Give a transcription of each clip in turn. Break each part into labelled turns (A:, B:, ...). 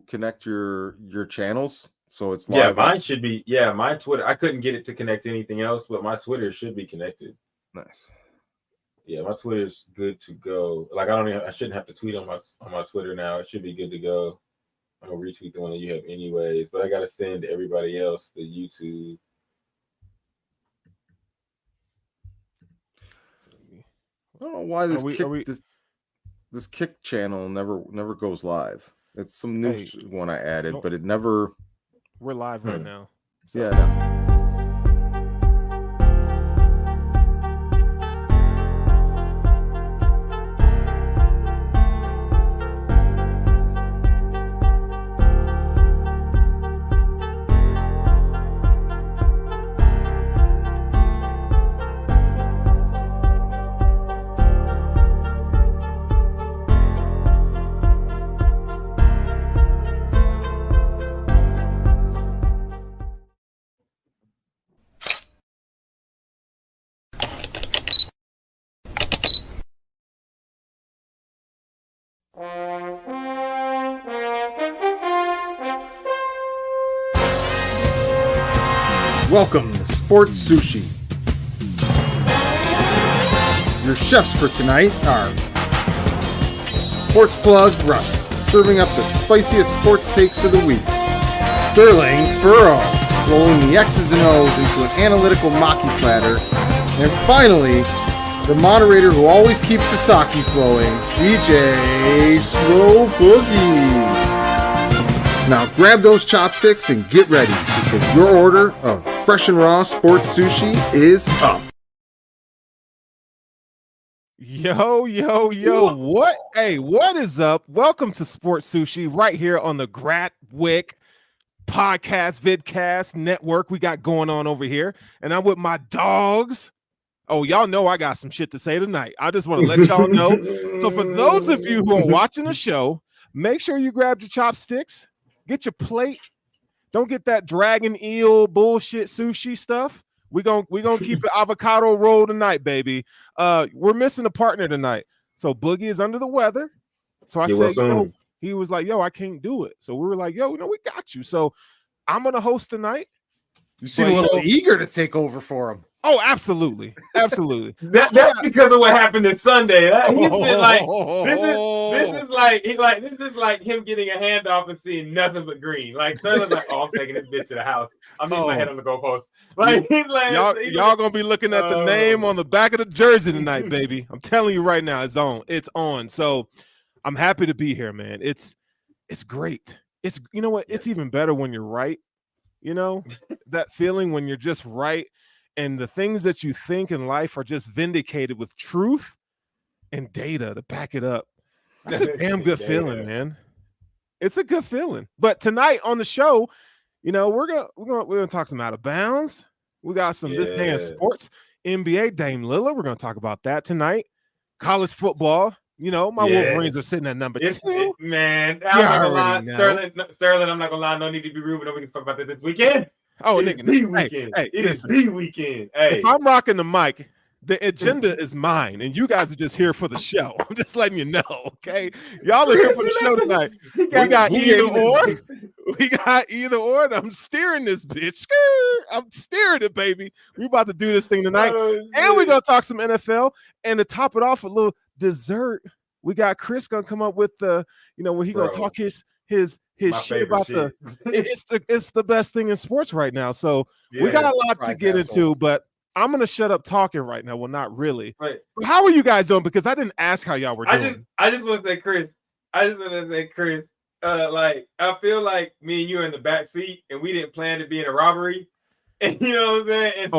A: connect your channels so it's live?
B: Yeah, mine should be. Yeah, my Twitter. I couldn't get it to connect to anything else, but my Twitter should be connected.
A: Nice.
B: Yeah, my Twitter's good to go. Like I shouldn't have to tweet on my Twitter now. It should be good to go. I'm gonna retweet the one that you have anyways, but I gotta send everybody else the YouTube.
A: I don't know why this kick channel never goes live. It's some new one I added, but it never.
C: We're live right now.
A: So. Yeah. No.
D: Welcome to Sports Sushi. Your chefs for tonight are Sports Plug Russ, serving up the spiciest sports takes of the week. Sterling Furrow, rolling the X's and O's into an analytical maki platter. And finally, the moderator who always keeps the sake flowing, DJ Slow Boogie. Now grab those chopsticks and get ready, because your order of fresh and raw sports sushi is up.
C: Yo, what? Hey, what is up? Welcome to Sports Sushi right here on the Gratwick vidcast network we got going on over here. And I'm with my dogs. Oh, y'all know I got some shit to say tonight. I just want to let y'all know. So for those of you who are watching the show, make sure you grab your chopsticks, get your plate. Don't get that dragon eel bullshit sushi stuff. We're gonna keep it avocado roll tonight, baby. We're missing a partner tonight. So Boogie is under the weather. So I said, he was like, yo, I can't do it. So we were like, yo, we got you. So I'm gonna host tonight.
D: You seem a little eager to take over for him.
C: Oh, absolutely.
B: That's because of what happened this Sunday. He's been like, this is like him getting a handoff and seeing nothing but green. Like Sterling's like, oh, I'm taking this bitch to the house. I'm hitting my head on the goalpost. Like he's like,
C: y'all gonna be looking at the name on the back of the jersey tonight, baby. I'm telling you right now, it's on. So I'm happy to be here, man. It's great. It's what? It's even better when you're right. That feeling when you're just right. And the things that you think in life are just vindicated with truth and data to back it up. That's a damn good feeling, man. It's a good feeling. But tonight on the show, we're gonna talk some out of bounds. We got some this day in sports, NBA, Dame Lillard. We're gonna talk about that tonight. College football. My Wolverines are sitting at number 2.
B: Man, I'm not gonna lie. Sterling, I'm not gonna lie. No need to be rude, but we can talk about this weekend.
C: Oh,
B: it's
C: nigga,
B: the weekend. It is the weekend. Hey.
C: If I'm rocking the mic, the agenda is mine, and you guys are just here for the show. I'm just letting you know, okay? Y'all are here for the show tonight. We got either or. And I'm steering this bitch. I'm steering it, baby. We about to do this thing tonight, and we're gonna talk some NFL. And to top it off, a little dessert. We got Chris gonna come up with the, when he gonna talk his shit about shit. It's the best thing in sports right now. So we got a lot to get into, but I'm gonna shut up talking right now. Well, not really.
B: Right.
C: But how are you guys doing? Because I didn't ask how y'all were doing.
B: I just want to say, Chris. Like I feel like me and you are in the back seat, and we didn't plan to be in a robbery. And you know what I'm saying? And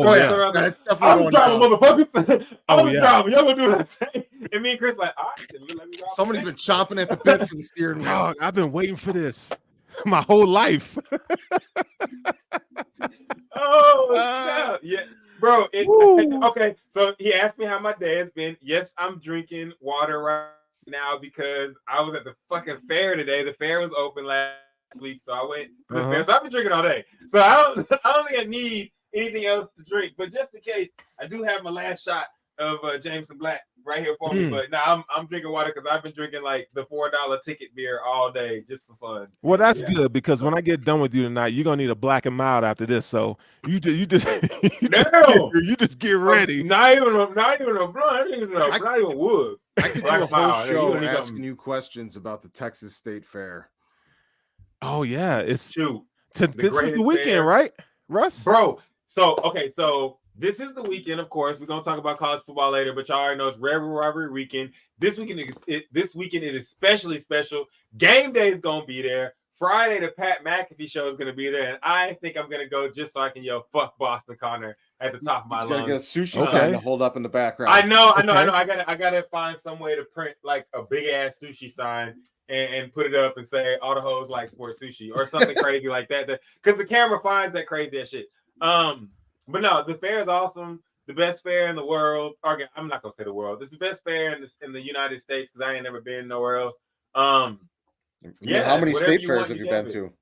D: that's
B: I'm driving, motherfuckers. I'm driving. Y'all gonna do what I say? And me and Chris like, all right, let me drive.
D: Somebody's been chomping at the bit for the steering wheel.
C: Dog, I've been waiting for this my whole life.
B: Yeah, bro. Okay, so he asked me how my day has been. Yes, I'm drinking water right now because I was at the fucking fair today. The fair was open last week, so I went to the fair. So I've been drinking all day. So I don't think I need anything else to drink. But just in case, I do have my last shot of Jameson Black right here for me. But now I'm drinking water because I've been drinking like the $4 ticket beer all day just for fun.
C: Well, that's good because when I get done with you tonight, you're gonna need a black and mild after this. So you just get ready.
B: Not even a blunt. Not even wood.
A: I could do a whole show asking you questions about the Texas State Fair.
C: Oh yeah, it's
B: this
C: is the weekend, fair. Right, Russ?
B: Bro. So this is the weekend. Of course, we're gonna talk about college football later, but y'all already know it's Rivalry Weekend. This weekend is especially special. Game day is gonna be there. Friday, the Pat McAfee show is gonna be there, and I think I'm gonna go just so I can yell "fuck Boston Connor" at the top of my lungs.
A: Gotta get a sushi sign to hold up in the background.
B: I know. I gotta find some way to print like a big ass sushi sign. And put it up and say all the hoes like sports sushi or something crazy like that. Because the camera finds that crazy ass shit. But no, the fair is awesome. The best fair in the world. Okay, I'm not gonna say the world. It's the best fair in the United States because I ain't never been nowhere else.
A: How many state fairs have you been to?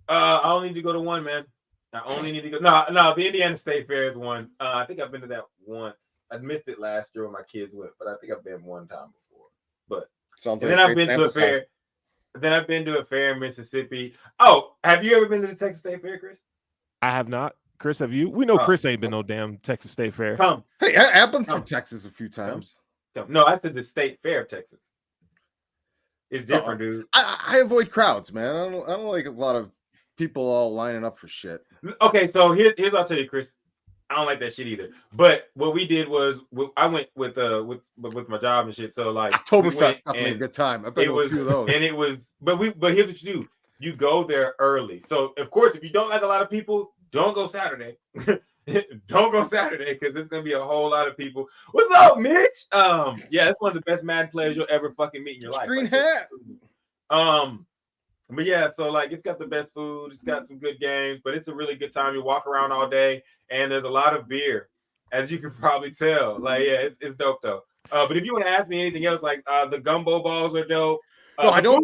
B: I only need to go to one, man. I only need to go. No, the Indiana State Fair is one. I think I've been to that once. I missed it last year when my kids went, but I think I've been one time before. But
A: sounds
B: like I've been to a fair. Then I've been to a fair in Mississippi. Oh, have you ever been to the Texas State Fair, Chris?
C: I have not. Chris, have you? We know Chris ain't been no damn Texas State Fair.
B: Come.
A: Hey, I've been through Texas a few times.
B: Come. No, I said the State Fair of Texas. It's different, dude.
A: I avoid crowds, man. I don't like a lot of people all lining up for shit.
B: Okay, so here's what I'll tell you, Chris. I don't like that shit either. But what we did was I went with my job and shit. So like
A: Oktoberfest, definitely a good time. I've been to a few of those.
B: And it was, but here's what you do: you go there early. So of course, if you don't like a lot of people, don't go Saturday. Don't go Saturday because there's gonna be a whole lot of people. What's up, Mitch? Yeah, that's one of the best Madden players you'll ever fucking meet in your life.
A: Green hat.
B: But yeah, so like it's got the best food, it's got some good games, but it's a really good time. You walk around all day, and there's a lot of beer, as you can probably tell. Like, yeah, it's dope though. But if you want to ask me anything else, like the gumbo balls are dope.
A: No, I don't.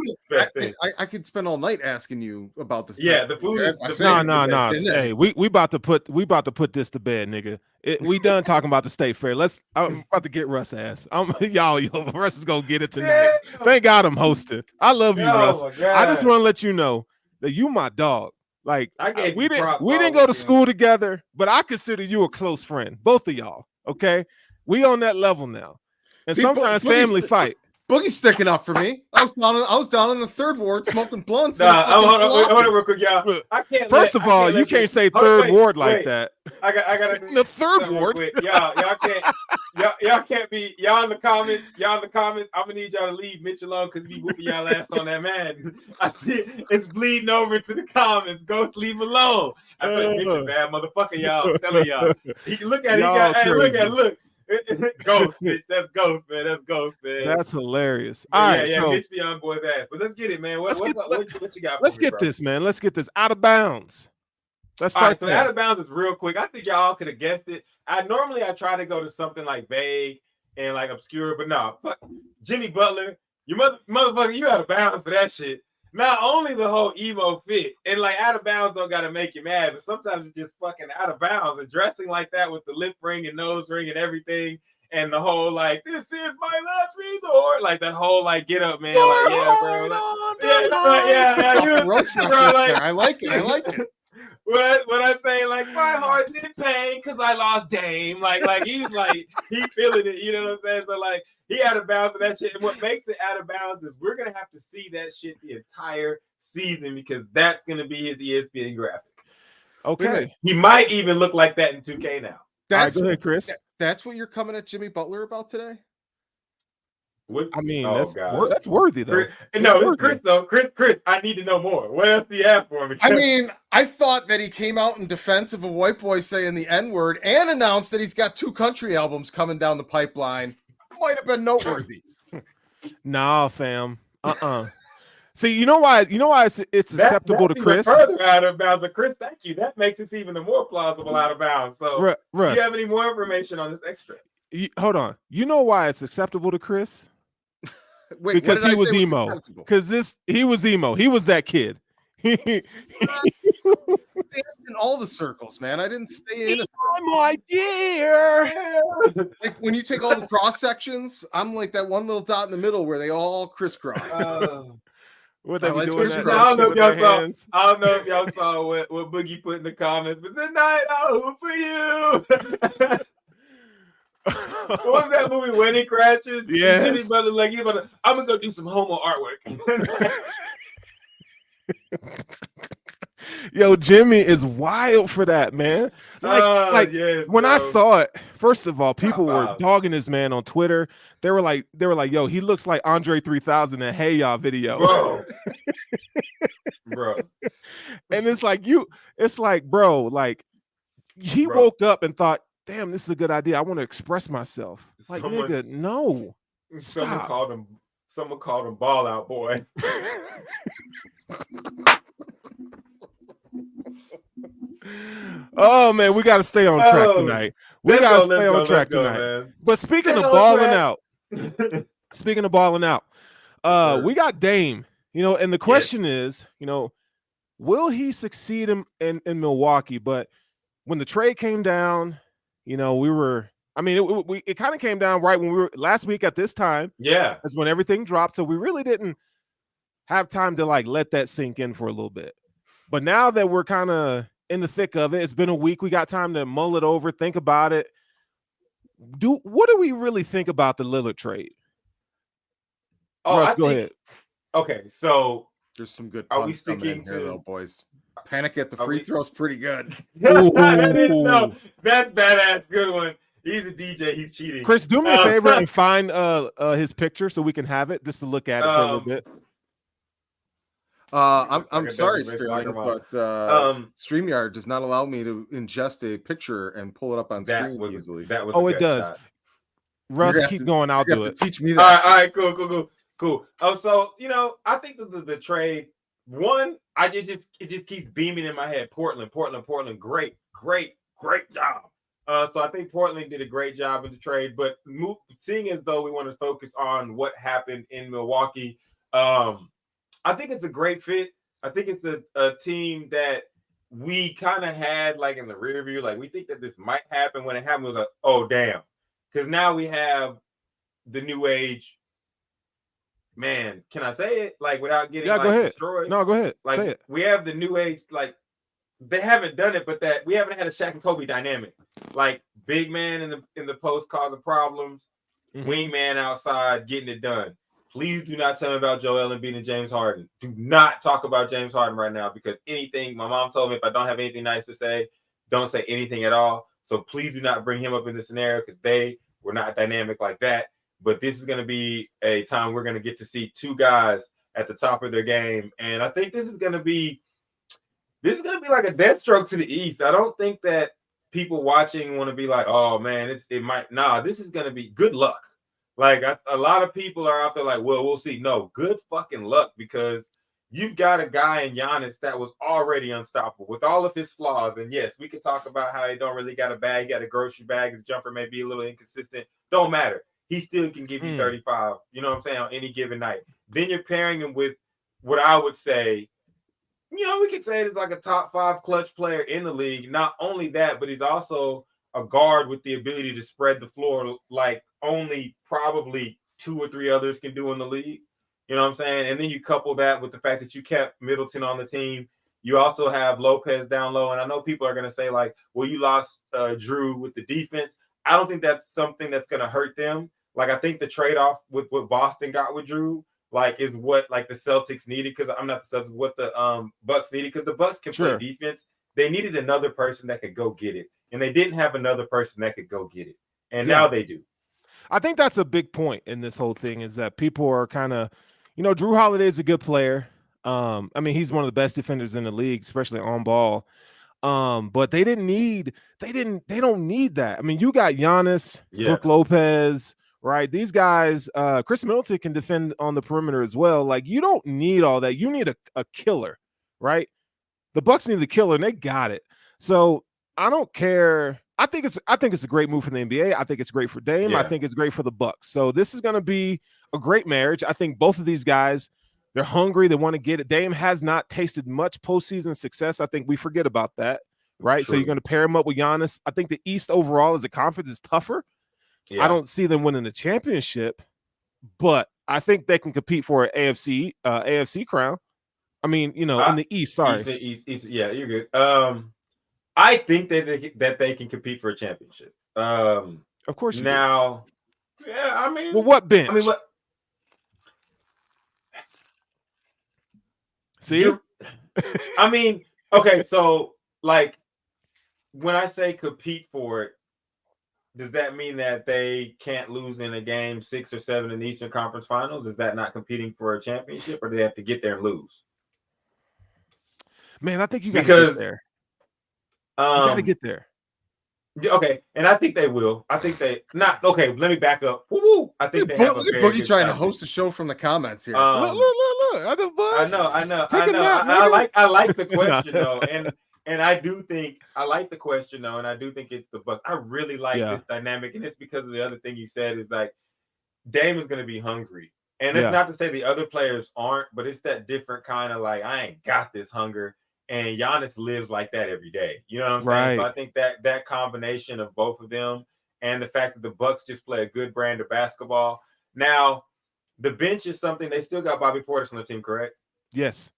A: I could spend all night asking you about this.
B: Yeah, the food is
C: no. Hey, we about to put this to bed, nigga. We done talking about the state fair. I'm about to get Russ ass. Russ is gonna get it tonight. Yeah. Thank God I'm hosting. I love you, Russ. I just want to let you know that you my dog. Like we didn't go to school together, but I consider you a close friend. Both of y'all. Okay, we on that level now. And sometimes family fight.
A: Boogie's sticking up for me. I was down in the third ward smoking blunts.
B: Hold on real quick, y'all. I can't.
C: First of all, you can't say third ward like that.
B: I got
C: the third ward.
B: Y'all can't be y'all in the comments. I'm gonna need y'all to leave Mitch alone because he whooping y'all ass on that man. I see it's bleeding over to the comments. Go leave him alone. I feel like Mitch is bad motherfucker, y'all. I'm telling y'all. Look at it. Look. Ghost, bitch. That's ghost, man.
C: That's hilarious.
B: All right, so Mitch be on boy's ass. But let's get it, man. What you got?
C: Let's get this, man. Let's get this out of bounds. Let's start.
B: All right, so out of bounds is real quick. I think y'all could have guessed it. I try to go to something like vague and like obscure, but no. Fuck Jimmy Butler, you motherfucker, you out of bounds for that shit. Not only the whole emo fit, and like out of bounds don't gotta make you mad, but sometimes it's just fucking out of bounds. And dressing like that with the lip ring and nose ring and everything, and the whole like this is my last resort, like that whole like get up, man. Like, yeah, bro.
A: I like it.
B: What I say, like my heart's in pain because I lost Dame. Like he's like he feeling it, you know what I'm saying? So like he out of bounds for that shit. And what makes it out of bounds is we're gonna have to see that shit the entire season because that's gonna be his ESPN graphic.
C: Okay.
B: He might even look like that in 2K now.
C: That's go ahead, Chris.
A: That's what you're coming at Jimmy Butler about today?
C: I mean, that's worthy though.
B: Chris, I need to know more. What else do you have for me?
A: I mean, I thought that he came out in defense of a white boy saying the N-word and announced that he's got 2 country albums coming down the pipeline. Might have been noteworthy.
C: Nah, fam. See, you know why it's acceptable to Chris?
B: Further out of bounds, but Chris, thank you. That makes it even more plausible out of bounds. So,
C: Russ,
B: do you have any more information on this extra?
C: Hold on. You know why it's acceptable to Chris?
A: Wait,
C: because he was emo. Because he was emo. He was that kid.
A: danced in all the circles, man. I didn't stay in.
C: My dear.
A: Like when you take all the cross sections, I'm like that one little dot in the middle where they all crisscross.
C: What they be doing that?
B: I don't know if y'all saw what Boogie put in the comments, but tonight I'll hoop for you. What was that movie, Wedding Crashers?
C: Yes.
B: I'm gonna go do some homo artwork.
C: Yo, Jimmy is wild for that, man. When I saw it, first of all, people were dogging this man on Twitter. They were like, yo, he looks like Andre 3000 in Hey Ya video.
B: Bro.
C: And it's like, bro, like he woke up and thought, damn, this is a good idea. I want to express myself. Like, nigga, no.
B: Someone called him Ball Out Boy.
C: Oh man, we got to stay on track tonight. We got to stay on track tonight. Man. But speaking of balling out, we got Dame. And the question is, will he succeed in Milwaukee? But when the trade came down, it kind of came down right when we were last week at this time.
B: Yeah,
C: that's when everything dropped. So we really didn't have time to let that sink in for a little bit. But now that we're kind of in the thick of it, it's been a week. We got time to mull it over, think about it. What do we really think about the Lillard trade? Russ, go ahead.
B: Okay, so
A: there's some good.
B: Are we sticking to
A: here, though, boys? Panic at the free throws, pretty good.
B: That's badass. Good one. He's a DJ. He's cheating.
C: Chris, do me a favor and find his picture so we can have it just to look at it for a little bit.
A: I'm sorry, Sterling, but StreamYard does not allow me to ingest a picture and pull it up on screen easily.
C: It does.
B: Shot.
C: Russ, keep going. I'll do it.
A: Teach me that.
B: All right, cool. Oh, so I think the trade one, it just keeps beaming in my head. Portland. Great job. So I think Portland did a great job in the trade, but seeing as though we want to focus on what happened in Milwaukee, I think it's a great fit. I think it's a team that we kind of had in the rear view. We think that this might happen. When it happened, it was like, oh, damn. Because now we have the new age. Man, can I say it? Without getting
C: go ahead.
B: Destroyed?
C: No, go ahead. Say it.
B: We have the new age, they haven't done it, but that we haven't had a Shaq and Kobe dynamic. Big man in the post causing problems, wingman outside getting it done. Please do not tell me about Joel Embiid and James Harden. Do not talk about James Harden right now, because my mom told me if I don't have anything nice to say, don't say anything at all. So please do not bring him up in this scenario, because they were not dynamic like that. But this is going to be a time we're going to get to see two guys at the top of their game. And I think this is going to be like a death stroke to the East. I don't think that people watching want to be like, oh man, this is going to be good luck. A lot of people are out there well, we'll see. No, good fucking luck, because you've got a guy in Giannis that was already unstoppable with all of his flaws. And yes, we could talk about how he don't really got a bag. He got a grocery bag. His jumper may be a little inconsistent. Don't matter. He still can give you 35, you know what I'm saying, on any given night. Then you're pairing him with what I would say, we could say it's a top 5 clutch player in the league. Not only that, but he's also a guard with the ability to spread the floor like only probably 2 or 3 others can do in the league. You know what I'm saying? And then you couple that with the fact that you kept Middleton on the team. You also have Lopez down low. And I know people are going to say well, you lost Drew with the defense. I don't think that's something that's going to hurt them. I think the trade-off with what Boston got with Drew, is what the Celtics needed, because I'm not the Celtics, what the Bucks needed, because the Bucks can play defense. They needed another person that could go get it, and they didn't have another person that could go get it, and now they do.
C: I think that's a big point in this whole thing, is that people are kind of, Drew Holiday is a good player. He's one of the best defenders in the league, especially on ball. But they don't need that. You got Giannis, Brook Lopez, right? These guys, Chris Middleton can defend on the perimeter as well. You don't need all that. You need a killer, right? The Bucks need the killer, and they got it. So I don't care. I think it's a great move for the NBA. I think it's great for Dame. I think it's great for the Bucks. So this is going to be a great marriage. I think both of these guys They're hungry. They want to get it. Dame has not tasted much postseason success. I think we forget about that, right?
B: True.
C: So you're going to pair him up with Giannis. I think the East overall as a conference is tougher.
B: Yeah.
C: I don't see them winning the championship, but I think they can compete for an AFC crown. I mean, in the East. Sorry,
B: East, yeah, you're good. I think that they can compete for a championship.
C: Of course.
B: Now, yeah, I mean,
C: well, what bench?
B: I mean, what?
C: See,
B: I mean, okay, so like when I say compete for it, does that mean that they can't lose in a game 6 or 7 in the Eastern Conference Finals? Is that not competing for a championship, or do they have to get there and lose?
C: Man, I think you got to get there. You got to get there.
B: Okay, and I think they will. I think they not. Okay, let me back up. Woo-woo. I think they have a very
A: Boogie
B: good
A: trying
B: shot.
A: to host a show from the comments here.
C: Look.
B: I know. I like the question though, and I do think I like the question though, and I do think it's the Bucks. I really like this dynamic, and it's because of the other thing you said is like Dame is going to be hungry, and it's not to say the other players aren't, but it's that different kind of like I ain't got this hunger. And Giannis lives like that every day. You know what I'm saying?
C: Right.
B: So I think that combination of both of them and the fact that the Bucks just play a good brand of basketball. Now, the bench is something they still got Bobby Portis on the team, correct?
C: Yes.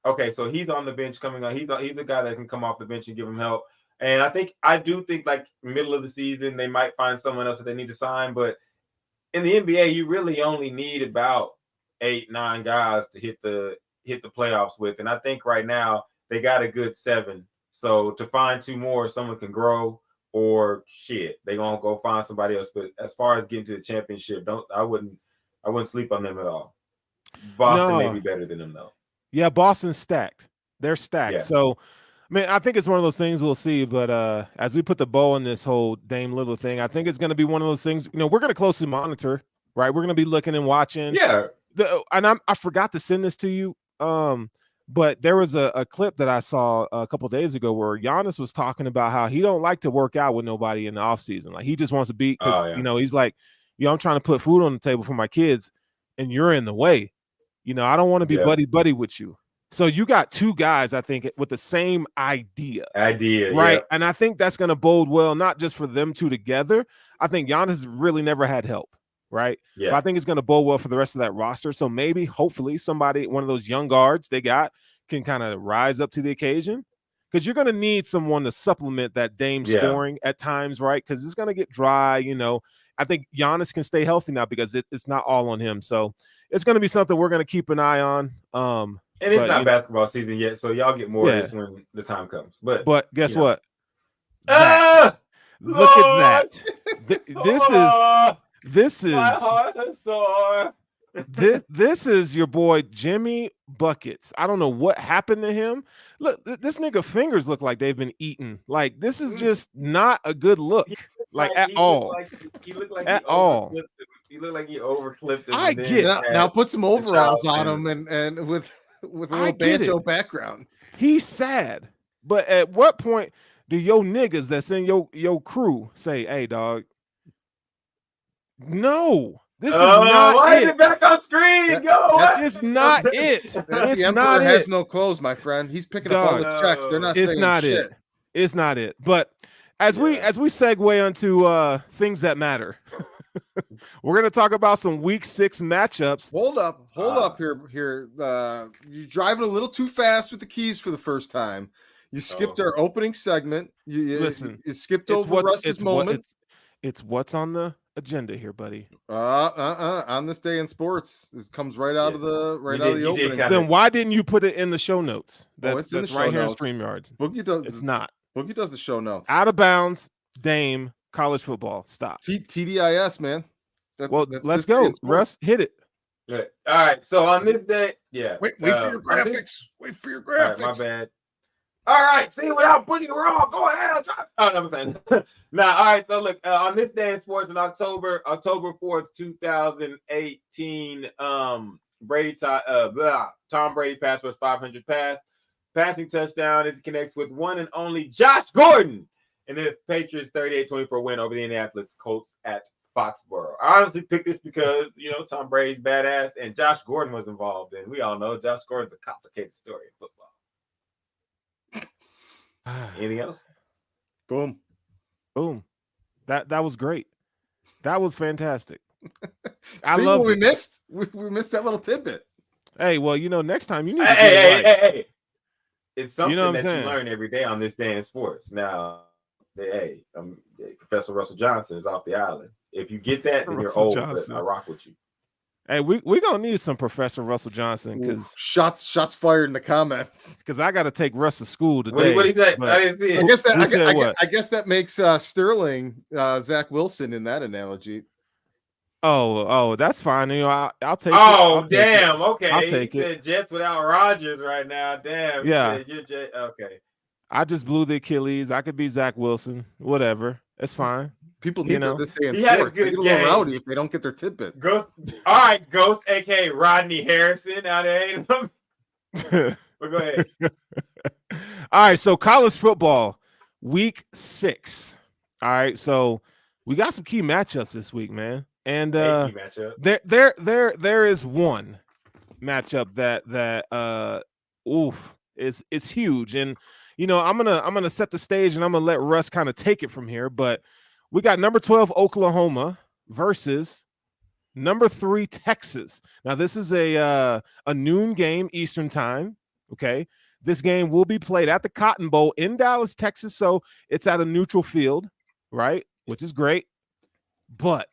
B: Okay, so he's on the bench coming on. He's a guy that can come off the bench and give him help. And I do think like middle of the season they might find someone else that they need to sign. But in the NBA, you really only need about 8-9 guys to hit the playoffs with. And I think right now they got a good 7. So to find 2 more, someone can grow or shit. They're gonna go find somebody else. But as far as getting to the championship, I wouldn't sleep on them at all. Boston may be better than them though.
C: Yeah, Boston's stacked. They're stacked.
B: Yeah.
C: So I think it's one of those things we'll see. But as we put the bow on this whole Dame Lillard thing, I think it's gonna be one of those things, we're gonna closely monitor, right? We're gonna be looking and watching.
B: Yeah.
C: I forgot to send this to you. But there was a clip that I saw a couple of days ago where Giannis was talking about how he don't like to work out with nobody in the offseason. Like he just wants to be because he's like, I'm trying to put food on the table for my kids, and you're in the way. I don't want to be buddy with you. So you got 2 guys, I think, with the same idea, right?
B: Yeah.
C: And I think that's going to bode well, not just for them 2 together. I think Giannis really never had help. Right.
B: Yeah.
C: But I think it's going to bode well for the rest of that roster. So maybe, hopefully, one of those young guards they got can kind of rise up to the occasion, because you're going to need someone to supplement that Dame scoring at times, right? Because it's going to get dry. I think Giannis can stay healthy now because it's not all on him. So it's going to be something we're going to keep an eye on.
B: And it's not basketball season yet, so y'all get more of this when the time comes. But
C: guess what?
B: Look
C: at that. This is
B: my heart is sore.
C: this is your boy Jimmy Buckets. I don't know what happened to him. Look, this nigga fingers look like they've been eaten. Like this is just not a good look. At all.
B: He looked like
C: at all.
B: He looked like he overclipped him.
C: I get
A: now put some overalls on him and with a little banjo background.
C: He's sad. But at what point do your niggas that's in your crew say, hey dog, no, this is not
B: why
C: it.
B: is it back on screen?
C: It's not it.
A: The Emperor has no clothes, my friend. He's picking up all the checks. They're not saying shit.
C: It's not it. But as we segue onto things that matter, we're gonna talk about some week 6 matchups.
A: Hold up here. You're driving a little too fast with the keys for the first time. You skipped our opening segment. You skipped over Russ's moment.
C: It's what's on the agenda here, buddy.
A: On this day in sports, this comes right out of the opening.
C: Then why didn't you put it in the show notes? That's right here in StreamYards.
A: Boogie does.
C: It's not.
A: Boogie does the show notes.
C: Out of bounds, Dame, college football. Stop.
A: TDIS, man.
C: Let's go. Russ, hit it.
B: All right. So on this day,
A: Wait for your graphics. Wait for your graphics.
B: All right, my bad. All right, see, without putting it wrong, go ahead. Oh, no, I'm saying. All right, so look, on this day in sports in October 4th, 2018, Tom Brady passed for his 500 passing touchdown. It connects with one and only Josh Gordon. And the Patriots 38-24 win over the Indianapolis Colts at Foxborough. I honestly picked this because, Tom Brady's badass and Josh Gordon was involved. And we all know Josh Gordon's a complicated story in football. Anything else?
A: Boom.
C: That was great. That was fantastic.
A: I love what we missed. We missed that little tidbit.
C: Hey, well, next time you need to
B: hey. It's something that
C: you
B: learn every day on this day in sports. Now, Professor Russell Johnson is off the island. If you get that, then you're old. I rock with you.
C: Hey, we're gonna need some Professor Russell Johnson because
A: shots fired in the comments.
C: Because I got to take Russ to school today.
B: What did he say? I didn't see it.
A: I guess that makes Sterling Zach Wilson in that analogy.
C: Oh, that's fine. I'll take it.
B: Oh, damn. Okay.
C: I'll take it.
B: Jets without Rodgers right now. Damn.
C: Yeah.
B: Okay.
C: I just blew the Achilles. I could be Zach Wilson. Whatever. It's fine.
A: People need this day in
B: he
A: sports. They get a little rowdy if they don't get their tidbit.
B: Ghost, all right, Ghost, aka Rodney Harrison, out there. But go ahead.
C: All right, so college football, week 6. All right, so we got some key matchups this week, man. And there is one matchup that is huge. And I'm gonna set the stage and I'm gonna let Russ kind of take it from here, but we got number 12 Oklahoma versus number 3 Texas. Now this is a noon game Eastern time. Okay, this game will be played at the Cotton Bowl in Dallas, Texas, so it's at a neutral field, right? Which is great, but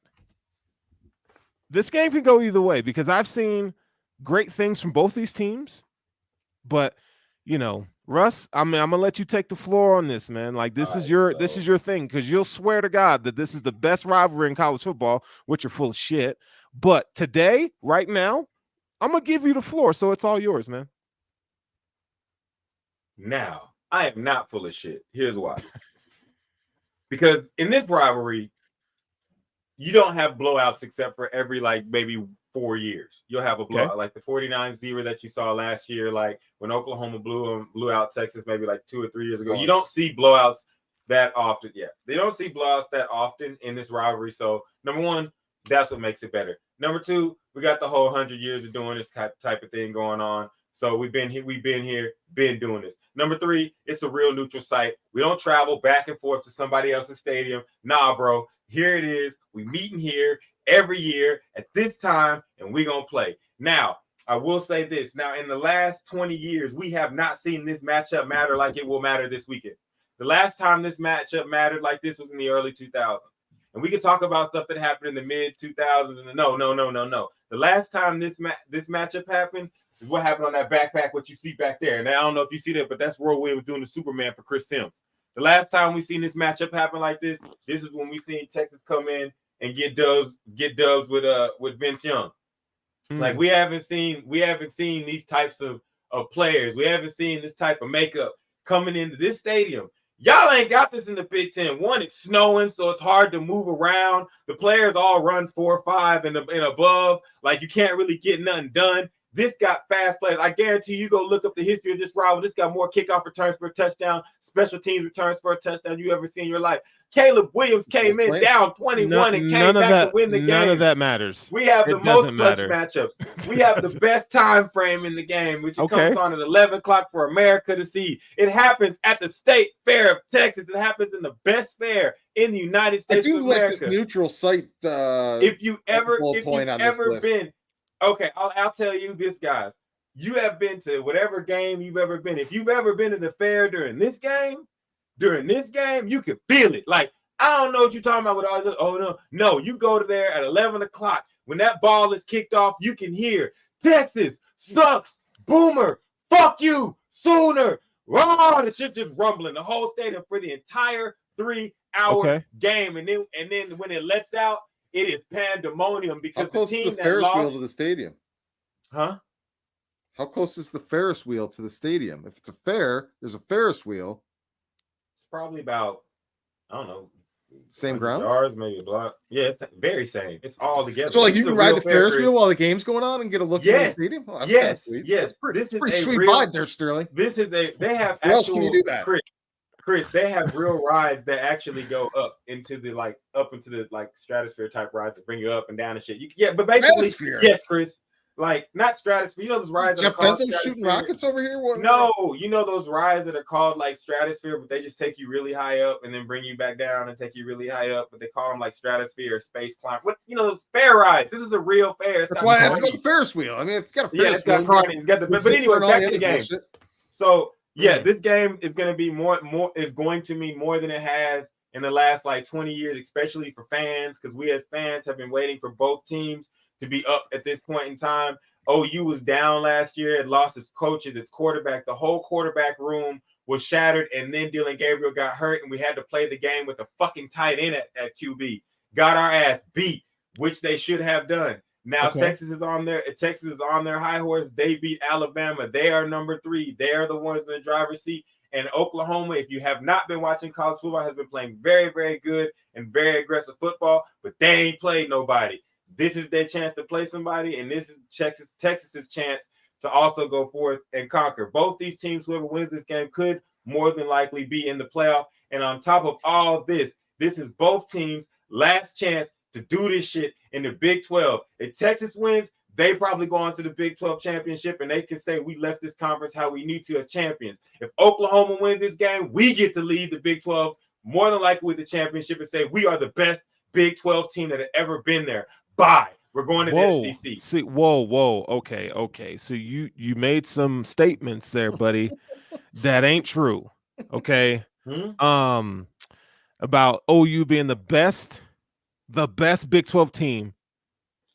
C: this game can go either way because I've seen great things from both these teams, but Russ, I'm gonna let you take the floor on this, man. Like this is your thing because you'll swear to God that this is the best rivalry in college football, which are full of shit. But today, right now, I'm gonna give you the floor, so it's all yours, man.
B: Now, I am not full of shit. Here's why. Because in this rivalry, you don't have blowouts except for every maybe 4 years. You'll have a blowout like the 49-0 that you saw last year, like when Oklahoma blew out Texas maybe 2 or 3 years ago. You don't see blowouts that often. Yeah, they don't see blowouts that often in this rivalry. So number one, that's what makes it better. Number two, we got the whole 100 years of doing this type of thing going on. So we've been doing this. Number three, it's a real neutral site. We don't travel back and forth to somebody else's stadium. Nah, bro. Here it is. We meeting here every year at this time, and we're going to play. Now, I will say this. Now, in the last 20 years, we have not seen this matchup matter like it will matter this weekend. The last time this matchup mattered like this was in the early 2000s. And we can talk about stuff that happened in the mid-2000s. And no. The last time this matchup happened is what happened on that backpack, what you see back there. Now, I don't know if you see that, but that's Roy Williams doing the Superman for Chris Sims. The last time we seen this matchup happen like this is when we seen Texas come in and get dubs with Vince Young. Like we haven't seen these types of players. We haven't seen this type of makeup coming into this stadium. Y'all ain't got this in the Big Ten. One, it's snowing, so it's hard to move around. The players all run 4.5 and above. Like you can't really get nothing done. This got fast plays. I guarantee you go look up the history of this rival. This got more kickoff returns for a touchdown, special teams returns for a touchdown you ever seen in your life. Caleb Williams came in down 21 and came back to win the game.
C: None of that matters.
B: We have the most clutch matchups. We have the best time frame in the game, which comes on at 11 o'clock for America to see. It happens at the State Fair of Texas. It happens in the best fair in the United States of America.
A: I do like this neutral site.
B: If you've ever been, okay, I'll tell you this, guys. You have been to whatever game you've ever been. If you've ever been to the fair during this game, you can feel it. Like, I don't know what you're talking about with all this. Oh, no, you go to there at 11 o'clock. When that ball is kicked off, you can hear Texas sucks, Boomer, fuck you, Sooner. Oh, the shit just rumbling the whole stadium for the entire 3-hour game. And then when it lets out, it is pandemonium because
A: how close
B: the team
A: is the Ferris
B: that
A: wheel
B: lost,
A: to the stadium?
B: Huh?
A: How close is the Ferris wheel to the stadium? If it's a fair, there's a Ferris wheel.
B: It's probably about, I don't know,
A: same grounds,
B: yards, maybe a block. Yeah, it's very same. It's all together.
A: So, like, you can ride the Ferris wheel while the game's going on and get a look at the stadium.
B: Oh, yes.
A: That's pretty sweet
B: real
A: vibe there, Sterling.
B: This is they have.
A: Where else can you do that?
B: Chris, they have real rides that actually go up into the stratosphere type rides that bring you up and down and shit. But basically, yes, Chris. Like, not stratosphere. You know those rides that are called
A: Jeff Bezos shooting rockets over here? What?
B: No, you know those rides that are called like stratosphere, but they just take you really high up and then bring you back down and take you really high up, but they call them like stratosphere or space climb. What, those fair rides. This is a real fair.
A: That's why I asked about the Ferris wheel. I mean, it's got a Ferris wheel.
B: It's got carnage. It's got but anyway, back to the game. Bullshit. So this game is going to be going to mean more than it has in the last like 20 years, especially for fans, because we as fans have been waiting for both teams to be up at this point in time. OU was down last year. It lost its coaches, its quarterback. The whole quarterback room was shattered, and then Dylan Gabriel got hurt, and we had to play the game with a fucking tight end at QB. Got our ass beat, which they should have done. Now Texas is on their high horse. They beat Alabama. They are number 3. They are the ones in the driver's seat. And Oklahoma, if you have not been watching college football, has been playing very, very good and very aggressive football, but they ain't played nobody. This is their chance to play somebody, and this is Texas's chance to also go forth and conquer. Both these teams, whoever wins this game, could more than likely be in the playoff. And on top of all this is both teams' last chance to do this shit in the Big 12. If Texas wins, they probably go on to the Big 12 championship, and they can say we left this conference how we need to as champions. If Oklahoma wins this game, we get to lead the Big 12 more than likely with the championship and say we are the best Big 12 team that had ever been there. Bye. We're going to the SEC.
C: See, whoa. Okay. So you made some statements there, buddy, that ain't true. Okay. About OU being the best Big 12 team.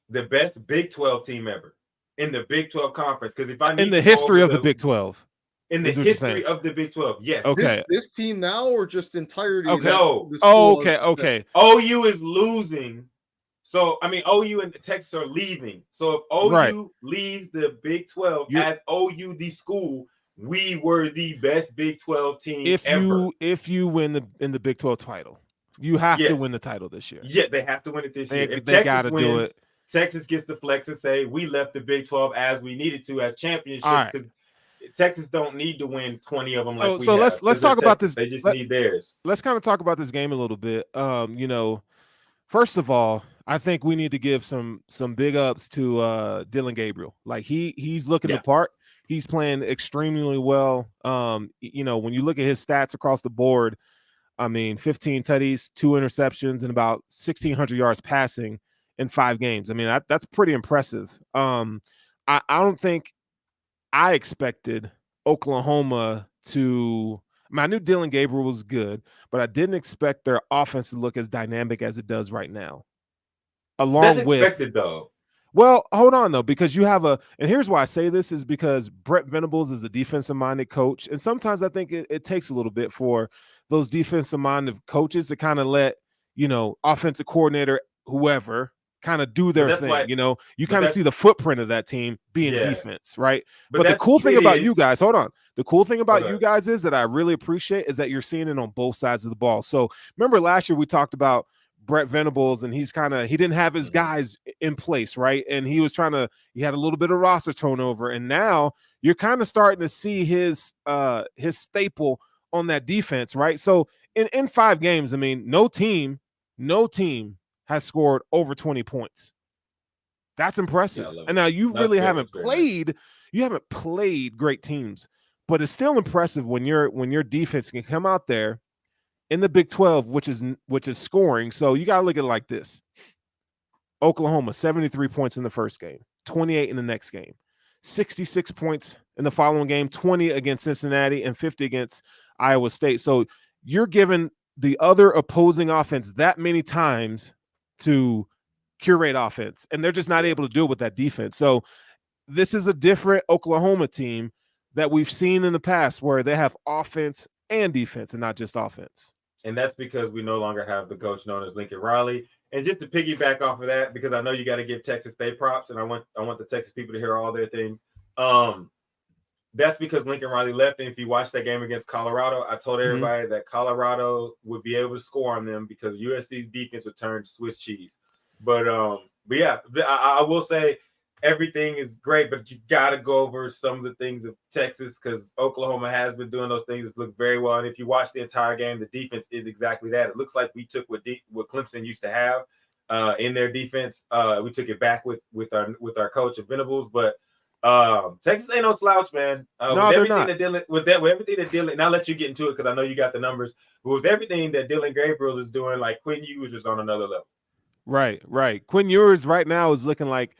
B: The best Big 12 team ever in the Big 12 conference. Because if I need
C: in the history of the Big 12.
B: In the history of the Big 12, yes.
C: Okay.
A: This team now or just entirety?
C: Okay.
B: No.
C: Okay.
B: OU is losing. So, I mean, OU and Texas are leaving. So, if OU leaves the Big 12 as OU, the school, we were the best Big 12 team ever.
C: If you win the Big 12 title, you have to win the title this year.
B: Yeah, they have to win it this year. If
C: they
B: Texas wins,
C: do it.
B: Texas gets to flex and say, we left the Big 12 as we needed to as championships because Texas don't need to win 20 of them like we have.
C: Let's talk about this.
B: They just need theirs.
C: Let's kind of talk about this game a little bit. First of all, I think we need to give some big ups to Dylan Gabriel. Like he's looking the part. He's playing extremely well. When you look at his stats across the board, I mean, 15 tutties, 2 interceptions, and about 1,600 yards passing in 5 games. I mean, that's pretty impressive. I don't think I expected Oklahoma to. I knew Dylan Gabriel was good, but I didn't expect their offense to look as dynamic as it does right now.
B: That's expected, though.
C: Well, hold on, though, because you have and here's why I say this is because Brett Venables is a defensive-minded coach, and sometimes I think it takes a little bit for those defensive-minded coaches to kind of let, offensive coordinator, whoever, kind of do their thing. You kind of see the footprint of that team being defense, right? But the cool thing about you guys, hold on. The cool thing about you guys is that I really appreciate is that you're seeing it on both sides of the ball. So remember last year we talked about Brett Venables and he didn't have his guys in place, right? And he had a little bit of roster turnover. And now you're kind of starting to see his staple on that defense, right? So in 5 games, I mean, no team has scored over 20 points. That's impressive. And now you really haven't played great teams, but it's still impressive when your defense can come out there in the Big 12, which is scoring. So you got to look at it like this. Oklahoma, 73 points in the first game, 28 in the next game, 66 points in the following game, 20 against Cincinnati and 50 against Iowa State. So you're giving the other opposing offense that many times to curate offense, and they're just not able to do it with that defense. So this is a different Oklahoma team that we've seen in the past where they have offense and defense and not just offense.
B: And that's because we no longer have the coach known as Lincoln Riley. And just to piggyback off of that, because I know you got to give Texas State props, and I want the Texas people to hear all their things. That's because Lincoln Riley left. And if you watch that game against Colorado, I told everybody that Colorado would be able to score on them because USC's defense would turn Swiss cheese. But yeah, I will say everything is great, but you got to go over some of the things of Texas because Oklahoma has been doing those things. It's looked very well. And if you watch the entire game, the defense is exactly that. It looks like we took what Clemson used to have in their defense. We took it back with our coach of Venables, but Texas ain't no slouch, man.
C: No,
B: with
C: they're
B: everything
C: not.
B: with everything that Dylan, and I'll let you get into it because I know you got the numbers. But with everything that Dylan Gabriel is doing, like Quinn Ewers is on another level.
C: Right. Quinn Ewers right now is looking like,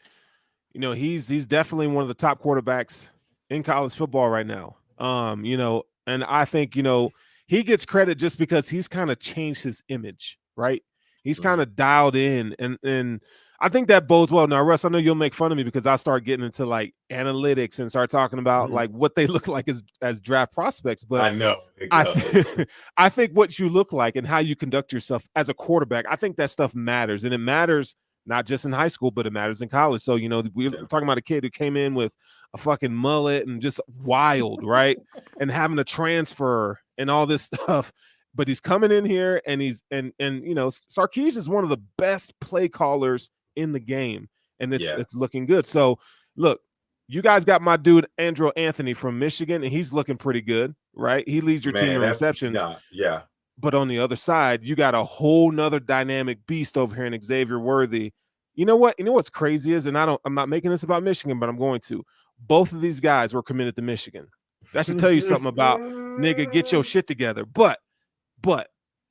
C: he's definitely one of the top quarterbacks in college football right now. And I think, he gets credit just because he's kind of changed his image, right? He's kind of dialed in, and I think that bodes well. Now, Russ, I know you'll make fun of me because I start getting into like analytics and start talking about like what they look like as draft prospects. But
B: I know.
C: I think what you look like and how you conduct yourself as a quarterback, I think that stuff matters, and it matters not just in high school, but it matters in college. So, we're talking about a kid who came in with a fucking mullet and just wild, right? And having to transfer and all this stuff. But he's coming in here and Sarkis is one of the best play callers in the game, and it's looking good. So, look, you guys got my dude Andrew Anthony from Michigan, and he's looking pretty good, right? He leads your team in receptions.
B: Yeah.
C: But on the other side, you got a whole nother dynamic beast over here in Xavier Worthy. You know what? You know what's crazy is, and I'm not making this about Michigan, but I'm going to. Both of these guys were committed to Michigan. That should tell you something about nigga, get your shit together. But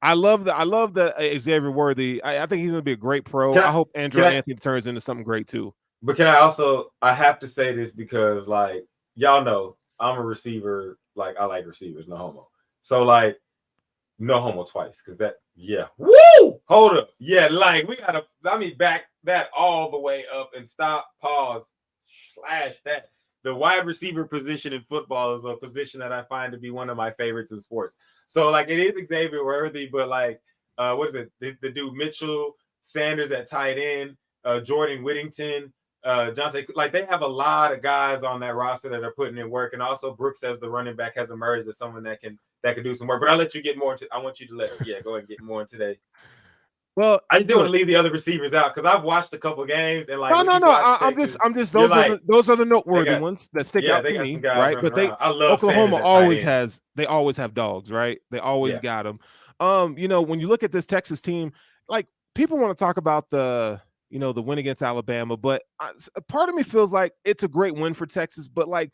C: I love the Xavier Worthy. I think he's gonna be a great pro. I hope Andrew Anthony turns into something great too.
B: But I have to say this because like y'all know I'm a receiver. Like I like receivers, no homo. So like no homo twice because woo, hold up, like we gotta. Back that all the way up and stop, pause, slash that. The wide receiver position in football is a position that I find to be one of my favorites in sports. So, like, it is Xavier Worthy, but, like, what is it? The dude Mitchell, Sanders at tight end, Jordan Whittington, Jonte. Like, they have a lot of guys on that roster that are putting in work. And also Brooks as the running back has emerged as someone that can do some work. But I'll let you get more into – I want you to go ahead and get more into that.
C: Well,
B: I do want to leave the other receivers out because I've watched a couple games and like
C: no. I'm just those are the noteworthy ones that stick out to me, right? But Oklahoma always have dogs, right? They always got them. When you look at this Texas team, like people want to talk about the win against Alabama, but part of me feels like it's a great win for Texas. But like,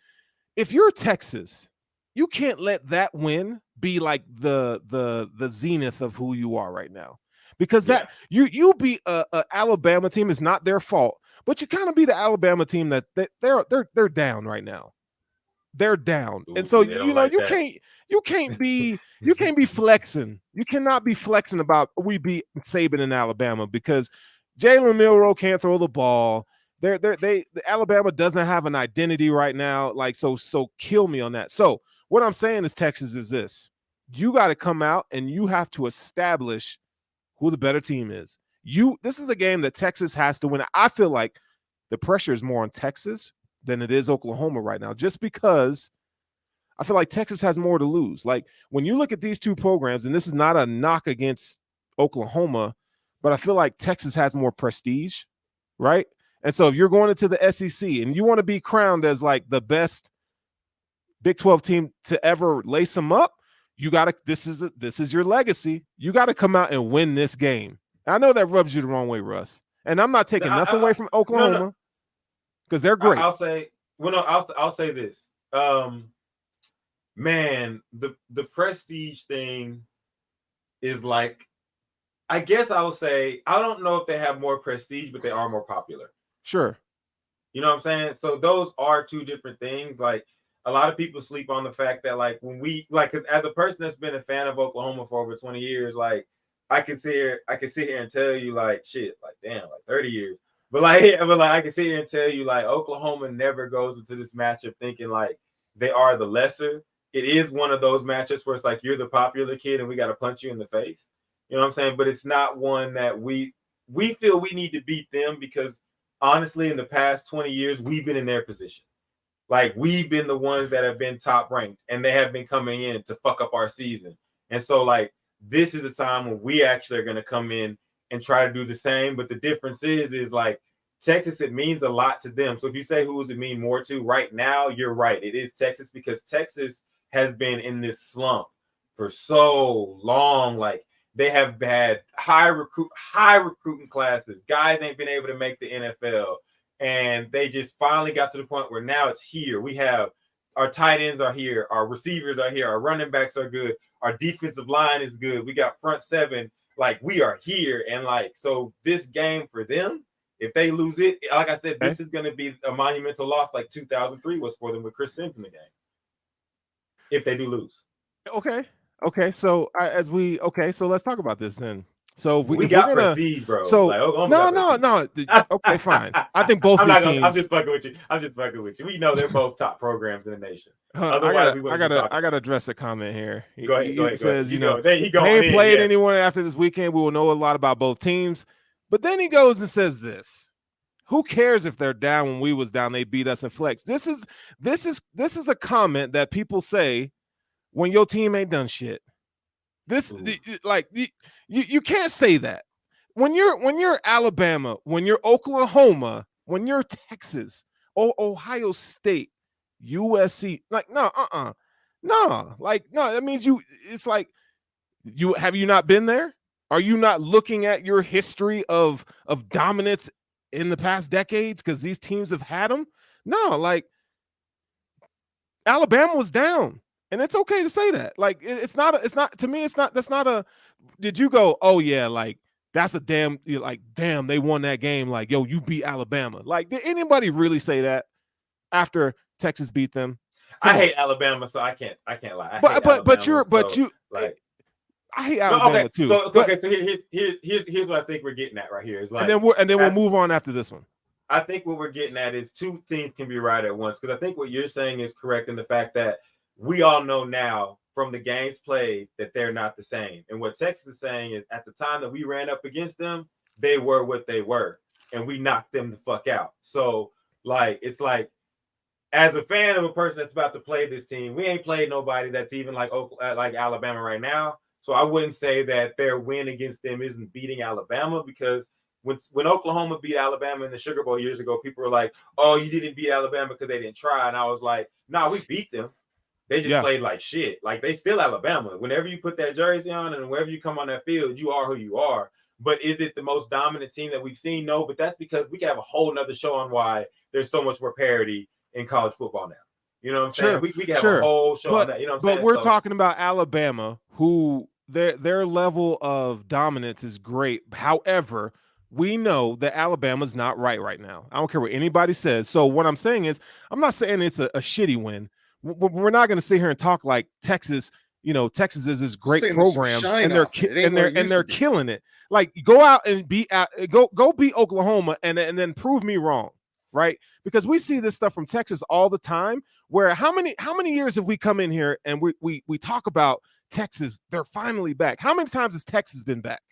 C: if you're Texas, you can't let that win be like the zenith of who you are right now. Because you beat a Alabama team is not their fault, but you kind of beat the Alabama team that they're down right now. They're down, and so you can't be flexing. You cannot be flexing about we beat Saban in Alabama because Jalen Milroe can't throw the ball. The Alabama doesn't have an identity right now. Like so kill me on that. So what I'm saying is Texas is this: you got to come out and you have to establish who the better team is. This is a game that Texas has to win. I feel like the pressure is more on Texas than it is Oklahoma right now, just because I feel like Texas has more to lose. Like when you look at these two programs, and this is not a knock against Oklahoma, but I feel like Texas has more prestige, right? And so if you're going into the SEC and you want to be crowned as like the best Big 12 team to ever lace them up, you got to – this is your legacy. You got to come out and win this game. I know that rubs you the wrong way, Russ. And I'm not taking nothing away from Oklahoma because they're great.
B: I'll say this. Man, the prestige thing is like – I guess I would say I don't know if they have more prestige, but they are more popular.
C: Sure.
B: You know what I'm saying? So those are two different things. Like – a lot of people sleep on the fact that like when we like as a person that's been a fan of Oklahoma for over 20 years, like I can sit here and tell you like shit, like damn, like 30 years. But I can sit here and tell you like Oklahoma never goes into this matchup thinking like they are the lesser. It is one of those matchups where it's like you're the popular kid and we got to punch you in the face. You know what I'm saying? But it's not one that we feel we need to beat them because honestly, in the past 20 years, we've been in their position. Like, we've been the ones that have been top ranked, and they have been coming in to fuck up our season. And so, like, this is a time when we actually are going to come in and try to do the same. But the difference is like, Texas, it means a lot to them. So if you say who does it mean more to right now, you're right. It is Texas because Texas has been in this slump for so long. Like they have had high recruiting classes. Guys ain't been able to make the NFL. And they just finally got to the point where now it's here. We have our tight ends are here. Our receivers are here. Our running backs are good. Our defensive line is good. We got front seven. Like we are here. And like, so this game for them, if they lose it, like I said, this is going to be a monumental loss like 2003 was for them with Chris Sims in the game. If they do lose.
C: Okay. So so let's talk about this then. So
B: we got prestige, bro.
C: So like, no. Okay, fine. I think both these teams.
B: I'm just fucking with you. We know they're both top programs in the nation.
C: I gotta address a comment here.
B: Go ahead.
C: It says,
B: they
C: ain't played anyone after this weekend. We will know a lot about both teams. But then he goes and says this. Who cares if they're down? When we was down, they beat us in flex. This is a comment that people say when your team ain't done shit. You can't say that. When you're Alabama, when you're Oklahoma, when you're Texas, Ohio State, USC, like no, that means it's like have you not been there? Are you not looking at your history of dominance in the past decades because these teams have had them? No, like Alabama was down. And it's okay to say that. Like, it's not to me, that's not a, did you go, oh yeah, like, that's a damn, they won that game. Like, yo, you beat Alabama. Like, did anybody really say that after Texas beat them?
B: I hate Alabama, so I can't lie.
C: I hate Alabama too.
B: So here's what I think we're getting at right here. Is like,
C: and then we'll move on after this one.
B: I think what we're getting at is two things can be right at once. Because I think what you're saying is correct in the fact that we all know now from the games played that they're not the same. And what Texas is saying is at the time that we ran up against them, they were what they were. And we knocked them the fuck out. So, like, it's like, as a fan of a person that's about to play this team, we ain't played nobody that's even like Alabama right now. So I wouldn't say that their win against them isn't beating Alabama, because when Oklahoma beat Alabama in the Sugar Bowl years ago, people were like, oh, you didn't beat Alabama because they didn't try. And I was like, nah, we beat them. They just played like shit. Like, they still Alabama. Whenever you put that jersey on and wherever you come on that field, you are who you are. But is it the most dominant team that we've seen? No, but that's because we can have a whole nother show on why there's so much more parity in college football now. You know what I'm saying? We can have a whole show on that. You know what I'm saying?
C: But we're talking about Alabama, who their level of dominance is great. However, we know that Alabama's not right now. I don't care what anybody says. So what I'm saying is, I'm not saying it's a shitty win. We're not going to sit here and talk like Texas. You know, Texas is this great program, and they're killing it. Like, go out and beat Oklahoma, and then prove me wrong, right? Because we see this stuff from Texas all the time. Where how many years have we come in here and we talk about Texas? They're finally back. How many times has Texas been back?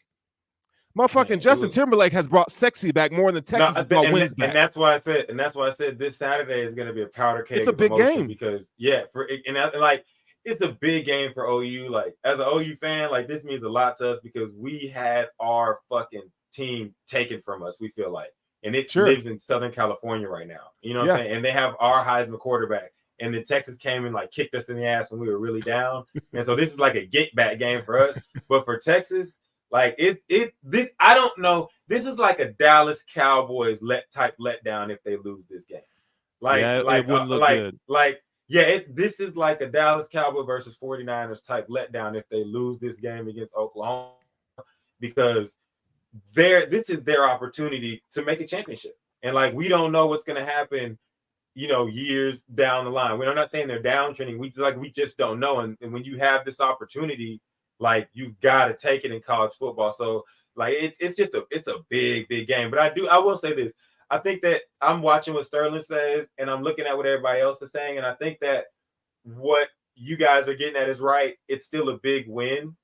C: Motherfucking Justin Timberlake has brought sexy back more than Texas has brought wins back.
B: And that's why I said this Saturday is going to be a powder keg.
C: It's a big game
B: because it's a big game for OU. Like, as an OU fan, like, this means a lot to us because we had our fucking team taken from us. We feel like, and it lives in Southern California right now. You know what I'm saying? And they have our Heisman quarterback. And then Texas came and like kicked us in the ass when we were really down. And so this is like a get back game for us. But for Texas, like this, I don't know. This is like a Dallas Cowboys letdown if they lose this game.
C: It wouldn't look good.
B: This is like a Dallas Cowboy versus 49ers type letdown if they lose this game against Oklahoma, because this is their opportunity to make a championship. And like, we don't know what's going to happen, years down the line. We're not saying they're downtrending. We just don't know. And when you have this opportunity, like, you've got to take it in college football. So like, it's a big game. But I will say this. I think that I'm watching what Sterling says and I'm looking at what everybody else is saying. And I think that what you guys are getting at is right. It's still a big win.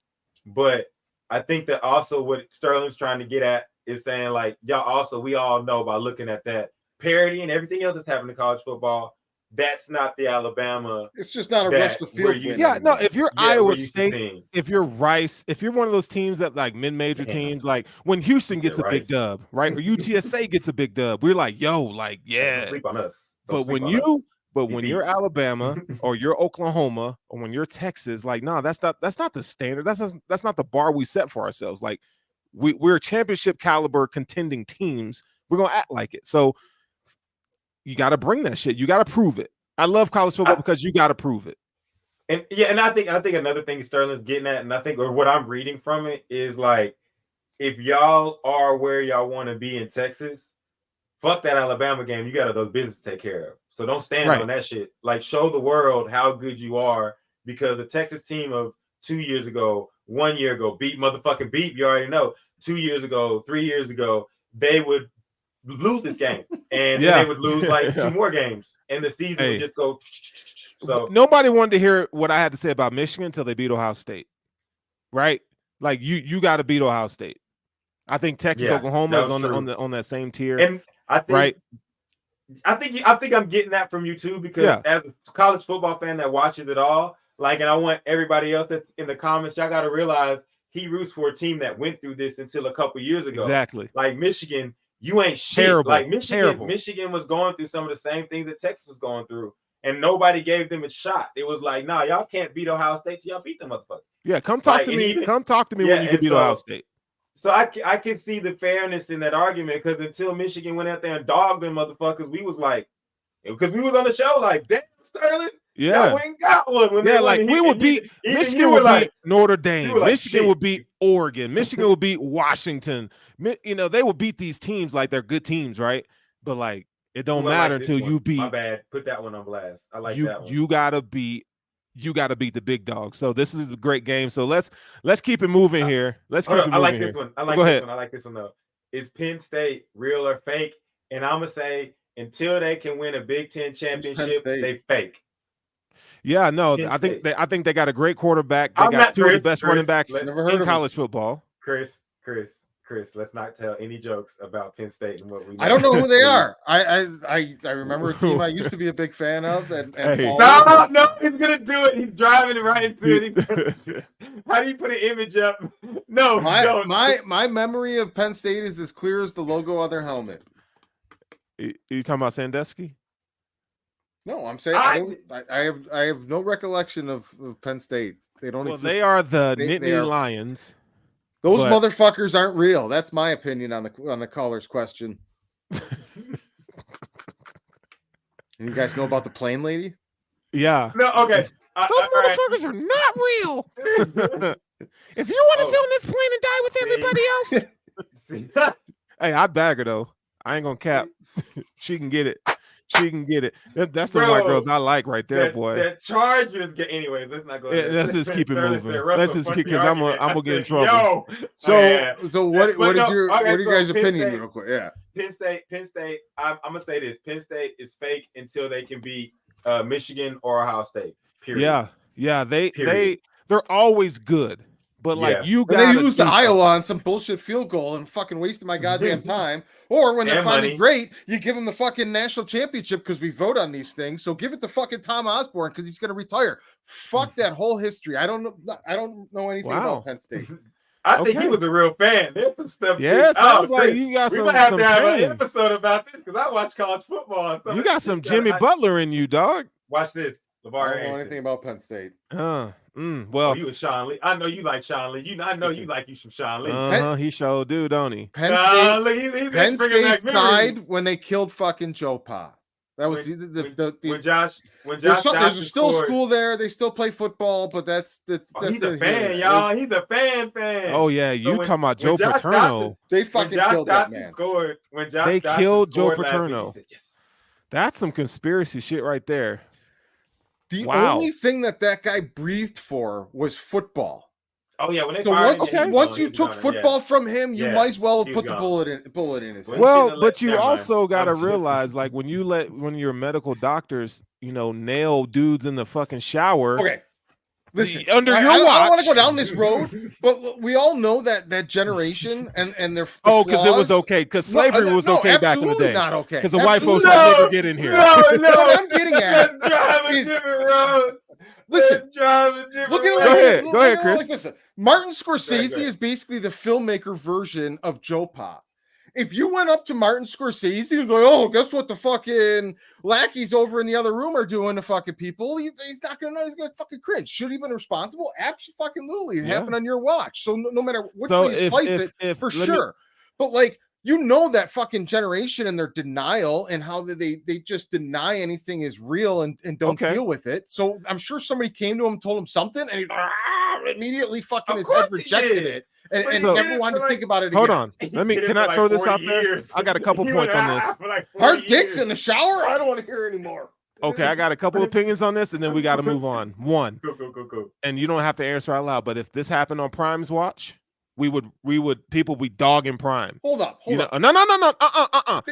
B: But I think that also what Sterling's trying to get at is saying, like, we all know by looking at that parity and everything else that's happening in college football, that's not the Alabama.
A: It's just not a rush the field win.
C: Yeah, no. If you're Iowa State, if you're Rice, if you're one of those teams that like mid-major teams, like when Houston gets a big dub, right, or UTSA gets a big dub, we're like, yo, like, yeah.
B: Don't sleep on us.
C: But when you're Alabama or you're Oklahoma or when you're Texas, like, no, that's not the standard. That's not the bar we set for ourselves. Like, we're championship caliber contending teams. We're gonna act like it. So you got to bring that shit. You got to prove it. I love college football because you got to prove it.
B: And I think another thing Sterling's getting at, and I think what I'm reading from it is like, if y'all are where y'all want to be in Texas, fuck that Alabama game. You got those business to take care of. So don't stand on that shit. Like, show the world how good you are, because the Texas team of 2 years ago, 1 year ago, beat. You already know. 2 years ago, 3 years ago, they would lose this game, and then they would lose like 2 more games, and the season would just go. So
C: nobody wanted to hear what I had to say about Michigan until they beat Ohio State, right? Like, you got to beat Ohio State. I think Texas, Oklahoma is on that same tier,
B: and I think, I think I'm getting that from you too, because as a college football fan that watches it all, like, and I want everybody else that's in the comments, y'all got to realize he roots for a team that went through this until a couple years ago.
C: Exactly.
B: Like Michigan, you ain't shit.
C: Terrible.
B: Like Michigan was going through some of the same things that Texas was going through, and nobody gave them a shot. It was like, nah, y'all can't beat Ohio State till y'all beat them motherfuckers.
C: Yeah, come talk to me. Come talk to me when you can beat Ohio State.
B: So I can see the fairness in that argument, because until Michigan went out there and dogged them motherfuckers, we was like, because we was on the show like, damn, Sterling.
C: Yeah,
B: we ain't got one.
C: We would beat Michigan, would beat Notre Dame. Michigan would beat Oregon. Michigan would beat Washington. You know, they would beat these teams like they're good teams, right? But like, it don't matter until you beat.
B: My bad. Put that one on blast. I like that one.
C: You gotta beat the big dogs. So this is a great game. So let's keep it moving here. Let's keep it moving.
B: I like this one. I like this one though. Is Penn State real or fake? And I'm gonna say, until they can win a Big Ten championship, they fake.
C: Yeah, no, I think they got a great quarterback. They got two of the best running backs in college football.
B: Chris, let's not tell any jokes about Penn State and what we know.
A: I don't know who they are. I remember a team I used to be a big fan of. And
B: stop! No, he's gonna do it. He's driving right into it. How do you put an image up? No,
A: my memory of Penn State is as clear as the logo on their helmet.
C: You talking about Sandusky?
A: No, I'm saying I have no recollection of Penn State. They don't exist.
C: They are the Nittany Lions.
A: Those motherfuckers aren't real. That's my opinion on the caller's question. You guys know about the plane lady?
C: Yeah.
B: No, okay.
C: Those motherfuckers are not real. If you want to sit on this plane and die with everybody else. Hey, I bag her though. I ain't gonna cap. She can get it. She can get it. That's the white girls I like right there, boy.
B: That Chargers get. Anyways, let's not go.
C: Let's just keep it moving. Let's just keep, because I'm gonna get in trouble.
A: So what is your guys' opinion, real quick? Yeah.
B: Penn State. I'm gonna say this. Penn State is fake until they can beat Michigan or Ohio State. Period. Yeah. They're always good. But like you got,
A: they lose to Iowa on some bullshit field goal and fucking wasting my goddamn time. Or when they're finally great, you give them the fucking national championship because we vote on these things. So give it to fucking Tom Osborne because he's gonna retire. Fuck that whole history. I don't know anything about Penn State.
B: I think he was a real fan. There's some stuff.
C: Yeah, it sounds like you got some.
B: We might have to have an episode about this because I watch college football. So
C: you got some Jimmy Butler in you, dog.
B: Watch this.
A: I don't know anything about Penn State.
C: Well,
B: you and Sean Lee. I know you like Sean Lee. I know you like some Sean Lee.
C: He sure do, don't he?
A: Penn State died when they killed fucking Joe Pa. That was
B: when Josh.
A: There's still a school there. They still play football, but that's
B: he's a fan, y'all. He's a fan.
C: Oh yeah, you talking about Joe Paterno?
A: They fucking killed that man.
B: Scored when Josh
C: they
B: Dotson
C: killed Joe
B: scored
C: Paterno.
B: Week, said, yes.
C: That's some conspiracy shit right there.
A: The only thing that guy breathed for was football.
B: Oh yeah, when they
A: once you took football from him, you might as well put the bullet in his head.
C: Well, but you also got to realize, like, when your medical doctors, nail dudes in the fucking shower.
A: Okay, Listen,
C: under your
A: I don't want
C: watch.
A: to go down this road, but we all know that generation and their
C: because it was okay, because slavery was okay back in the day.
A: Not okay.
C: Because the white folks like nigga get in here.
A: What I'm getting at is, listen, look at it.
C: Go ahead, Chris.
A: Like this. Martin Scorsese is basically the filmmaker version of Joe Pa. If you went up to Martin Scorsese and was like, oh, guess what the fucking lackeys over in the other room are doing to fucking people, he's not gonna know. He's gonna fucking cringe. Should he have been responsible? Absolutely. It happened on your watch. So no matter which way you slice it, for sure. But like, you know, that fucking generation and their denial and how they just deny anything is real and don't deal with it. So I'm sure somebody came to him, told him something, and he immediately fucking his head rejected it. And never wanted to think about it again.
C: Hold on. Can I throw this out there? I got a couple points on this.
A: Hard dicks in the shower? I don't want to hear anymore.
C: Okay, I got a couple opinions on this, and then we got to move on. One,
B: go.
C: And you don't have to answer out loud, but if this happened on Prime's watch, people be dogging Prime.
A: Hold up.
C: No.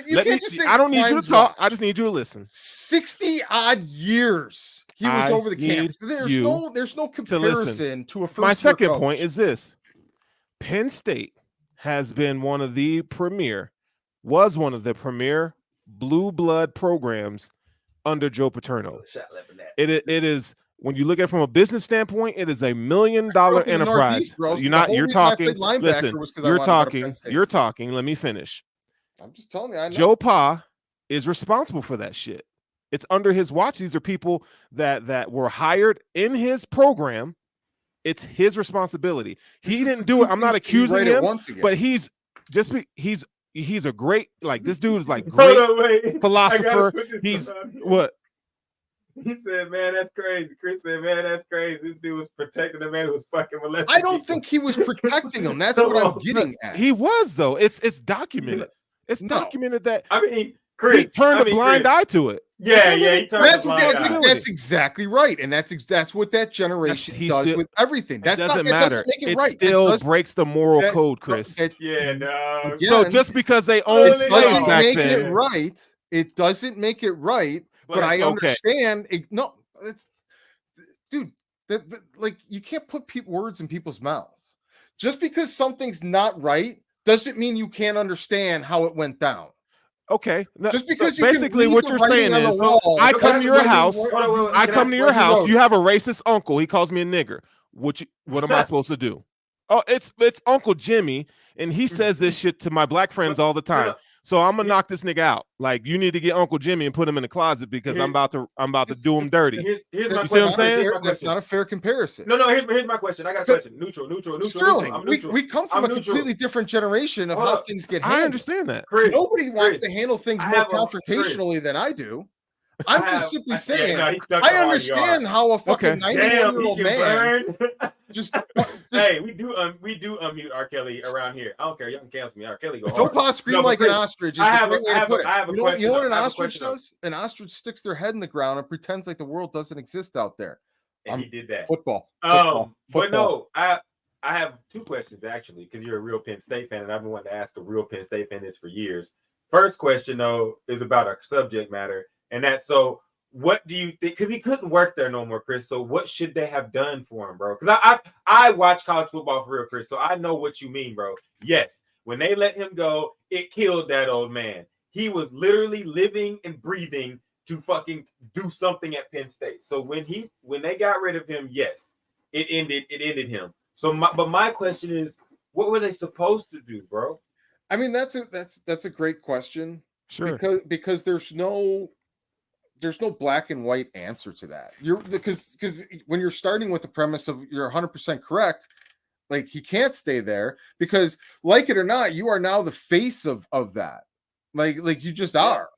A: You can't just say
C: I don't need you to talk.
A: Watch.
C: I just need you to listen.
A: 60 odd years he was over the camp. There's no comparison to a first.
C: My second point is this. Penn State was one of the premier blue blood programs under Joe Paterno. It is, when you look at it from a business standpoint, it is $1 million enterprise. You're talking. Let me finish.
A: I'm just telling you. I know.
C: Joe Pa is responsible for that shit. It's under his watch. These are people that were hired in his program. It's his responsibility. He didn't do it. I'm not accusing him, but he's a great, like, this dude is like great philosopher. He's what?
B: He said, man, that's crazy. Chris said, man, that's crazy. This dude was protecting the man who was fucking molesting.
A: I don't think he was protecting him. That's what I'm getting at.
C: He was, though. It's documented. It's documented that.
B: I mean, Chris,
C: he turned a blind eye to it.
B: Yeah. He turned
A: that's exactly right, and that's what that generation does with everything. That doesn't matter. It
C: still breaks the moral code, Chris.
B: No.
C: So just because they owned slaves back then,
A: it doesn't make it right. But I understand. Dude, like, you can't put words in people's mouths. Just because something's not right doesn't mean you can't understand how it went down.
C: Okay.
A: Just because
C: so basically what you're saying is, I come to your house. I come to your house. You have a racist uncle. He calls me a nigger. What am I supposed to do? Oh, it's Uncle Jimmy, and he says this shit to my black friends all the time. So I'm gonna knock this nigga out. Like, you need to get Uncle Jimmy and put him in the closet because I'm about to do him dirty.
B: Here's my
C: you see what I'm saying?
A: That's not a fair comparison.
B: No. Here's my question. I got a question. Neutral.
A: Sterling, we come from a completely different generation of how things get handled.
C: I understand that.
A: Nobody wants to handle things more confrontationally than I do. I'm just simply saying, I understand how a fucking 91-year-old man just
B: hey, we do unmute R. Kelly around here. I don't care. Y'all can cancel me. R. Kelly go hard.
A: Joe Pa scream like an ostrich.
B: I have a question.
A: You know what an ostrich does? An ostrich sticks their head in the ground and pretends like the world doesn't exist out there.
B: And he did that.
A: Football.
B: But no, I have two questions actually, because you're a real Penn State fan, and I've been wanting to ask a real Penn State fan this for years. First question though is about our subject matter. And that's, so what do you think? Because he couldn't work there no more, Chris. So what should they have done for him, bro? Because I watch college football for real, Chris. So I know what you mean, bro. Yes, when they let him go, it killed that old man. He was literally living and breathing to fucking do something at Penn State. So when they got rid of him, yes, it ended him. So my question is, what were they supposed to do, bro?
A: I mean, that's a great question.
C: Sure.
A: Because there's no black and white answer to that. Because when you're starting with the premise of you're 100% correct, like, he can't stay there because, like it or not, you are now the face of that. Like you just are.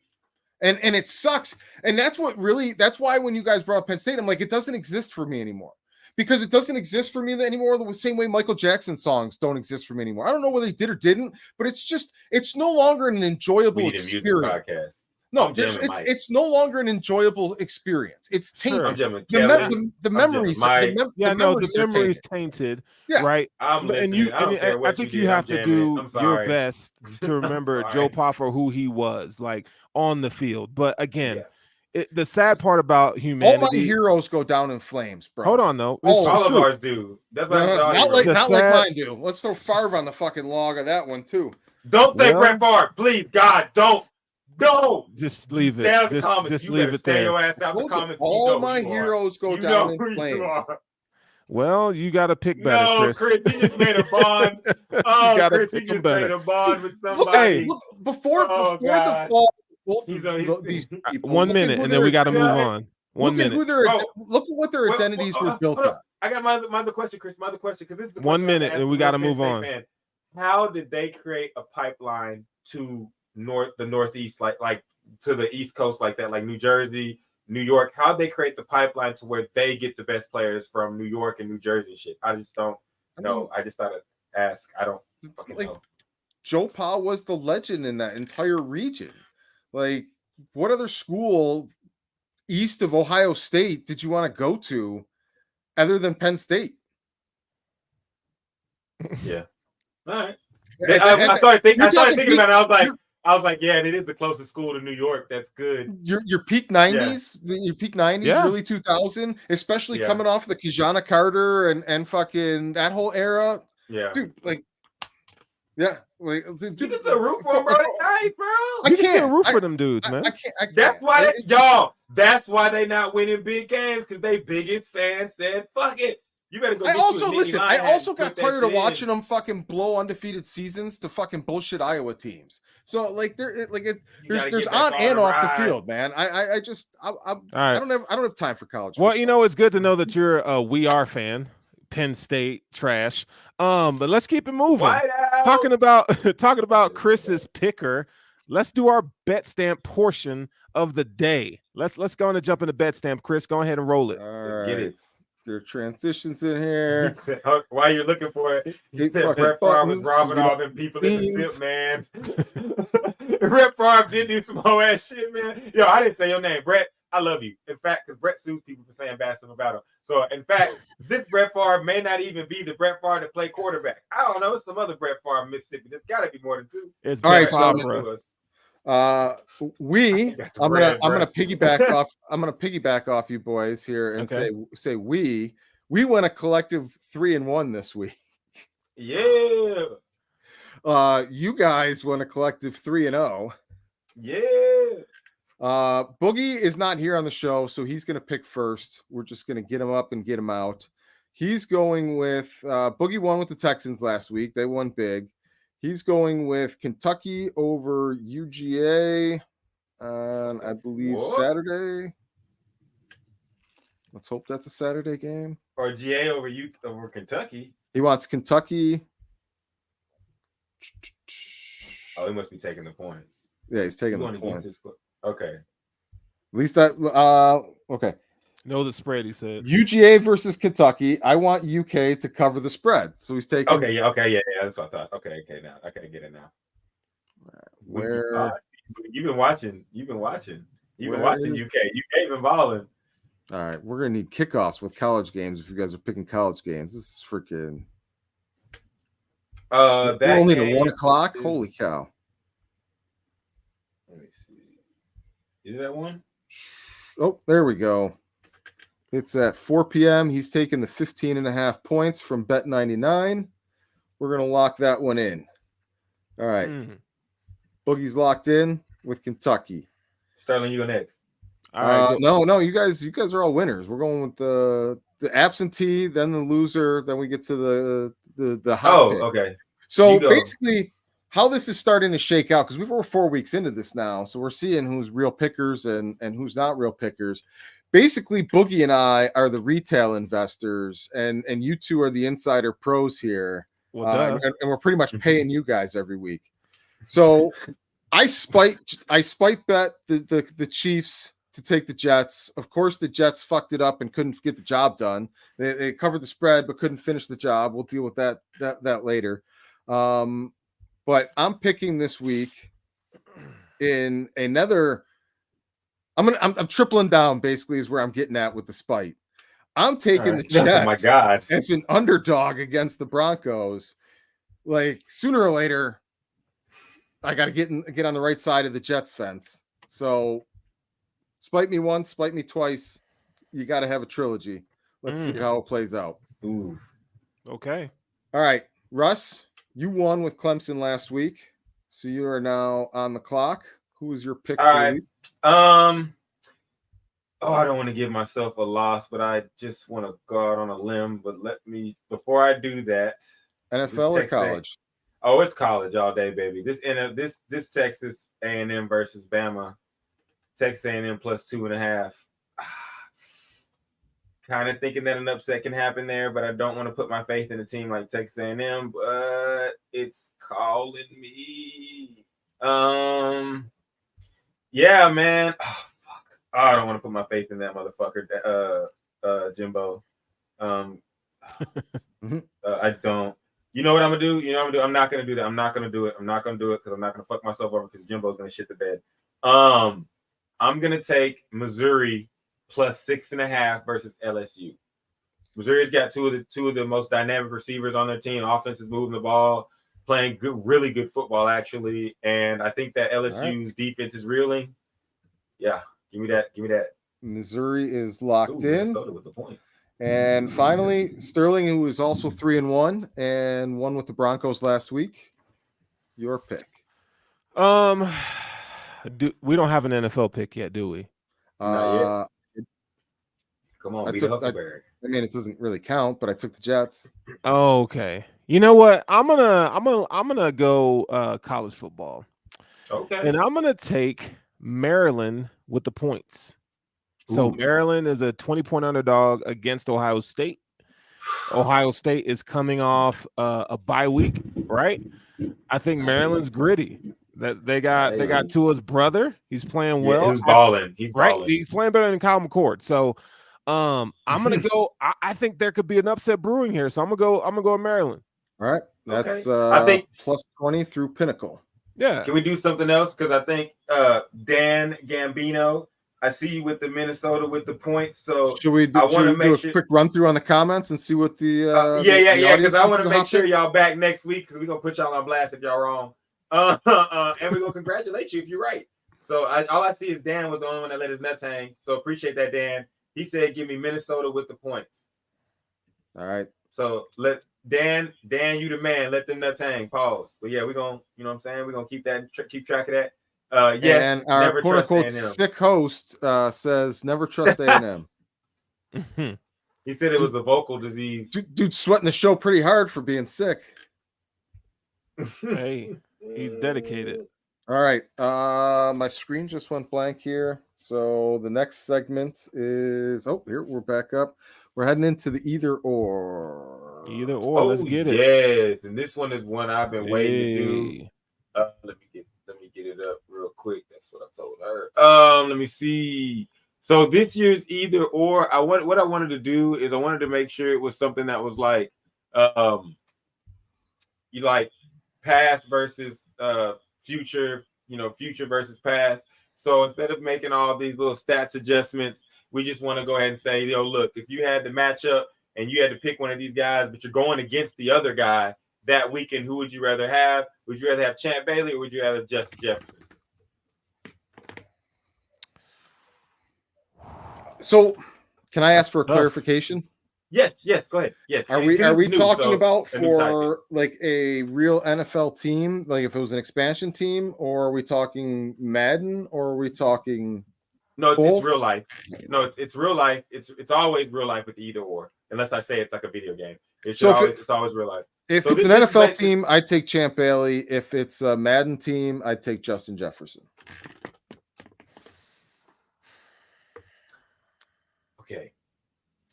A: And it sucks. And that's why when you guys brought up Penn State, I'm like, it doesn't exist for me anymore. Because it doesn't exist for me anymore the same way Michael Jackson songs don't exist for me anymore. I don't know whether they did or didn't, but it's no longer an enjoyable experience. No, it's no longer an enjoyable experience. It's tainted. The memories.
C: The memories tainted.
A: Yeah.
C: Right. I think you have to do your best to remember Joe Pa for who he was, like, on the field. But again, the sad part about
A: All my
C: humanity.
A: heroes go down in flames, bro.
C: Hold on, though.
A: All
C: It's
B: All of
C: true.
B: ours do. That's why
A: not like
C: sad-
A: mine do. Let's throw Favre on the fucking log of that one too.
B: Don't say
C: Well-
B: Brett Favre, please, God, don't.
C: Just leave
B: Stay out
C: it.
B: of the comments.
C: Just
B: You
C: leave
B: better
C: it
B: stay
C: there.
B: your ass out the
A: Told you,
B: comments.
A: all my heroes go down in flames.
C: Well, you got to pick better,
B: No, Chris, you just made a bond. Oh,
C: gotta
B: Chris, you
C: pick 'em
B: just
C: better.
B: made a bond with
A: Look,
B: somebody.
A: look, before
B: Oh,
A: the
B: God.
A: fall, both
B: He's
A: of these people.
C: 1
A: look at
C: minute,
A: who
C: and then we
A: their-
C: got to move
B: yeah.
C: on. 1
A: Look at
C: minute.
A: who their
B: Oh.
A: look at what their identities were built
B: hold
A: on.
B: up. I got my other question, Chris. My other question, because this is a
C: 1
B: question
C: minute,
B: I'm
C: and we
B: asking
C: gotta
B: Penn
C: move
B: State
C: on.
B: fan. How did they create a pipeline to the Northeast, like to the East Coast, like that, like New Jersey, New York? How'd they create the pipeline to where they get the best players from New York and New Jersey and shit? I just don't know. I just thought to ask. I don't fucking
A: Like,
B: know.
A: Joe Pa was the legend in that entire region. Like, what other school east of Ohio State did you want to go to other than Penn State?
B: Yeah. All right.
A: And-
B: I started thinking
A: you're talking
B: about it. I was like, yeah, it is the closest school to New York. That's good.
A: Your peak 90s, your peak 90s,
C: Yeah.
A: early 2000, especially
B: Yeah.
A: coming off the Kijana Carter and fucking that whole era.
B: Yeah.
A: Dude, like, yeah, like, dude,
B: You can still root for them, bro. They're nice, bro.
A: I
C: You can still
A: can't.
C: root for them dudes, man.
A: I can't.
B: That's why that's why they not winning big games, because they biggest fans said, fuck it. You better go.
A: I
B: get you a
A: also
B: Nittany
A: listen. I
B: Lion hat
A: also
B: and
A: got
B: put that
A: tired of
B: shit in.
A: watching them fucking blow undefeated seasons to fucking bullshit Iowa teams. So like
B: You gotta
A: there's
B: get back
A: on and
B: the
A: off the
B: ride.
A: field, man. I
C: right.
A: don't have time for college.
C: Well,
A: football.
C: it's good to know that you're a We Are fan. Penn State trash. But let's keep it moving.
B: White out.
C: Talking about Chris's picker. Let's do our bet stamp portion of the day. Let's go on and jump into bet stamp. Chris, go ahead and roll it.
A: All
B: Let's get
A: right.
B: it.
A: There are transitions in
B: He
A: here.
B: said, while you're looking for it, he
A: Hit
B: said
A: fucking
B: Brett Favre was
A: buttons,
B: robbing
A: you
B: all
A: know,
B: them people in the
A: scenes.
B: zip, man. Brett Favre did do some whole ass shit, man. Yo, I didn't say your name, Brett. I love you. In fact, because Brett sues people for saying bad stuff about him. So, in fact, this Brett Favre may not even be the Brett Favre that played quarterback. I don't know. It's some other Brett Favre in Mississippi. There's got to be more than two.
C: It's
A: All right,
C: Brett
A: so-
C: Favre.
A: I'm
B: bread,
A: gonna
B: Brett.
A: piggyback off. I'm gonna piggyback off you boys here and
C: Okay.
A: say we went a collective 3-1 this week.
B: Yeah.
A: You guys went a collective 3-0.
B: Yeah.
A: Boogie is not here on the show, so he's gonna pick first. We're just gonna get him up and get him out. He's going with Boogie won with the Texans last week. They won big. He's going with Kentucky over UGA on, I believe,
B: What?
A: Saturday. Let's hope that's a Saturday game.
B: Or GA over Kentucky.
A: He wants Kentucky.
B: Oh, he must be taking the points.
A: Yeah, he's taking
B: You
A: the
B: want against
A: points.
B: his- Okay.
A: At least that. Okay.
C: Know the spread, he said.
A: UGA versus Kentucky. I want UK to cover the spread. So he's taking.
B: Okay, yeah, that's what I thought. Okay, now I can get it now.
A: Where?
B: You've been watching. You've been watching
A: Where is-
B: UK. UK been balling.
A: All right, we're gonna need kickoffs with college games if you guys are picking college games. This is freaking.
B: That
A: We're only
B: game
A: at 1 o'clock.
B: is-
A: Holy cow!
B: Let me see. Is that one?
A: Oh, there we go. It's at 4 p.m. He's taking the 15.5 points from Bet99. We're gonna lock that one in. All right,
C: Mhm.
A: Boogie's locked in with Kentucky.
B: Sterling, you go next.
C: All right.
A: No, you guys are all winners. We're going with the absentee, then the loser, then we get to the hot pick.
B: Okay.
A: So
B: You go.
A: basically, how this is starting to shake out, because we're 4 weeks into this now, so we're seeing who's real pickers and who's not real pickers. Basically, Boogie and I are the retail investors, and you two are the insider pros here.
C: Well, duh.
A: And we're pretty much paying you guys every week. So I spite bet the Chiefs to take the Jets. Of course, the Jets fucked it up and couldn't get the job done. They covered the spread but couldn't finish the job. We'll deal with that later. But I'm picking this week in another. I'm tripling down. Basically, is where I'm getting at with the spite. I'm taking the Jets.
B: Oh my God.
A: As an underdog against the Broncos. Like, sooner or later, I got to get on the right side of the Jets fence. So Spite me once, spite me twice. You got to have a trilogy. Let's see how it plays out.
B: Ooh.
C: Okay.
A: All right, Russ, you won with Clemson last week, so you are now on the clock. Who was your pick for the week?
B: I don't want to give myself a loss, but I just want to go out on a limb. But before I do that,
A: NFL or college?
B: It's college all day, baby. This Texas A&M versus Bama. Texas A&M plus 2.5. Kind of thinking that an upset can happen there, but I don't want to put my faith in a team like Texas A&M. But it's calling me. Yeah, man. Oh, fuck. I don't want to put my faith in that motherfucker, Jimbo. I don't. You know what I'm gonna do? I'm not gonna do that. I'm not gonna do it because I'm not gonna fuck myself over because Jimbo's gonna shit the bed. I'm gonna take Missouri plus 6.5 versus LSU. Missouri's got two of the most dynamic receivers on their team. Offense is moving the ball, playing really good football actually, and I think that LSU's defense is reeling. Yeah, give me that.
A: Missouri is locked in.
B: Minnesota with the points.
A: And finally, Sterling, who is also 3-1 and won with the Broncos last week. Your pick.
C: We don't have an NFL pick yet, do we?
B: Not yet. Come on, beat Huckleberry.
A: I mean, it doesn't really count, but I took the Jets.
C: Oh, okay. You know what? I'm gonna go college football.
B: Okay.
C: And I'm gonna take Maryland with the points. So Maryland is a 20-point underdog against Ohio State. Ohio State is coming off a bye week, right? I think Maryland's gritty. That they got Tua's brother. He's playing well.
B: He's balling. He's balling.
C: He's playing better than Kyle McCord. So I'm gonna go. I think there could be an upset brewing here. So I'm gonna go with Maryland.
A: All right. That's
B: I think
A: plus 20 through Pinnacle.
C: Yeah.
B: Can we do something else? Because I think Dan Gambino, I see you with the Minnesota with the points. So
A: should we do a quick run through on the comments and see what the
B: because I want to make sure y'all back next week because we're gonna put y'all on blast if y'all wrong. And we're gonna congratulate you if you're right. So all I see is Dan was the only one that let his nuts hang. So appreciate that, Dan. He said, "Give me Minnesota with the points."
A: All right.
B: So let Dan, you the man. Let them nuts hang. Pause. But yeah, we're gonna, you know what I'm saying? We're gonna keep track of that. Yes.
A: And our quote unquote sick host says, "Never trust A&M."
B: He said it was a vocal disease.
A: Dude's sweating the show pretty hard for being sick.
C: Hey, he's dedicated.
A: All right. My screen just went blank here. So the next segment is here we're back up. We're heading into the either or.
C: Let's get it.
B: Yes, and this one is one I've been waiting to do. Let me get it up real quick. That's what I told her. Let me see. So this year's either or. What I wanted to do is I wanted to make sure it was something that was like, you like past versus future. Future versus past. So instead of making all these little stats adjustments, we just want to go ahead and say, look, if you had the matchup and you had to pick one of these guys, but you're going against the other guy that weekend, who would you rather have? Would you rather have Champ Bailey or would you rather have Justin Jefferson?
A: So can I ask for a clarification?
B: Yes, go ahead. Yes.
A: Are we talking about for like a real NFL team, like if it was an expansion team, or are we talking Madden, or are we talking
B: No, it's real life. No, it's real life. It's always real life with the either or, unless I say it's like a video game. It's always real life.
A: If it's an NFL team, I take Champ Bailey. If it's a Madden team, I take Justin Jefferson.
B: Okay.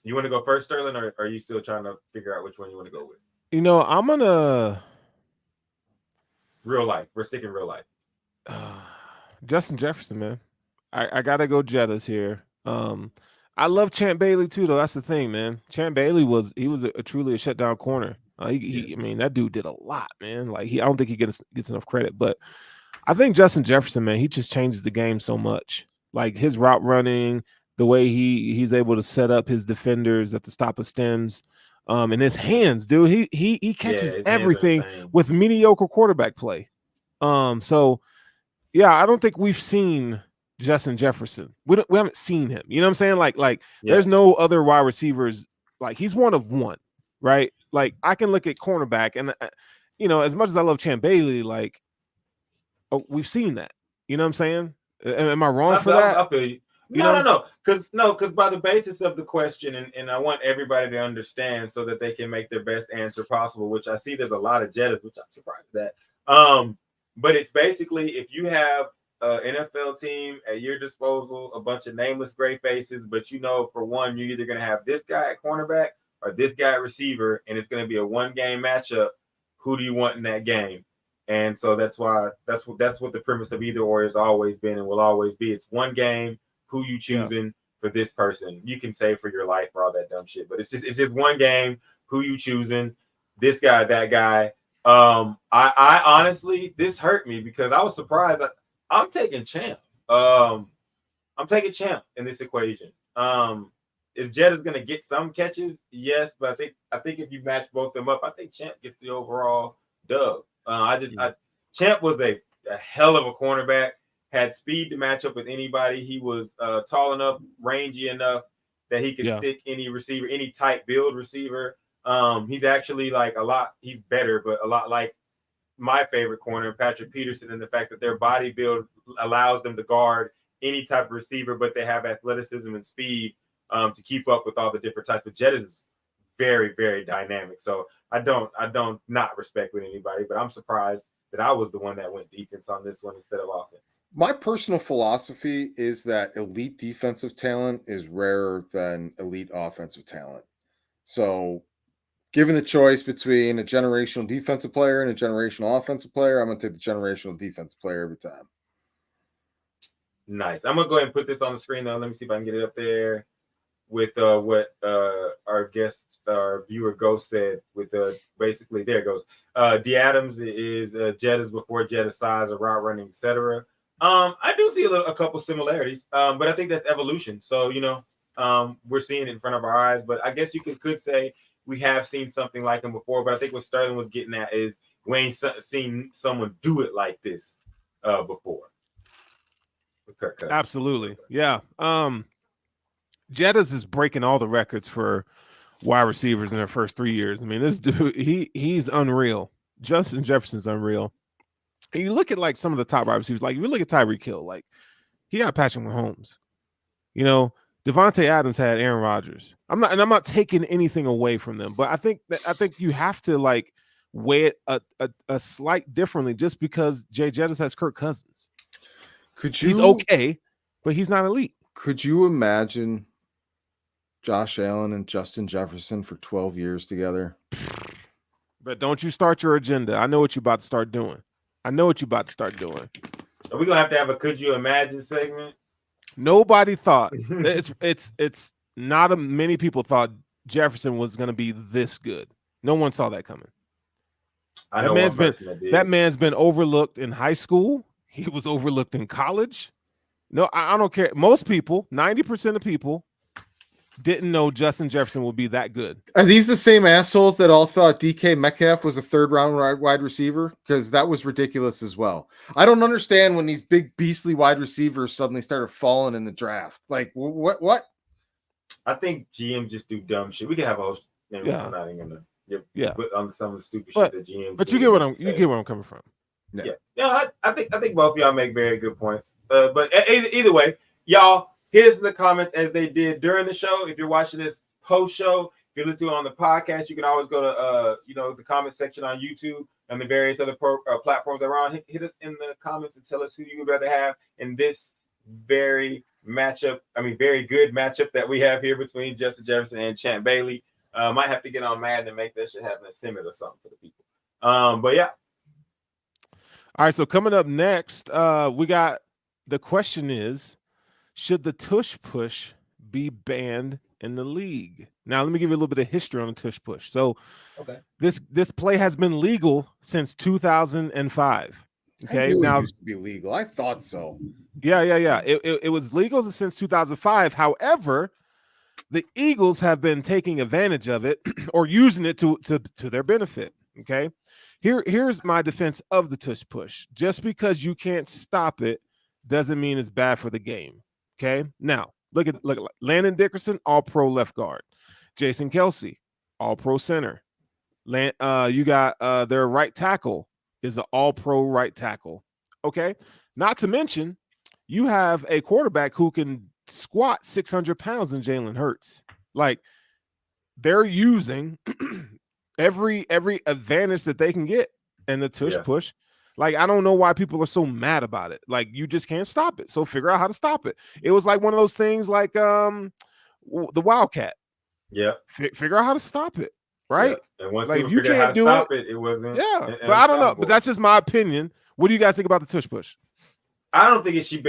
B: You want to go first, Sterling, or are you still trying to figure out which one you want to go with?
C: I'm gonna
B: real life. We're sticking real life.
C: Justin Jefferson, man. I gotta go Jettas here. I love Champ Bailey too, though. That's the thing, man. Champ Bailey was truly a shutdown corner. I mean, that dude did a lot, man. Like I don't think he gets enough credit, but I think Justin Jefferson, man, he just changes the game so much. Like his route running, the way he's able to set up his defenders at the stop of stems, and his hands, dude. He catches everything with mediocre quarterback play. So yeah, I don't think we've seen Justin Jefferson. We haven't seen him. You know what I'm saying? Like there's no other wide receivers. Like he's one of one, right? Like I can look at cornerback and as much as I love Champ Bailey, like we've seen that. You know what I'm saying? Am I wrong for that?
B: I feel you. No. Because by the basis of the question, and I want everybody to understand so that they can make their best answer possible, which I see there's a lot of Jettas, which I'm surprised at. But it's basically if you have an NFL team at your disposal, a bunch of nameless gray faces, but for one, you're either going to have this guy at cornerback or this guy at receiver, and it's going to be a one-game matchup. Who do you want in that game? And so that's what the premise of either or has always been and will always be. It's one game. Who you choosing for this person? You can say for your life or all that dumb shit, but it's just one game. Who you choosing? This guy, that guy. I honestly, this hurt me because I was surprised. I'm taking Champ. I'm taking Champ in this equation. Is Jetta's gonna get some catches? Yes, but I think if you match both of them up, I think Champ gets the overall dub. Champ was a hell of a cornerback. Had speed to match up with anybody. He was tall enough, rangy enough that he could stick any receiver, any type build receiver. He's actually he's better, but a lot like my favorite corner, Patrick Peterson, and the fact that their body build allows them to guard any type of receiver, but they have athleticism and speed to keep up with all the different types. But Jett is very, very dynamic. So I don't not respect with anybody, but I'm surprised that I was the one that went defense on this one instead of offense.
A: My personal philosophy is that elite defensive talent is rarer than elite offensive talent. So given the choice between a generational defensive player and a generational offensive player, I'm going to take the generational defensive player every time.
B: Nice. I'm going to go ahead and put this on the screen, though. Let me see if I can get it up there with what our viewer Ghost said with basically, there it goes. D. Adams is Jetta's before Jetta's size of route running, etc. I do see a couple similarities, but I think that's evolution. So, we're seeing it in front of our eyes, but I guess you could say we have seen something like him before, but I think what Sterling was getting at is we ain't seen someone do it like this before.
C: Absolutely. Yeah. Jetta's is breaking all the records for wide receivers in their first 3 years. I mean, this dude, he's unreal. Justin Jefferson's unreal. And you look at some of the top wide receivers, like you look at Tyreek Hill, he got Patrick Mahomes. Devontae Adams had Aaron Rodgers. I'm not taking anything away from them, but I think you have to weigh it a slight differently just because Jay Jettis has Kirk Cousins. He's okay, but he's not elite.
A: Could you imagine Josh Allen and Justin Jefferson for 12 years together?
C: But don't you start your agenda. I know what you're about to start doing. Are we
B: gonna have a could you imagine segment?
C: Nobody thought it's not many people thought Jefferson was gonna be this good. No one saw that coming. That man's been overlooked in high school. He was overlooked in college. No, I don't care. Most people, 90% of people, didn't know Justin Jefferson would be that good.
A: Are these the same assholes that all thought DK Metcalf was a third-round wide receiver? Because that was ridiculous as well. I don't understand when these big, beastly wide receivers suddenly started falling in the draft. What?
B: I think GMs just do dumb shit. We can have a host. I'm not even gonna put on some of the stupid shit that GMs.
C: But you get what I'm coming from.
B: Yeah. I think both of y'all make very good points. But either way, y'all. Hit us in the comments as they did during the show. If you're watching this post-show, if you're listening on the podcast, you can always go to the comment section on YouTube and the various other platforms around. Hit us in the comments and tell us who you would rather have in this very good matchup that we have here between Justin Jefferson and Champ Bailey. Might have to get on Madden and make that shit happen a simmer or something for the people. But yeah.
C: All right, so coming up next, we got the question is, should the tush push be banned in the league? Now, let me give you a little bit of history on the tush push. So, this play has been legal since 2005. Okay,
A: now it used to be legal. I thought so.
C: Yeah. It was legal since 2005. However, the Eagles have been taking advantage of it or using it to their benefit. Okay, here's my defense of the tush push. Just because you can't stop it doesn't mean it's bad for the game. Okay. Now look at Landon Dickerson, all pro left guard. Jason Kelsey, all pro center. You got their right tackle is an all pro right tackle. Okay. Not to mention, you have a quarterback who can squat 600 pounds in Jalen Hurts. Like, they're using every advantage that they can get. And the tush push, like, I don't know why people are so mad about it. Like, you just can't stop it. So figure out how to stop it. It was like one of those things like the Wildcat.
B: Yeah.
C: Figure out how to stop it. Right?
B: Yeah. And once
C: like,
B: people
C: if you
B: figured out how
C: can't
B: to
C: do
B: stop
C: it,
B: it wasn't.
C: Yeah. But I don't know. But that's just my opinion. What do you guys think about the tush push?
B: I don't think it should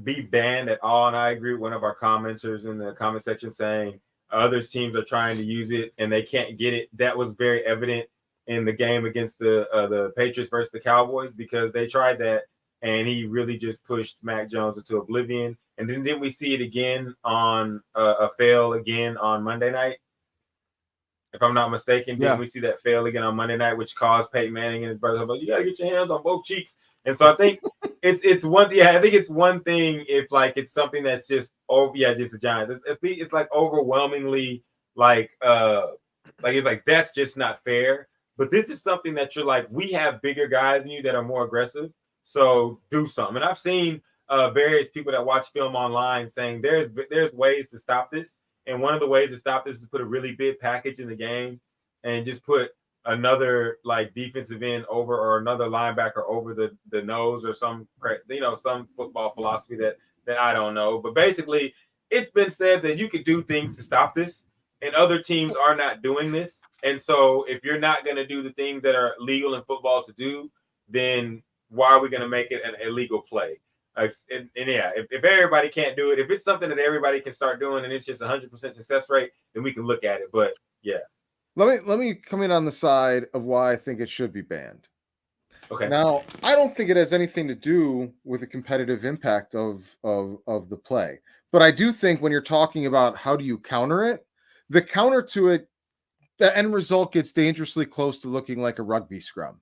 B: be banned at all. And I agree with one of our commenters in the comment section saying other teams are trying to use it and they can't get it. That was very evident in the game against the Patriots versus the Cowboys, because they tried that and he really just pushed Mac Jones into oblivion. And then didn't we see it again on a fail again on Monday night? If I'm not mistaken, didn't we see that fail again on Monday night, which caused Peyton Manning and his brother, you got to get your hands on both cheeks. And so I think it's one. Yeah, I think it's one thing if like it's something that's just just the Giants. It's like overwhelmingly like it's like that's just not fair. But this is something that you're like, we have bigger guys than you that are more aggressive, so do something. And I've seen various people that watch film online saying there's ways to stop this. And one of the ways to stop this is to put a really big package in the game and just put another like defensive end over or another linebacker over the nose or some football philosophy that I don't know. But basically, it's been said that you could do things to stop this, and other teams are not doing this. And so if you're not going to do the things that are legal in football to do, then why are we going to make it an illegal play? If everybody can't do it, if it's something that everybody can start doing and it's just 100% success rate, then we can look at it. But yeah.
A: Let me come in on the side of why I think it should be banned.
B: Okay.
A: Now, I don't think it has anything to do with the competitive impact of the play. But I do think when you're talking about how do you counter it, the counter to it, the end result gets dangerously close to looking like a rugby scrum.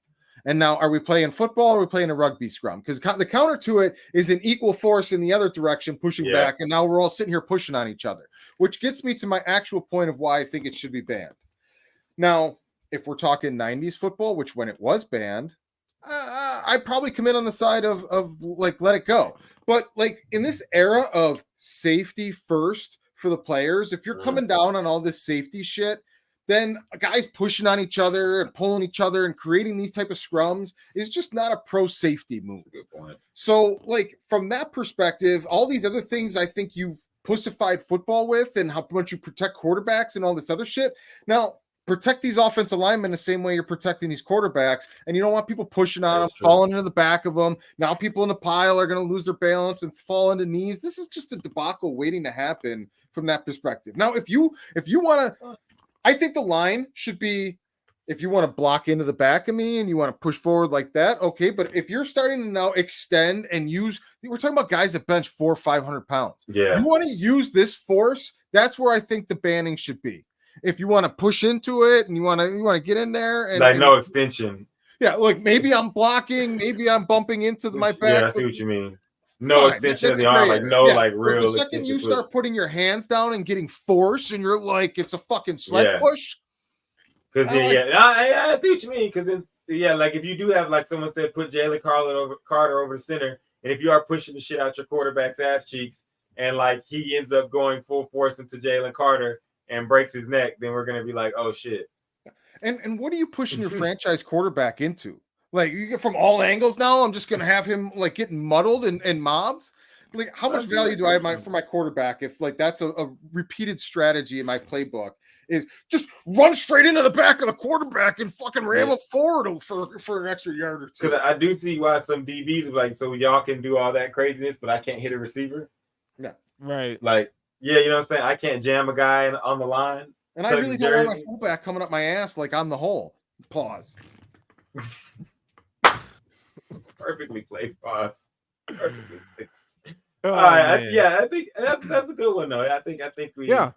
A: And now, are we playing football or are we playing a rugby scrum? Because the counter to it is an equal force in the other direction, pushing back. And now we're all sitting here pushing on each other, which gets me to my actual point of why I think it should be banned. Now, if we're talking 90s football, which when it was banned, I'd probably come in on the side of like, let it go. But like in this era of safety first for the players, if you're coming down on all this safety shit, then guys pushing on each other and pulling each other and creating these type of scrums is just not a pro safety move.
B: Good point.
A: So like from that perspective, all these other things I think you've pussified football with and how much you protect quarterbacks and all this other shit. Now, protect these offensive linemen the same way you're protecting these quarterbacks, and you don't want people pushing on them, falling into the back of them. Now people in the pile are going to lose their balance and fall into knees. This is just a debacle waiting to happen from that perspective. Now, if you want to, I think the line should be, if you want to block into the back of me and you want to push forward like that, okay. But if you're starting to now extend and use, we're talking about guys that bench 400 or 500 pounds.
B: Yeah.
A: You want to use this force. That's where I think the banning should be. If you want to push into it and you want to get in there and
B: like no extension.
A: Yeah, look, maybe I'm blocking, maybe I'm bumping into my back.
B: Yeah, I see what you mean. No extension of the arm, like no like real.
A: But the second you start putting your hands down and getting force, and you're like, it's a fucking sled push.
B: Because I see what you mean. Because it's like if you do have, like someone said, put Jalen Carter over the center, and if you are pushing the shit out your quarterback's ass cheeks, and like he ends up going full force into Jalen Carter and breaks his neck, then we're gonna be like, oh shit.
A: And what are you pushing your franchise quarterback into? Like, you get from all angles now, I'm just gonna have him like getting muddled and mobs. Like, how much value do I have for my quarterback if like that's a repeated strategy in my playbook is just run straight into the back of the quarterback and fucking ram him forward for an extra yard or two?
B: Because I do see why some DBs are like, so y'all can do all that craziness, but I can't hit a receiver.
A: Yeah,
C: right.
B: Like, yeah, you know what I'm saying? I can't jam a guy on the line.
A: And I really don't want my fullback coming up my ass like I'm the hole. Pause.
B: Perfectly placed, pause. Perfectly placed. All right, I think that's a good one though. I think we I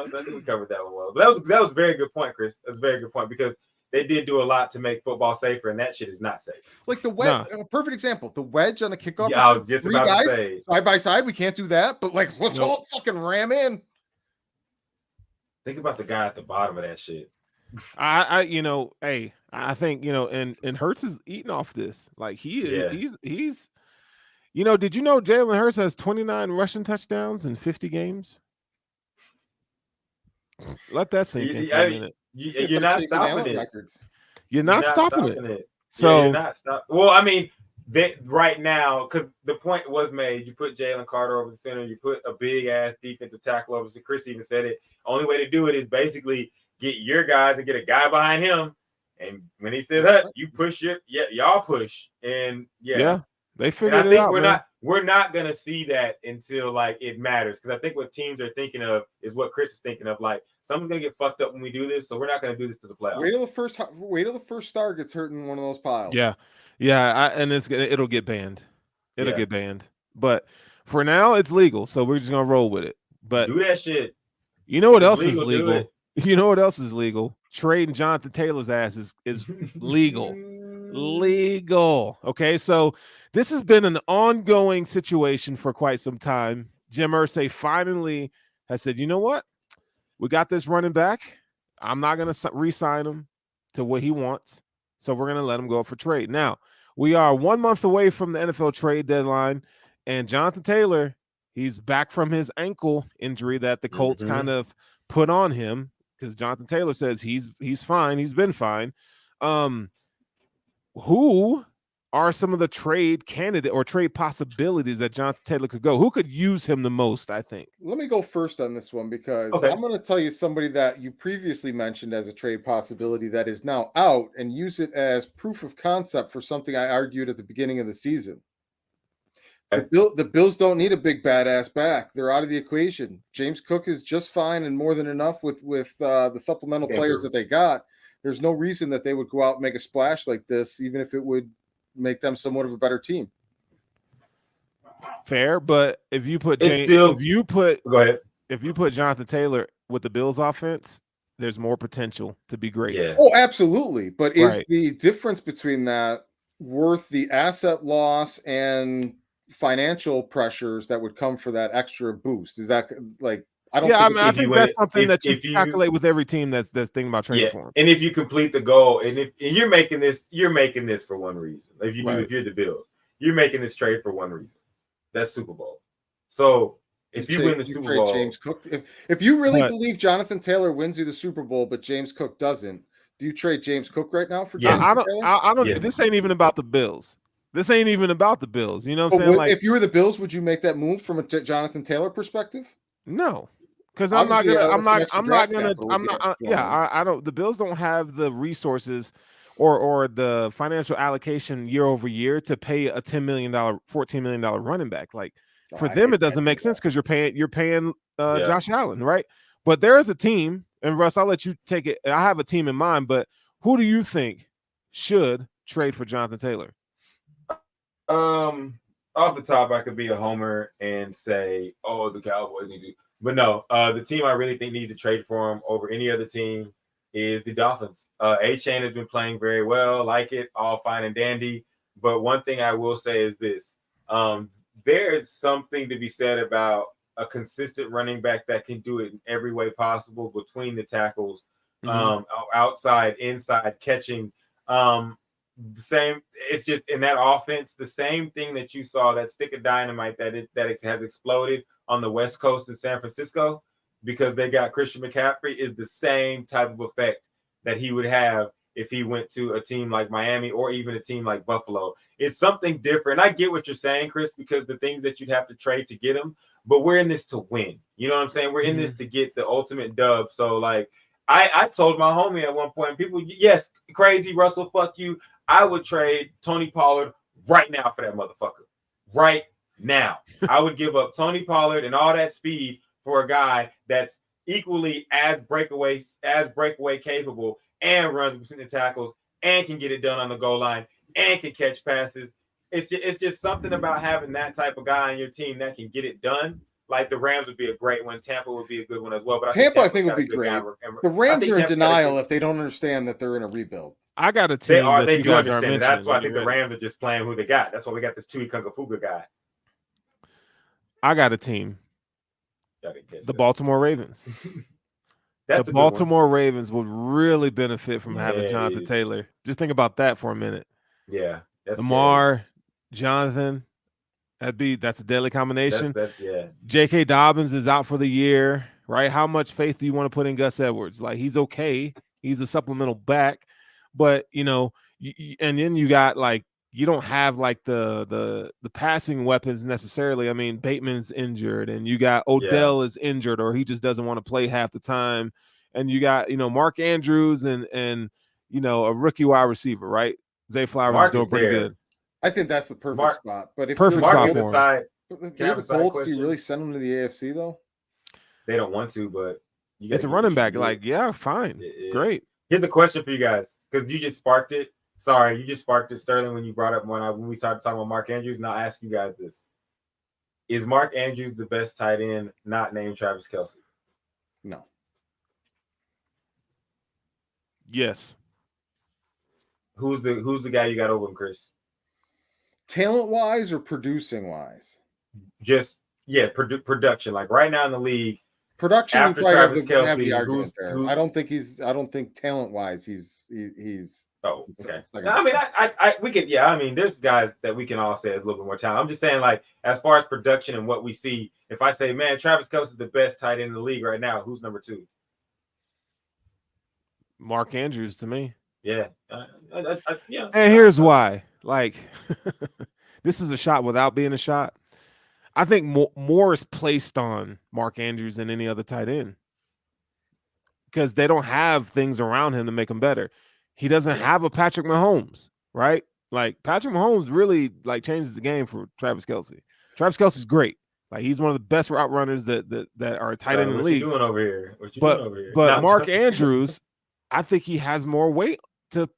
B: think we covered that one well. But that was a very good point, Chris. That's a very good point because they did do a lot to make football safer, and that shit is not safe.
A: Like the wedge, a perfect example, the wedge on the kickoff.
B: Yeah, I was just about to say
A: side by side. We can't do that, but like, let's all fucking ram in.
B: Think about the guy at the bottom of that shit.
C: I think, and Hurts is eating off this. Like he's did you know Jalen Hurts has 29 rushing touchdowns in 50 games? Let that sink in for a minute.
B: You're not stopping it.
C: You're not stopping it.
B: So you're not Well, I mean, right now, because the point was made, you put Jalen Carter over the center, you put a big ass defensive tackle over. So Chris even said it. Only way to do it is basically get your guys and get a guy behind him. And when he says that, you push y'all push. And
C: they figured it out.
B: We're not gonna see that until like it matters. Because I think what teams are thinking of is what Chris is thinking of. Like, someone's gonna get fucked up when we do this, so we're not gonna do this to the playoffs.
A: Wait till the first star gets hurt in one of those piles.
C: And it'll get banned. It'll get banned. But for now, it's legal, so we're just gonna roll with it. But
B: do that shit.
C: You know what else is legal? You know what else is legal? Trading Jonathan Taylor's ass is legal. Legal. Okay, so this has been an ongoing situation for quite some time. Jim Irsay finally has said, you know what? We got this running back. I'm not going to re-sign him to what he wants, so we're going to let him go for trade. Now, we are 1 month away from the NFL trade deadline, and Jonathan Taylor, he's back from his ankle injury that the Colts kind of put on him, because Jonathan Taylor says he's fine. He's been fine. Who are some of the trade candidate or trade possibilities that Jonathan Taylor could go? Who could use him the most, I think?
A: Let me go first on this one, because I'm going to tell you somebody that you previously mentioned as a trade possibility that is now out, and use it as proof of concept for something I argued at the beginning of the season. The Bills don't need a big badass back. They're out of the equation. James Cook is just fine and more than enough with the supplemental players that they got. There's no reason that they would go out and make a splash like this, even if it would make them somewhat of a better team.
C: Fair, but if you put Jonathan Taylor with the Bills offense, there's more potential to be great.
A: Yeah. Oh, absolutely. But is the difference between that worth the asset loss and financial pressures that would come for that extra boost? Is that like, I don't
C: I think that's something that you calculate with every team that's thinking about trading for him.
B: And if you complete the goal, and you're making this for one reason. If you're the Bills, you're making this trade for one reason. That's Super Bowl. So if you win the Super Bowl,
A: James Cook. If you really believe Jonathan Taylor wins you the Super Bowl, but James Cook doesn't, do you trade James Cook right now for Jonathan Taylor?
C: I don't. Yes. This ain't even about the Bills. This ain't even about the Bills. You know what I'm saying?
A: Like, if you were the Bills, would you make that move from a Jonathan Taylor perspective?
C: No. Because I don't. The Bills don't have the resources or the financial allocation year over year to pay a $10 million, $14 million running back. Like for them, it doesn't make sense because you're paying Josh Allen, right? But there is a team, and Russ, I'll let you take it. I have a team in mind, but who do you think should trade for Jonathan Taylor?
B: Off the top, I could be a homer and say, "Oh, the Cowboys need to." But no, the team I really think needs to trade for him over any other team is the Dolphins. A-Chain has been playing very well, like it, all fine and dandy. But one thing I will say is this. There is something to be said about a consistent running back that can do it in every way possible between the tackles, outside, inside, catching. The same, it's just in that offense, the same thing that you saw, that stick of dynamite that it has exploded on the West Coast in San Francisco because they got Christian McCaffrey, is the same type of effect that he would have if he went to a team like Miami or even a team like Buffalo. It's something different. I get what you're saying, Chris, because the things that you'd have to trade to get him, but we're in this to win. You know what I'm saying? We're in this to get the ultimate dub. So like I told my homie at one point, people, yes, crazy Russell, fuck you. I would trade Tony Pollard right now for that motherfucker. Right now. I would give up Tony Pollard and all that speed for a guy that's equally as breakaway capable and runs between the tackles and can get it done on the goal line and can catch passes. It's just something about having that type of guy on your team that can get it done like the Rams would be a great one. Tampa would be a good one as well. But
A: Tampa, I think, would be great. The Rams are in denial if they don't understand that they're in a rebuild.
C: I got a team.
B: They do understand it. That's why I think the Rams are just playing who they got. That's why we got this Tui Kungafuga guy.
C: I got a team. The Baltimore Ravens.
B: The
C: Baltimore Ravens would really benefit from having Jonathan Taylor. Just think about that for a minute.
B: Yeah.
C: Lamar, Jonathan, that's a deadly combination.
B: Yeah.
C: J.K. Dobbins is out for the year, right? How much faith do you want to put in Gus Edwards? Like, he's okay. He's a supplemental back. But, and then you got, like, you don't have, like, the passing weapons necessarily. I mean, Bateman's injured, and you got Odell is injured, or he just doesn't want to play half the time. And you got, Mark Andrews and a rookie wide receiver, right? Zay Flowers is doing pretty good.
A: I think that's the perfect spot. But if
C: perfect spot for
A: the Colts, do you really send them to the AFC, though?
B: They don't want to, but
C: it's a running back. Like, yeah, fine. Great.
B: Here's the question for you guys, because you just sparked it. Sorry, you just sparked it, Sterling, when you brought up when we started talking about Mark Andrews. And I'll ask you guys this. Is Mark Andrews the best tight end not named Travis Kelce?
A: No.
C: Yes.
B: Who's the guy you got over him, Chris?
A: Talent-wise or producing-wise?
B: Just, production. Like right now in the league,
A: production,
B: after Travis Kelce,
A: have the argument there. I don't think talent-wise he's
B: Oh, okay. No, I mean, we could, I mean, there's guys that we can all say is a little bit more talent. I'm just saying, like, as far as production and what we see, if I say, man, Travis Kelce is the best tight end in the league right now, who's number 2?
C: Mark Andrews to me.
B: Yeah.
C: And here's why. Like, this is a shot without being a shot. I think more is placed on Mark Andrews than any other tight end because they don't have things around him to make him better. He doesn't have a Patrick Mahomes, right? Like, Patrick Mahomes really, like, changes the game for Travis Kelce. Travis Kelce's great. Like, he's one of the best route runners that are tight end in the league.
B: What you doing over here?
C: But Mark Andrews, I think he has more weight to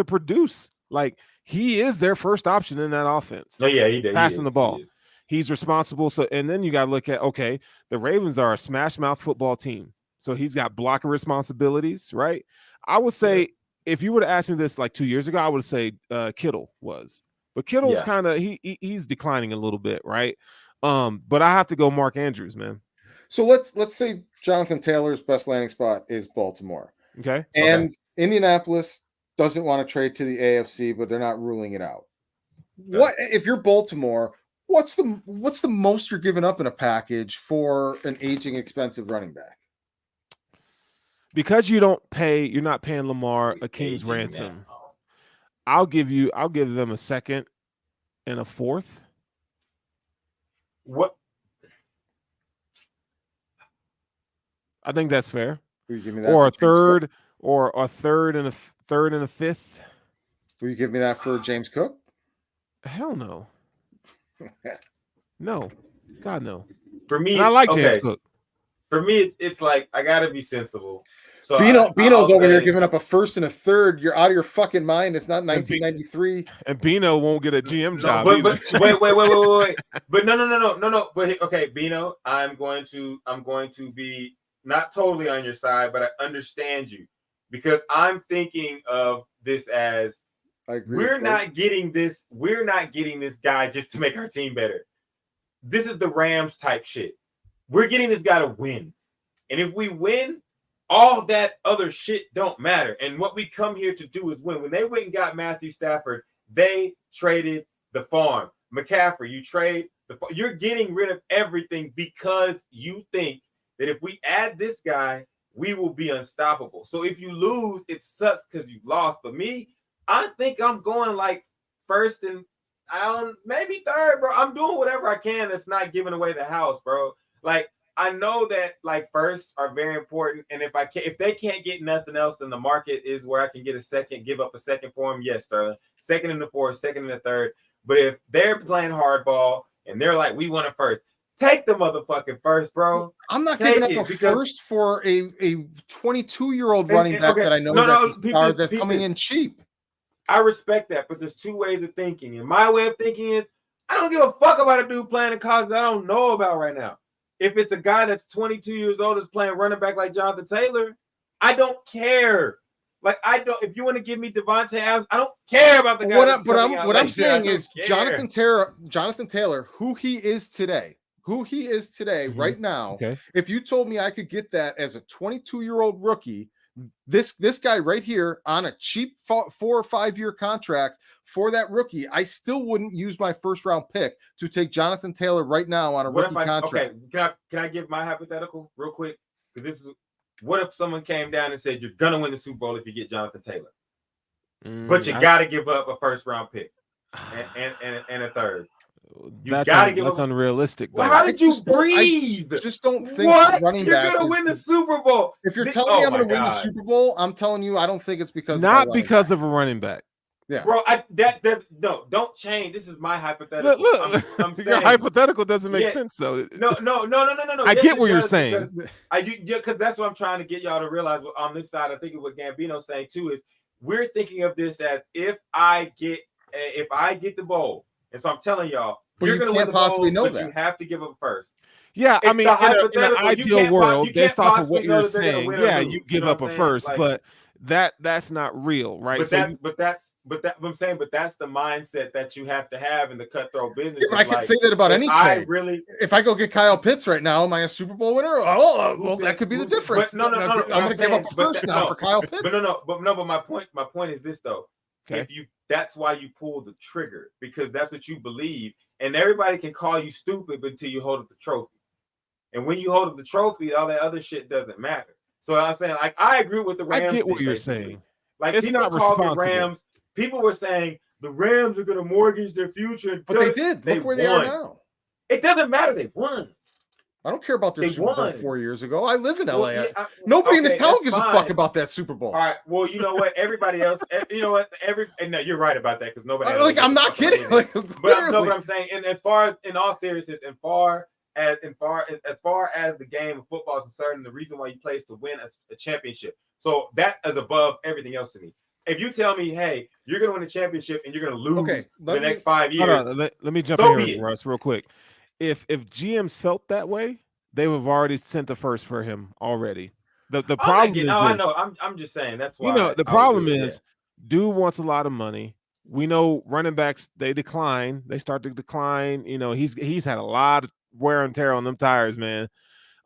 C: produce. Like, he is their first option in that offense.
B: Oh, yeah, he did.
C: Passing the ball. He's responsible. So, and then you got to look at, okay, the Ravens are a smash mouth football team. So he's got blocker responsibilities, right? I would say, if you would have asked me this like 2 years ago, I would say Kittle was. But Kittle's kind of he's declining a little bit, right? But I have to go Mark Andrews, man.
A: So let's say Jonathan Taylor's best landing spot is Baltimore.
C: Okay.
A: And Indianapolis doesn't want to trade to the AFC, but they're not ruling it out. Okay. What if you're Baltimore? What's the most you're giving up in a package for an aging, expensive running back?
C: Because you're not paying Lamar a king's ransom. I'll give them a second and a fourth.
B: What?
C: I think that's fair.
A: Will you give me that
C: or a third, or a third and a fifth.
A: Will you give me that for James Cook?
C: Hell no. No. God no.
B: For me,
C: and I like James Cook.
B: For me, it's like I gotta be sensible. So
A: Bino's over here giving up a first and a third. You're out of your fucking mind. It's not 1993.
C: And Bino won't get a GM job.
B: But wait. But no. But okay, Bino, I'm going to be not totally on your side, but I understand you because I'm thinking of this as we're not getting this guy just to make our team better. This is the Rams type shit. We're getting this guy to win. And if we win, all that other shit don't matter. And what we come here to do is win. When they went and got Matthew Stafford, they traded the farm. McCaffrey, you're getting rid of everything because you think that if we add this guy, we will be unstoppable. So if you lose, it sucks because you lost. But me, I think I'm going like first and maybe third, bro. I'm doing whatever I can that's not giving away the house, bro. Like, I know that like first are very important, and if they can't get nothing else, then the market is where I can get a second, give up a second for them. Yes, Sterling. Second and the fourth, second and the third. But if they're playing hardball and they're like, we want it first, take the motherfucking first, bro.
A: I'm not giving up a first for a 22-year-old running back that I know that's coming in cheap.
B: I respect that, but there's two ways of thinking. And my way of thinking is I don't give a fuck about a dude playing in college that I don't know about right now. if it's a guy that's 22 years old is playing running back like Jonathan Taylor, I don't care. Like I don't. If you want to give me Devontae Adams, I don't care about the guy.
A: What I'm saying is Jonathan Taylor, who he is today, right now.
C: Okay.
A: If you told me I could get that as a 22-year-old rookie, this guy right here on a cheap 4 or 5 year contract for that rookie, I still wouldn't use my first round pick to take Jonathan Taylor right now on a rookie contract.
B: Okay, can I give my hypothetical real quick? Because this is. What if someone came down and said you're gonna win the Super Bowl if you get Jonathan Taylor, but you got to give up a first round pick and a third?
C: That's unrealistic.
B: Well, how did you breathe?
A: I just don't think running
B: you're
A: back
B: gonna win the Super Bowl.
A: If you're telling me I'm gonna win the Super Bowl, I'm telling you I don't think it's because
C: of a running back.
A: Yeah,
B: bro. Don't change. This is my hypothetical.
C: Look, I'm saying, your hypothetical doesn't make sense though.
B: No.
C: I get what you're saying.
B: Because that's what I'm trying to get y'all to realize. On this side, I think what Gambino's saying too is we're thinking of this as if I get the bowl, and so I'm telling y'all, you're going to win the bowl, but you have to give up first.
C: Yeah, I mean, in an ideal world, based off of what you're saying, you give up a first, but that's not real, right?
B: But that's the mindset that you have to have in the cutthroat business.
A: Yeah, I could say that about any trade. If I go get Kyle Pitts right now, am I a Super Bowl winner? Oh, well, that could be the difference.
B: No.
A: I'm going to give up a first now for Kyle Pitts.
B: But my point is this though. Okay. That's why you pull the trigger, because that's what you believe, and everybody can call you stupid until you hold up the trophy. And when you hold up the trophy, all that other shit doesn't matter. So I'm saying, like, I agree with the Rams.
C: I get what you're saying.
B: Like,
C: it's
B: people
C: not
B: called
C: responsible.
B: The Rams. People were saying the Rams are going to mortgage their future.
A: But they did. Look where they are now.
B: It doesn't matter. They won.
A: I don't care about their Super Bowl 4 years ago. I live in LA.
B: Well,
A: Nobody in this town gives a fuck about that Super Bowl.
B: All right. Well, you know what? Everybody else, you know what? No, you're right about that, because nobody.
A: I'm not kidding. But
B: I'm saying, and as far as, in all seriousness, as far as the game of football is concerned, the reason why you play is to win a championship. So that is above everything else to me. If you tell me, hey, you're going to win a championship and you're going to lose the next 5 years.
C: Hold on, let me jump in here, Russ, real quick. If GMs felt that way, they would have already sent the first for him already. The problem is,
B: I know. I'm just saying that's why.
C: You know, the problem is, dude wants a lot of money. We know running backs, they decline. They start to decline. You know, he's had a lot of wear and tear on them tires, man.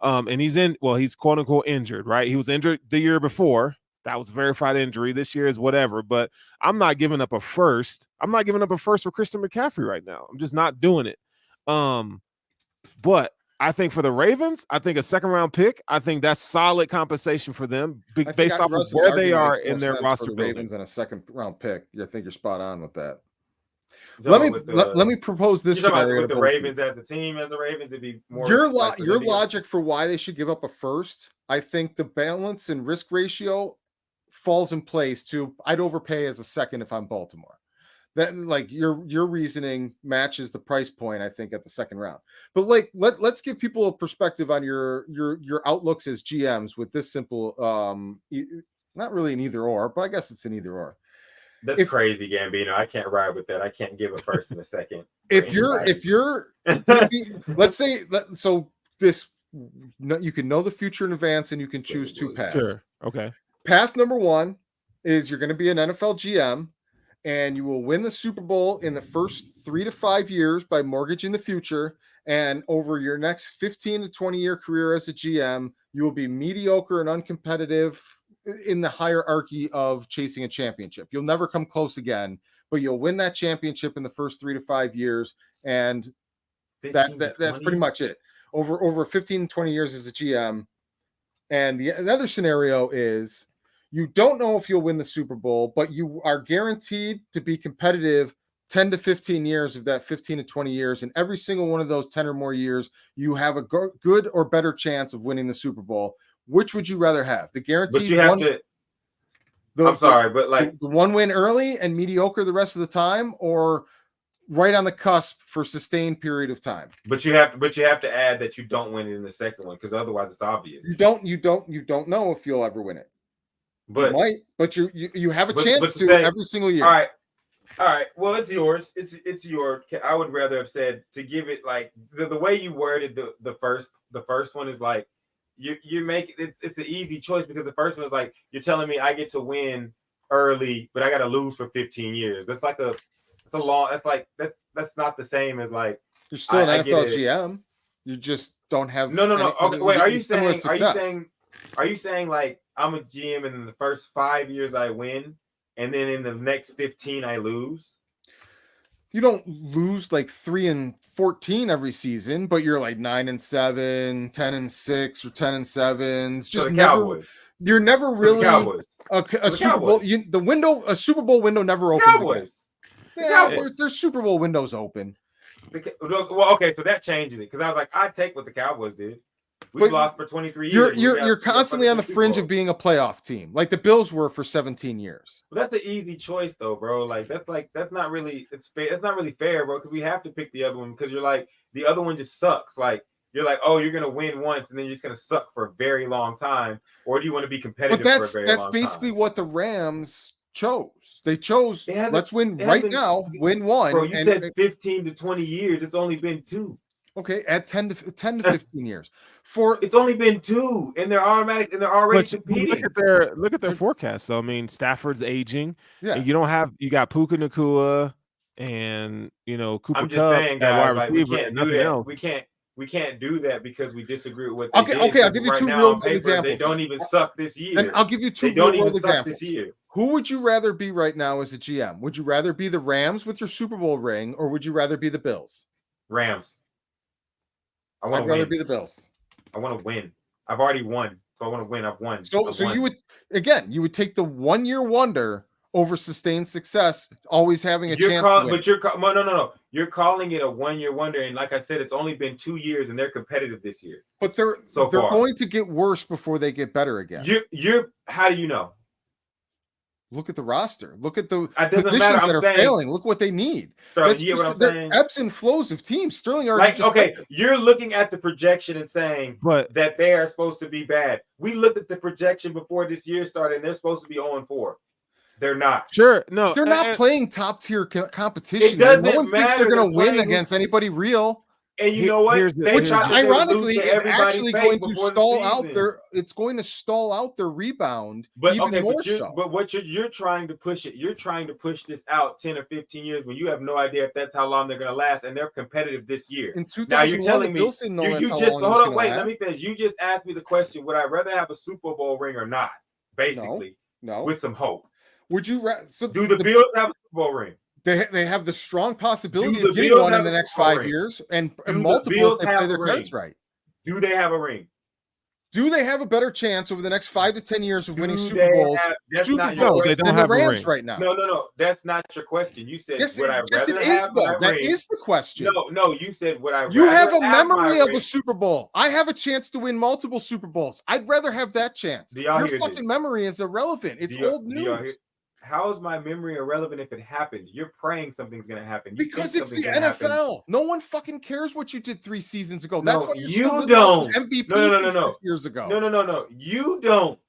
C: And he's quote unquote injured, right? He was injured the year before. That was a verified injury. This year is whatever. But I'm not giving up a first. I'm not giving up a first for Christian McCaffrey right now. I'm just not doing it. But I think for the Ravens, I think a second round pick, I think that's solid compensation for them based off of where they are in their roster building.
A: Ravens and a second round pick. I think you're spot on with that. So let me propose this scenario
B: with the Ravens as the team, as the Ravens, it'd be more.
A: Your logic for why they should give up a first, I think the balance and risk ratio falls in place to I'd overpay as a second if I'm Baltimore. That, like, your reasoning matches the price point, I think, at the second round. But like, let's give people a perspective on your outlooks as GMs with this simple, not really an either or, but I guess it's an either or.
B: That's crazy, Gambino. I can't ride with that. I can't give a first and a second.
A: If you're, let's say, so this, you can know the future in advance and you can choose two paths.
C: Sure. Okay.
A: Path number one is you're going to be an NFL GM. And you will win the Super Bowl in the first 3 to 5 years by mortgaging the future. And over your next 15 to 20 year career as a GM, you will be mediocre and uncompetitive in the hierarchy of chasing a championship. You'll never come close again, but you'll win that championship in the first 3 to 5 years. And that's pretty much it. Over 15 to 20 years as a GM. And the other scenario is, you don't know if you'll win the Super Bowl, but you are guaranteed to be competitive 10 to 15 years of that 15 to 20 years. And every single one of those 10 or more years, you have a good or better chance of winning the Super Bowl. Which would you rather have? The guaranteed
B: but you have to. The
A: one win early and mediocre the rest of the time, or right on the cusp for sustained period of time.
B: But you have to add that you don't win it in the second one, because otherwise it's obvious.
A: You don't know if you'll ever win it. But you have a chance to every single year.
B: All right. All right. Well, it's yours. It's your. I would rather have said to give it like the way you worded the first one is like you make it's an easy choice because the first one is like you're telling me I get to win early, but I got to lose for 15 years. That's like it's a long. That's not the same as like
A: You're still an NFL GM. You just don't have
B: no. Okay, wait. Are you saying like I'm a GM and in the first 5 years I win? And then in the next 15, I lose.
A: You don't lose like 3-14 every season, but you're like 9-7, 10-6, or 10-7. It's just never. You're never really a Super Bowl. A Super Bowl window never opens.
B: Cowboys.
A: Yeah, there's Super Bowl windows open.
B: Well, okay, so that changes it because I was like, I'd take what the Cowboys did. We've lost for 23 years.
A: You're constantly on the fringe of being a playoff team, like the Bills were for 17 years.
B: Well, that's the easy choice, though, bro. That's not really it's not really fair, bro. Because we have to pick the other one because you're like the other one just sucks. Like you're like, oh, you're gonna win once and then you're just gonna suck for a very long time, or do you want to be competitive? But
A: that's basically what the Rams chose. They chose let's win right now, win one.
B: Bro, you said 15 to 20 years. It's only been 2.
A: Okay, at 10 to 15 years.
B: It's only been 2, and they're already competing.
C: Look at their forecast. So I mean, Stafford's aging.
A: Yeah,
C: and you got Puka Nacua and Cooper.
B: I'm just saying, guys, like we can't do that. We can't do that because we disagree with what they did.
A: Okay, I'll give you 2 real world examples.
B: They don't even suck this year.
A: And I'll give you 2 real world examples. This year. Who would you rather be right now as a GM? Would you rather be the Rams with your Super Bowl ring, or would you rather be the Bills?
B: Rams.
A: I'd rather be the Bills.
B: I want to win. I've already won, so I want to win. I've won.
A: So you would take the 1-year wonder over sustained success, always having a chance to win.
B: But no. You're calling it a 1-year wonder, and like I said, it's only been 2 years, and they're competitive this year.
A: But they're going to get worse before they get better again.
B: How do you know?
A: Look at the roster. Look at the
B: positions
A: that are failing. Look what they need.
B: Sterling, you get what I'm saying?
A: Ebbs and flows of teams. Sterling already
B: you're looking at the projection and saying that they are supposed to be bad. We looked at the projection before this year started, and they're supposed to be 0-4. They're not.
C: Sure, no,
A: they're not playing top tier competition.
B: It doesn't
A: no one thinks they're going to win
B: against
A: against anybody real.
B: And you know what?
A: Which ironically is actually going to stall out their. It's going to stall out their rebound. But
B: what you're trying to push it. You're trying to push this out 10 or 15 years when you have no idea if that's how long they're going to last, and they're competitive this year.
A: In 2001,
B: now you're telling me you just hold on. Wait,
A: last.
B: Let me finish. You just asked me the question: would I rather have a Super Bowl ring or not? Basically,
A: no.
B: With some hope.
A: Would you?
B: Do the Bills have a Super Bowl ring?
A: They have the strong possibility of getting one in the next 5 years, and multiple if they play their cards right.
B: Do they have a ring?
A: Do they have a better chance over the next 5 to 10 years of winning Super Bowls?
C: No, they don't have
A: the Rams
C: a ring
A: right now.
B: No. That's not your question. You said
A: yes,
B: would I rather
A: it
B: have
A: is though. That
B: ring?
A: is the question.
B: No. You said would I?
A: You have a memory of a Super Bowl. I have a chance to win multiple Super Bowls. I'd rather have that chance. Your fucking memory is irrelevant. It's old news.
B: How is my memory irrelevant if it happened? You're praying something's going to happen.
A: Because it's the NFL. Happen. No one fucking cares what you did 3 seasons ago.
B: No,
A: that's what
B: you don't.
A: MVP
B: no.
A: 6 years ago.
B: No. You don't.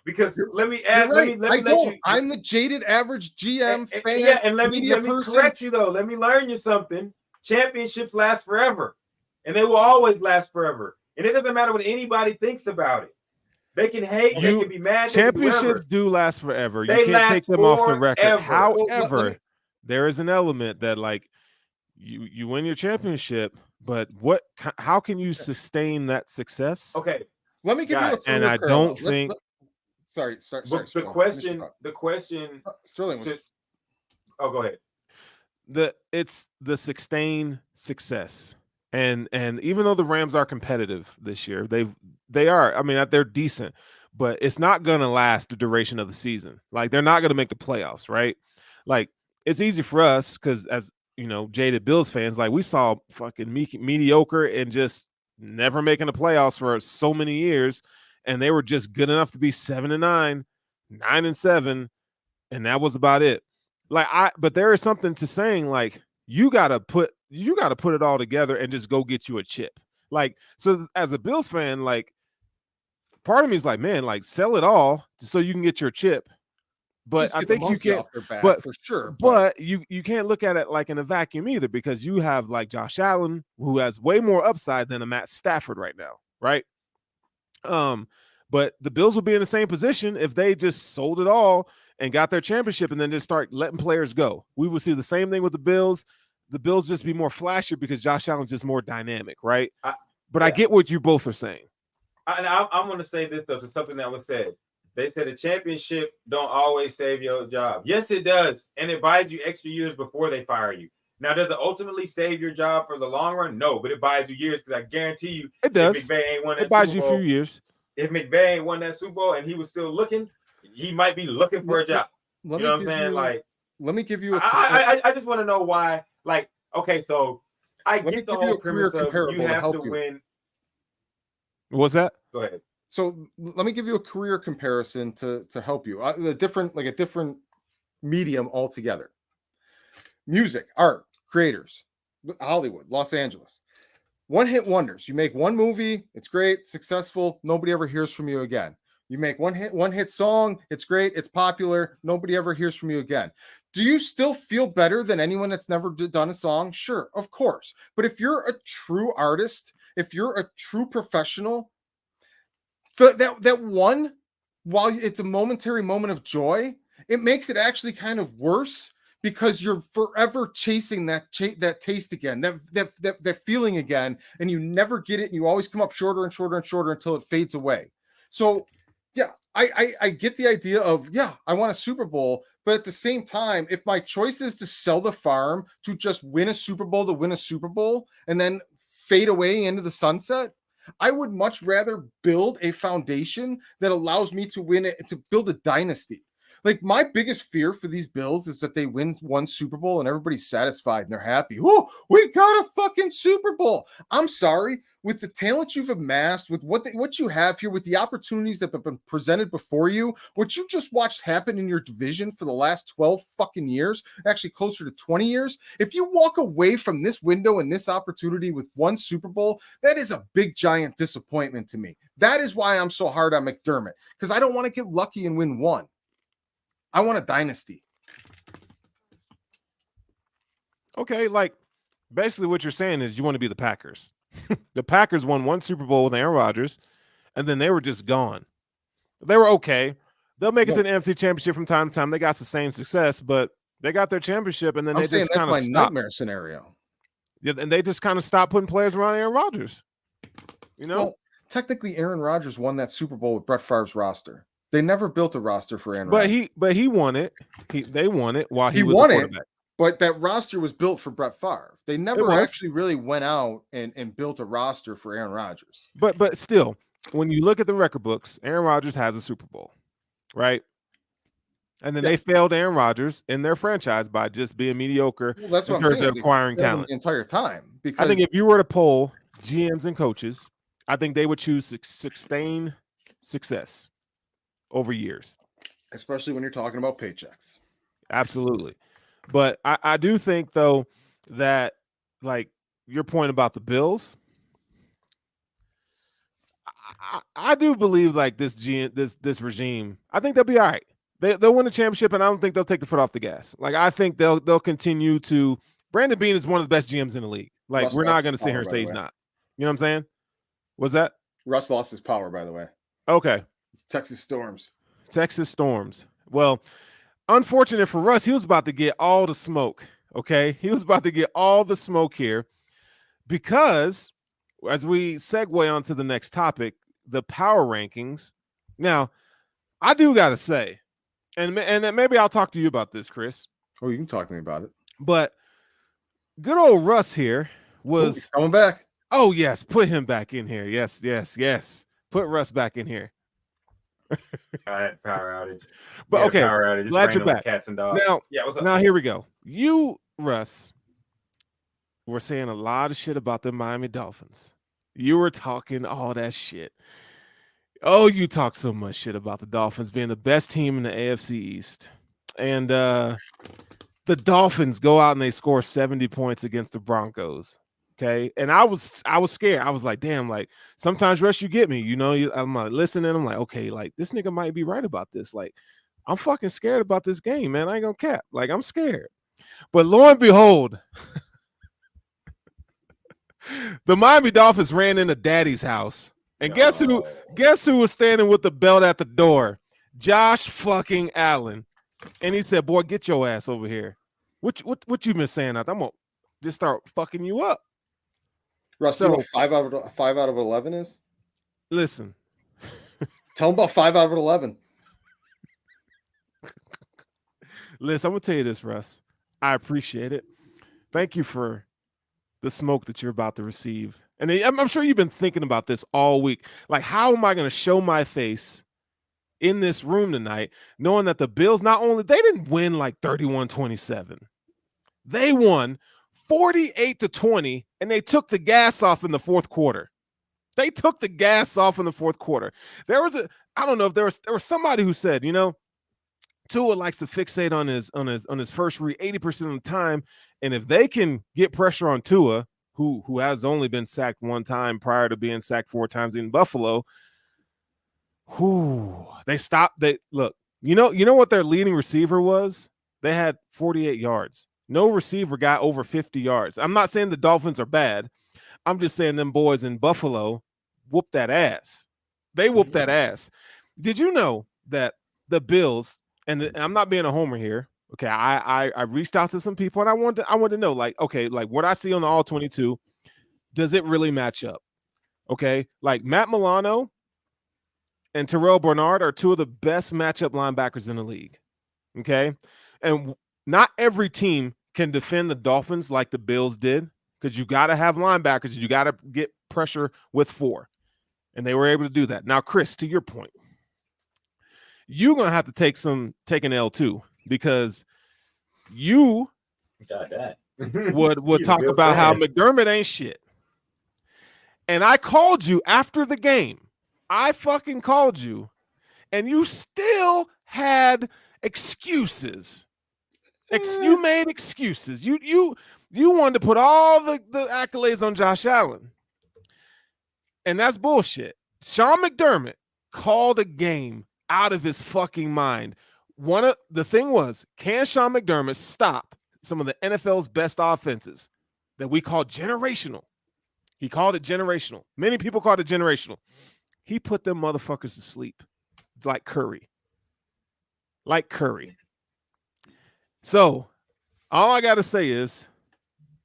B: Because let me add.
A: Right.
B: Let me let you.
A: I'm the jaded average GM fan.
B: Yeah, and let me correct you though. Let me learn you something. Championships last forever, and they will always last forever. And it doesn't matter what anybody thinks about it. They can hate, they can be mad.
C: Championships do last forever. You can't take them off the record. However, there is an element that like you win your championship, but how can you sustain that success?
B: Okay.
A: Let me give you a
C: and I don't think
A: sorry.
B: The question
A: Sterling was
B: go ahead.
C: It's the sustained success. And even though the Rams are competitive this year, they are. I mean, they're decent, but it's not going to last the duration of the season. Like they're not going to make the playoffs, right? Like it's easy for us because as jaded Bills fans, like we saw fucking mediocre and just never making the playoffs for so many years, and they were just good enough to be 7-9, 9-7, and that was about it. But there is something to saying like you got to put it all together and just go get you a chip. Like, so as a Bills fan, like part of me is like, man, like sell it all so you can get your chip. But
A: Just
C: I
A: get the
C: think you
A: monkey
C: can't.
A: off their back
C: But
A: for sure.
C: But you can't look at it like in a vacuum either, because you have like Josh Allen, who has way more upside than a Matt Stafford right now, right? But the Bills would be in the same position if they just sold it all and got their championship and then just start letting players go. We would see the same thing with the Bills. The Bills just be more flashy because Josh Allen's just more dynamic, right? I get what you both are saying.
B: I'm going to say this, though, to something that was said. They said a championship don't always save your job. Yes, it does. And it buys you extra years before they fire you. Now, does it ultimately save your job for the long run? No, but it buys you years, because I guarantee you
C: it does.
B: If McVay ain't won that
C: it buys
B: Super
C: you
B: Bowl,
C: a few years.
B: If McVay ain't won that Super Bowl and he was still looking, he might be looking for a job. You know what I'm saying? Like,
A: let me give you
B: I just want to know why. Like, okay, so I get the whole premise of you have to win.
C: What's that?
B: Go ahead.
A: So let me give you a career comparison to help you. A different medium altogether. Music, art, creators, Hollywood, Los Angeles. One-hit wonders. You make one movie, it's great, successful, nobody ever hears from you again. You make one hit song, it's great, it's popular, nobody ever hears from you again. Do you still feel better than anyone that's never done a song? Sure, of course. But if you're a true artist, if you're a true professional, that one, while it's a momentary moment of joy, it makes it actually kind of worse, because you're forever chasing that taste again, that feeling again, and you never get it, and you always come up shorter and shorter and shorter until it fades away. So yeah, I get the idea of, yeah, I want a Super Bowl, but at the same time, if my choice is to sell the farm to just win a Super Bowl to win a Super Bowl and then fade away into the sunset, I would much rather build a foundation that allows me to win it, to build a dynasty. Like, my biggest fear for these Bills is that they win one Super Bowl and everybody's satisfied and they're happy. Oh, we got a fucking Super Bowl. I'm sorry, with the talent you've amassed, with what you have here, with the opportunities that have been presented before you, what you just watched happen in your division for the last 12 fucking years, actually closer to 20 years. If you walk away from this window and this opportunity with one Super Bowl, that is a big, giant disappointment to me. That is why I'm so hard on McDermott, because I don't want to get lucky and win one. I want a dynasty.
C: Okay, like, basically what you're saying is you want to be the Packers. The Packers won one Super Bowl with Aaron Rodgers, and then they were just gone. They were okay. They'll make it to the NFC Championship from time to time. They got sustained success, but they got their championship, and then they just kind of stopped.
A: Nightmare scenario.
C: Yeah, and they just kind of stopped putting players around Aaron Rodgers. You know? Well,
A: technically, Aaron Rodgers won that Super Bowl with Brett Favre's roster. They never built a roster for Aaron Rodgers.
C: But he won it. They won it while he was a quarterback.
A: But that roster was built for Brett Favre. They never actually really went out and built a roster for Aaron Rodgers.
C: But still, when you look at the record books, Aaron Rodgers has a Super Bowl, right? And then they failed Aaron Rodgers in their franchise by just being mediocre in terms of acquiring talent
A: the entire time.
C: Because I think if you were to poll GMs and coaches, I think they would choose sustained success over years,
A: especially when you're talking about paychecks.
C: Absolutely. But I do think, though, that, like, your point about the Bills, I do believe, like, this regime, I think they'll be all right. They'll win the championship, and I don't think they'll take the foot off the gas. Like, I think they'll continue to. Brandon Beane is one of the best GMs in the league. Like, Russ, we're not going to sit here and say he's not. You know what I'm saying? What's that?
A: Russ lost his power, by the way.
C: Okay.
A: It's Texas Storms.
C: Texas Storms. Well, unfortunate for Russ, he was about to get all the smoke, okay? He was about to get all the smoke here because, as we segue on to the next topic, the power rankings. Now, I do got to say, and maybe I'll talk to you about this, Chris.
A: Oh, you can talk to me about it.
C: But good old Russ here was
A: coming back.
C: Oh, yes. Put him back in here. Yes. Put Russ back in here.
B: Power outage.
C: But okay,
B: power outage.
C: Glad you're back.
B: Cats and dogs.
C: Now,
B: what's up?
C: Now here we go. You, Russ, were saying a lot of shit about the Miami Dolphins. You were talking all that shit. Oh, you talk so much shit about the Dolphins being the best team in the AFC East. And the Dolphins go out and they score 70 points against the Broncos. Okay. And I was scared. I was like, damn, like sometimes, Russ, you get me, you know, I'm like listening. I'm like, okay, like this nigga might be right about this. Like I'm fucking scared about this game, man. I ain't gonna cap. Like, I'm scared. But lo and behold, the Miami Dolphins ran into Daddy's house. And guess who was standing with the belt at the door? Josh fucking Allen. And he said, boy, get your ass over here. What you been saying? I'm gonna just start fucking you up.
A: Russ, so, you know what 5 out of 11 is?
C: Listen.
A: Tell him about 5 out of 11.
C: Listen, I'm gonna tell you this, Russ. I appreciate it. Thank you for the smoke that you're about to receive. And I'm sure you've been thinking about this all week. Like, how am I going to show my face in this room tonight, knowing that the Bills, not only, they didn't win like 31-27. They won 48-20, and they took the gas off in the fourth quarter. They took the gas off in the fourth quarter. There was I don't know if there was somebody who said, you know, Tua likes to fixate on his first read 80% of the time, and if they can get pressure on Tua, who has only been sacked one time prior to being sacked 4 times in Buffalo, they stopped. They look, you know what their leading receiver was? They had 48 yards. No receiver got over 50 yards. I'm not saying the Dolphins are bad. I'm just saying them boys in Buffalo whooped that ass. They whooped that ass. Did you know that the Bills, and I'm not being a homer here, okay, I reached out to some people, and I wanted to know, like, okay, like what I see on the All 22, does it really match up? Okay, like Matt Milano and Terrell Bernard are 2 of the best matchup linebackers in the league. Okay, and not every team can defend the Dolphins like the Bills did, because you got to have linebackers. You got to get pressure with 4, and they were able to do that. Now, Chris, to your point, you're gonna have to take an L too, because you
B: got that
C: would talk about how McDermott ain't shit. And I called you after the game. I fucking called you, and you still had excuses. You made excuses. You wanted to put all the accolades on Josh Allen, and that's bullshit. Sean McDermott called a game out of his fucking mind. The thing was, can Sean McDermott stop some of the NFL's best offenses that we call generational? He called it generational. Many people called it generational. He put them motherfuckers to sleep like Curry. Like Curry. So, all I got to say is,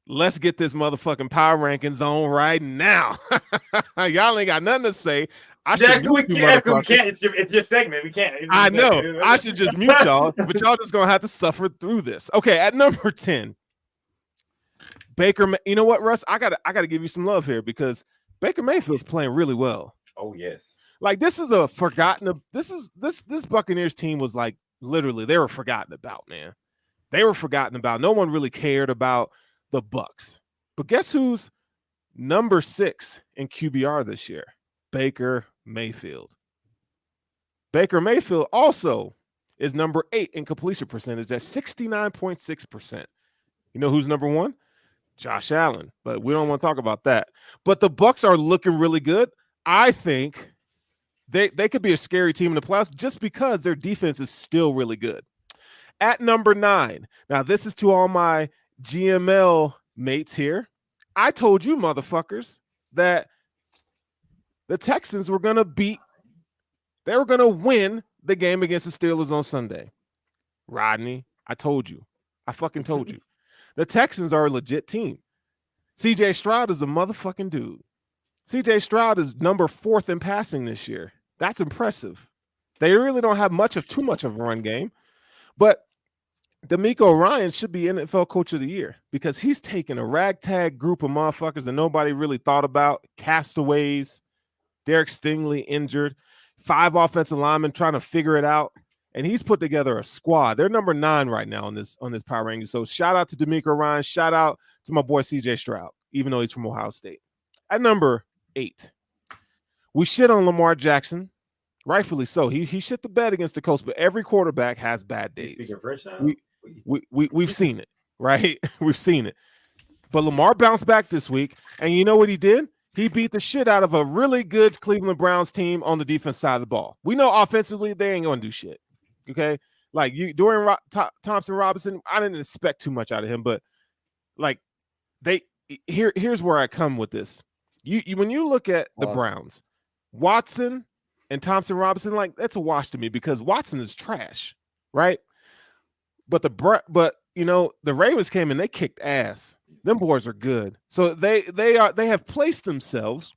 C: let's get this motherfucking power rankings on right now. Y'all ain't got nothing to say.
B: We can't. It's your segment. We can't.
C: I know. I should just mute y'all, but y'all just gonna have to suffer through this. Okay, at number 10, Baker. You know what, Russ? I gotta give you some love here, because Baker Mayfield's playing really well.
B: Oh yes.
C: Like, this is a forgotten. This Buccaneers team was like, literally, they were forgotten about, man. They were forgotten about. No one really cared about the Bucs. But guess who's number 6 in QBR this year? Baker Mayfield. Baker Mayfield also is number 8 in completion percentage at 69.6%. You know who's number 1? Josh Allen. But we don't want to talk about that. But the Bucs are looking really good. I think they could be a scary team in the playoffs just because their defense is still really good. At number 9, now this is to all my GML mates here. I told you motherfuckers that the Texans were going to they were going to win the game against the Steelers on Sunday. Rodney, I told you. I fucking told you. The Texans are a legit team. CJ Stroud is a motherfucking dude. CJ Stroud is number 4th in passing this year. That's impressive. They really don't have too much of a run game. But D'Amico Ryans should be NFL Coach of the Year, because he's taken a ragtag group of motherfuckers that nobody really thought about. Castaways, Derek Stingley injured, 5 offensive linemen trying to figure it out, and he's put together a squad. They're number 9 right now on this power ranking. So shout out to D'Amico Ryans. Shout out to my boy CJ Stroud, even though he's from Ohio State. At number 8, we shit on Lamar Jackson. Rightfully so. He shit the bed against the Colts, but every quarterback has bad days. We've seen it, right? We've seen it. But Lamar bounced back this week, and you know what he did? He beat the shit out of a really good Cleveland Browns team on the defense side of the ball. We know offensively they ain't going to do shit. Okay, like Dorian Thompson Robinson, I didn't expect too much out of him, but like here's where I come with this. You when you look at the Browns, Watson and Thompson Robinson, like that's a wash to me because Watson is trash, right? But the Ravens came and they kicked ass. Them boys are good. So they have placed themselves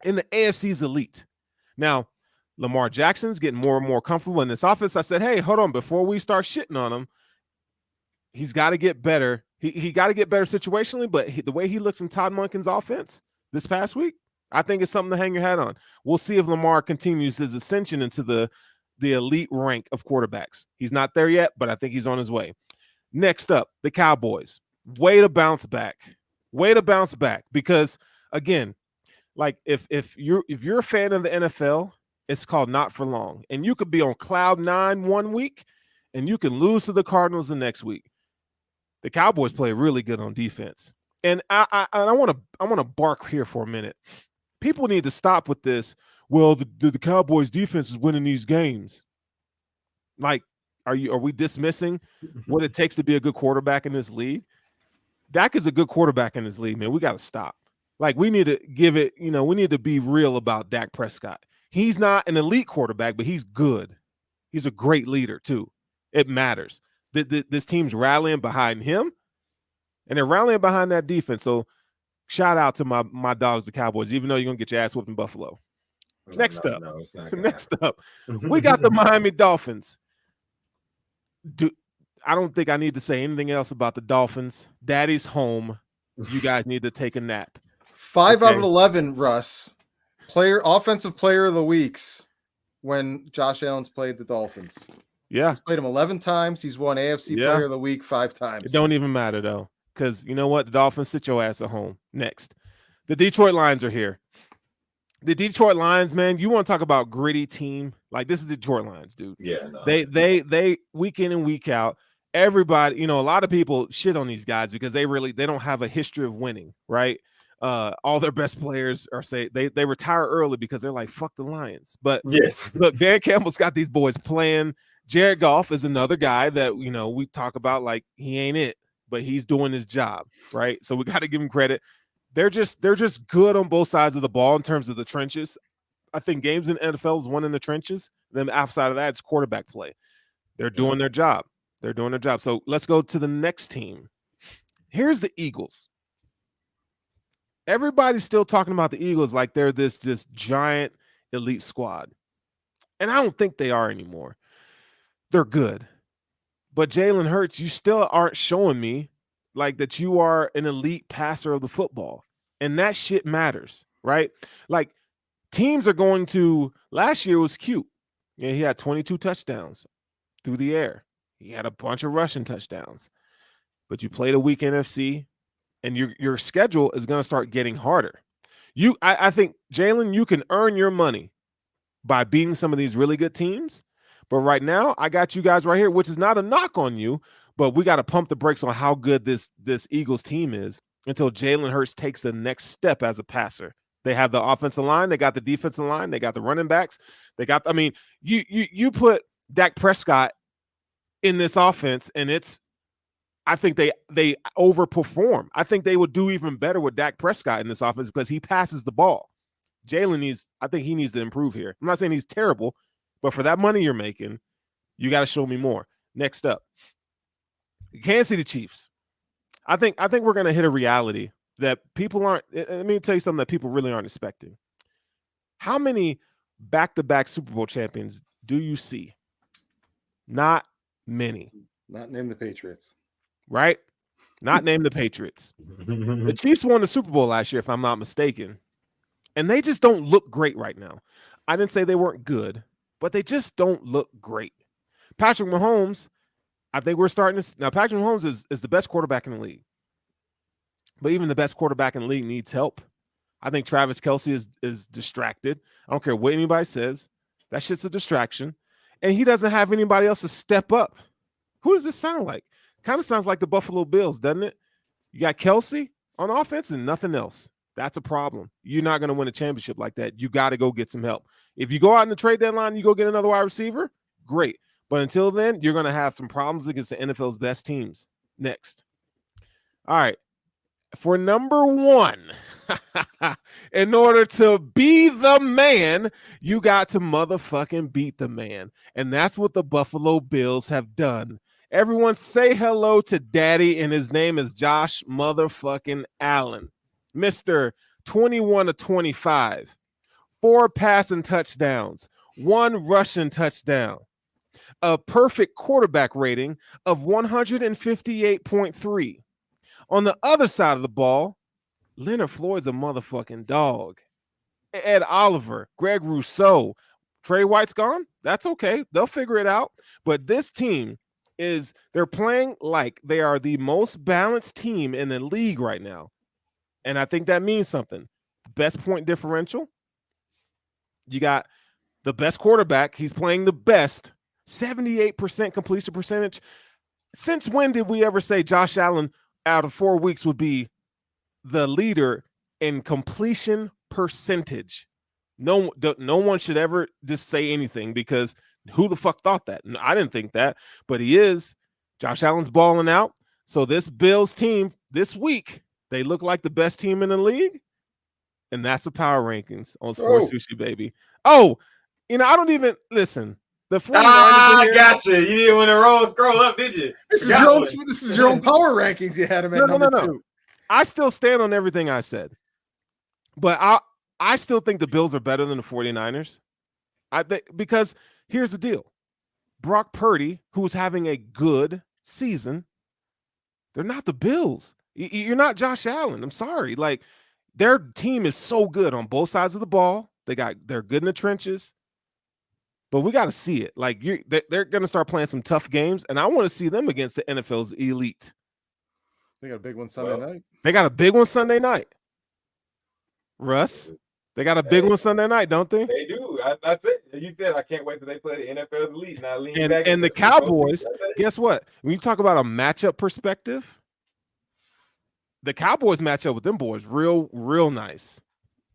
C: in the AFC's elite. Now, Lamar Jackson's getting more and more comfortable in this offense. I said, hey, hold on, before we start shitting on him, he's got to get better. He got to get better situationally, but the way he looks in Todd Monken's offense this past week, I think it's something to hang your hat on. We'll see if Lamar continues his ascension into the elite rank of quarterbacks. He's not there yet, but I think he's on his way. Next up, the Cowboys. Way to bounce back. Because again, like if you're a fan of the NFL, it's called not for long. And you could be on cloud 9 1 week and you can lose to the Cardinals the next week. The Cowboys play really good on defense. And I want to bark here for a minute. People need to stop with this. Well, the Cowboys defense is winning these games. Like, are we dismissing what it takes to be a good quarterback in this league? Dak is a good quarterback in this league, man. We got to stop. Like, we need to give it, we need to be real about Dak Prescott. He's not an elite quarterback, but he's good. He's a great leader, too. It matters. This team's rallying behind him, and they're rallying behind that defense. So, shout out to my dogs, the Cowboys, even though you're going to get your ass whooped in Buffalo. Next up, we got the Miami Dolphins. I don't think I need to say anything else about the Dolphins. Daddy's home. You guys need to take a nap.
A: 5 out of 11, Russ. Offensive player of the weeks when Josh Allen's played the Dolphins.
C: Yeah.
A: He's played him 11 times. He's won AFC player of the week 5 times.
C: It don't even matter, though, because you know what? The Dolphins, sit your ass at home. Next. The Detroit Lions are here. The Detroit Lions, man, you want to talk about gritty team? Like, this is the Detroit Lions, dude.
B: Yeah. No.
C: They week in and week out, everybody, a lot of people shit on these guys because they don't have a history of winning, right? All their best players they retire early because they're like, fuck the Lions. But
B: yes,
C: look, Dan Campbell's got these boys playing. Jared Goff is another guy that, we talk about like he ain't it, but he's doing his job, right? So we got to give him credit. They're just good on both sides of the ball in terms of the trenches. I think games in the NFL is one in the trenches. Then outside of that, it's quarterback play. They're doing their job. So let's go to the next team. Here's the Eagles. Everybody's still talking about the Eagles like they're this just giant elite squad. And I don't think they are anymore. They're good. But Jalen Hurts, you still aren't showing me like that you are an elite passer of the football. And that shit matters, right? Like, teams are going to – last year was cute. Yeah, he had 22 touchdowns through the air. He had a bunch of rushing touchdowns. But you played a weak NFC, and your schedule is going to start getting harder. I think, Jalen, you can earn your money by beating some of these really good teams. But right now, I got you guys right here, which is not a knock on you, but we got to pump the brakes on how good this Eagles team is until Jalen Hurts takes the next step as a passer. They have the offensive line. They got the defensive line. They got the running backs. You put Dak Prescott in this offense, and I think they overperform. I think they would do even better with Dak Prescott in this offense because he passes the ball. I think he needs to improve here. I'm not saying he's terrible, but for that money you're making, you got to show me more. Next up, Kansas City Chiefs. I think we're going to hit a reality that people aren't. Let me tell you something that people really aren't expecting. How many back-to-back Super Bowl champions do you see? Not many.
A: Not named the Patriots.
C: Right? Not named the Patriots. The Chiefs won the Super Bowl last year, if I'm not mistaken. And they just don't look great right now. I didn't say they weren't good, but they just don't look great. Patrick Mahomes, I think we're starting to – now, Patrick Mahomes is the best quarterback in the league. But even the best quarterback in the league needs help. I think Travis Kelce is distracted. I don't care what anybody says. That shit's a distraction. And he doesn't have anybody else to step up. Who does this sound like? Kind of sounds like the Buffalo Bills, doesn't it? You got Kelce on offense and nothing else. That's a problem. You're not going to win a championship like that. You got to go get some help. If you go out in the trade deadline, you go get another wide receiver, great. But until then, you're going to have some problems against the NFL's best teams next. All right. For number one, in order to be the man, you got to motherfucking beat the man. And that's what the Buffalo Bills have done. Everyone say hello to daddy, and his name is Josh motherfucking Allen. Mr. 21 of 25, 4 passing touchdowns, 1 rushing touchdown, a perfect quarterback rating of 158.3. On the other side of the ball, Leonard Floyd's a motherfucking dog. Ed Oliver, Greg Rousseau, Trey White's gone. That's okay. They'll figure it out. But this team they're playing like they are the most balanced team in the league right now. And I think that means something. Best point differential. You got the best quarterback. He's playing the best. 78% completion percentage. Since when did we ever say Josh Allen out of 4 weeks would be the leader in completion percentage? No one should ever just say anything, because who the fuck thought that? I didn't think that, but he is. Josh Allen's balling out. So this Bills team this week, they look like the best team in the league. And that's the power rankings on Sports Sushi, baby. Oh, I don't even listen. The 49ers
B: I got you. You didn't want to scroll up, did you?
A: This is your own power rankings. You had him at number 2.
C: I still stand on everything I said, but I still think the Bills are better than the 49ers. Because here's the deal. Brock Purdy, who's having a good season, they're not the Bills. You're not Josh Allen. I'm sorry. Like, their team is so good on both sides of the ball. They're good in the trenches. But we got to see it. Like, they're going to start playing some tough games, and I want to see them against the NFL's elite.
A: They got a big one Sunday night.
C: They got a big one Sunday night. Russ, they got a big one Sunday night, don't they?
B: They do. That's it. You said I can't wait till they play the NFL's elite. And I lean back.
C: And the Cowboys, guess what? When you talk about a matchup perspective, the Cowboys match up with them boys real nice.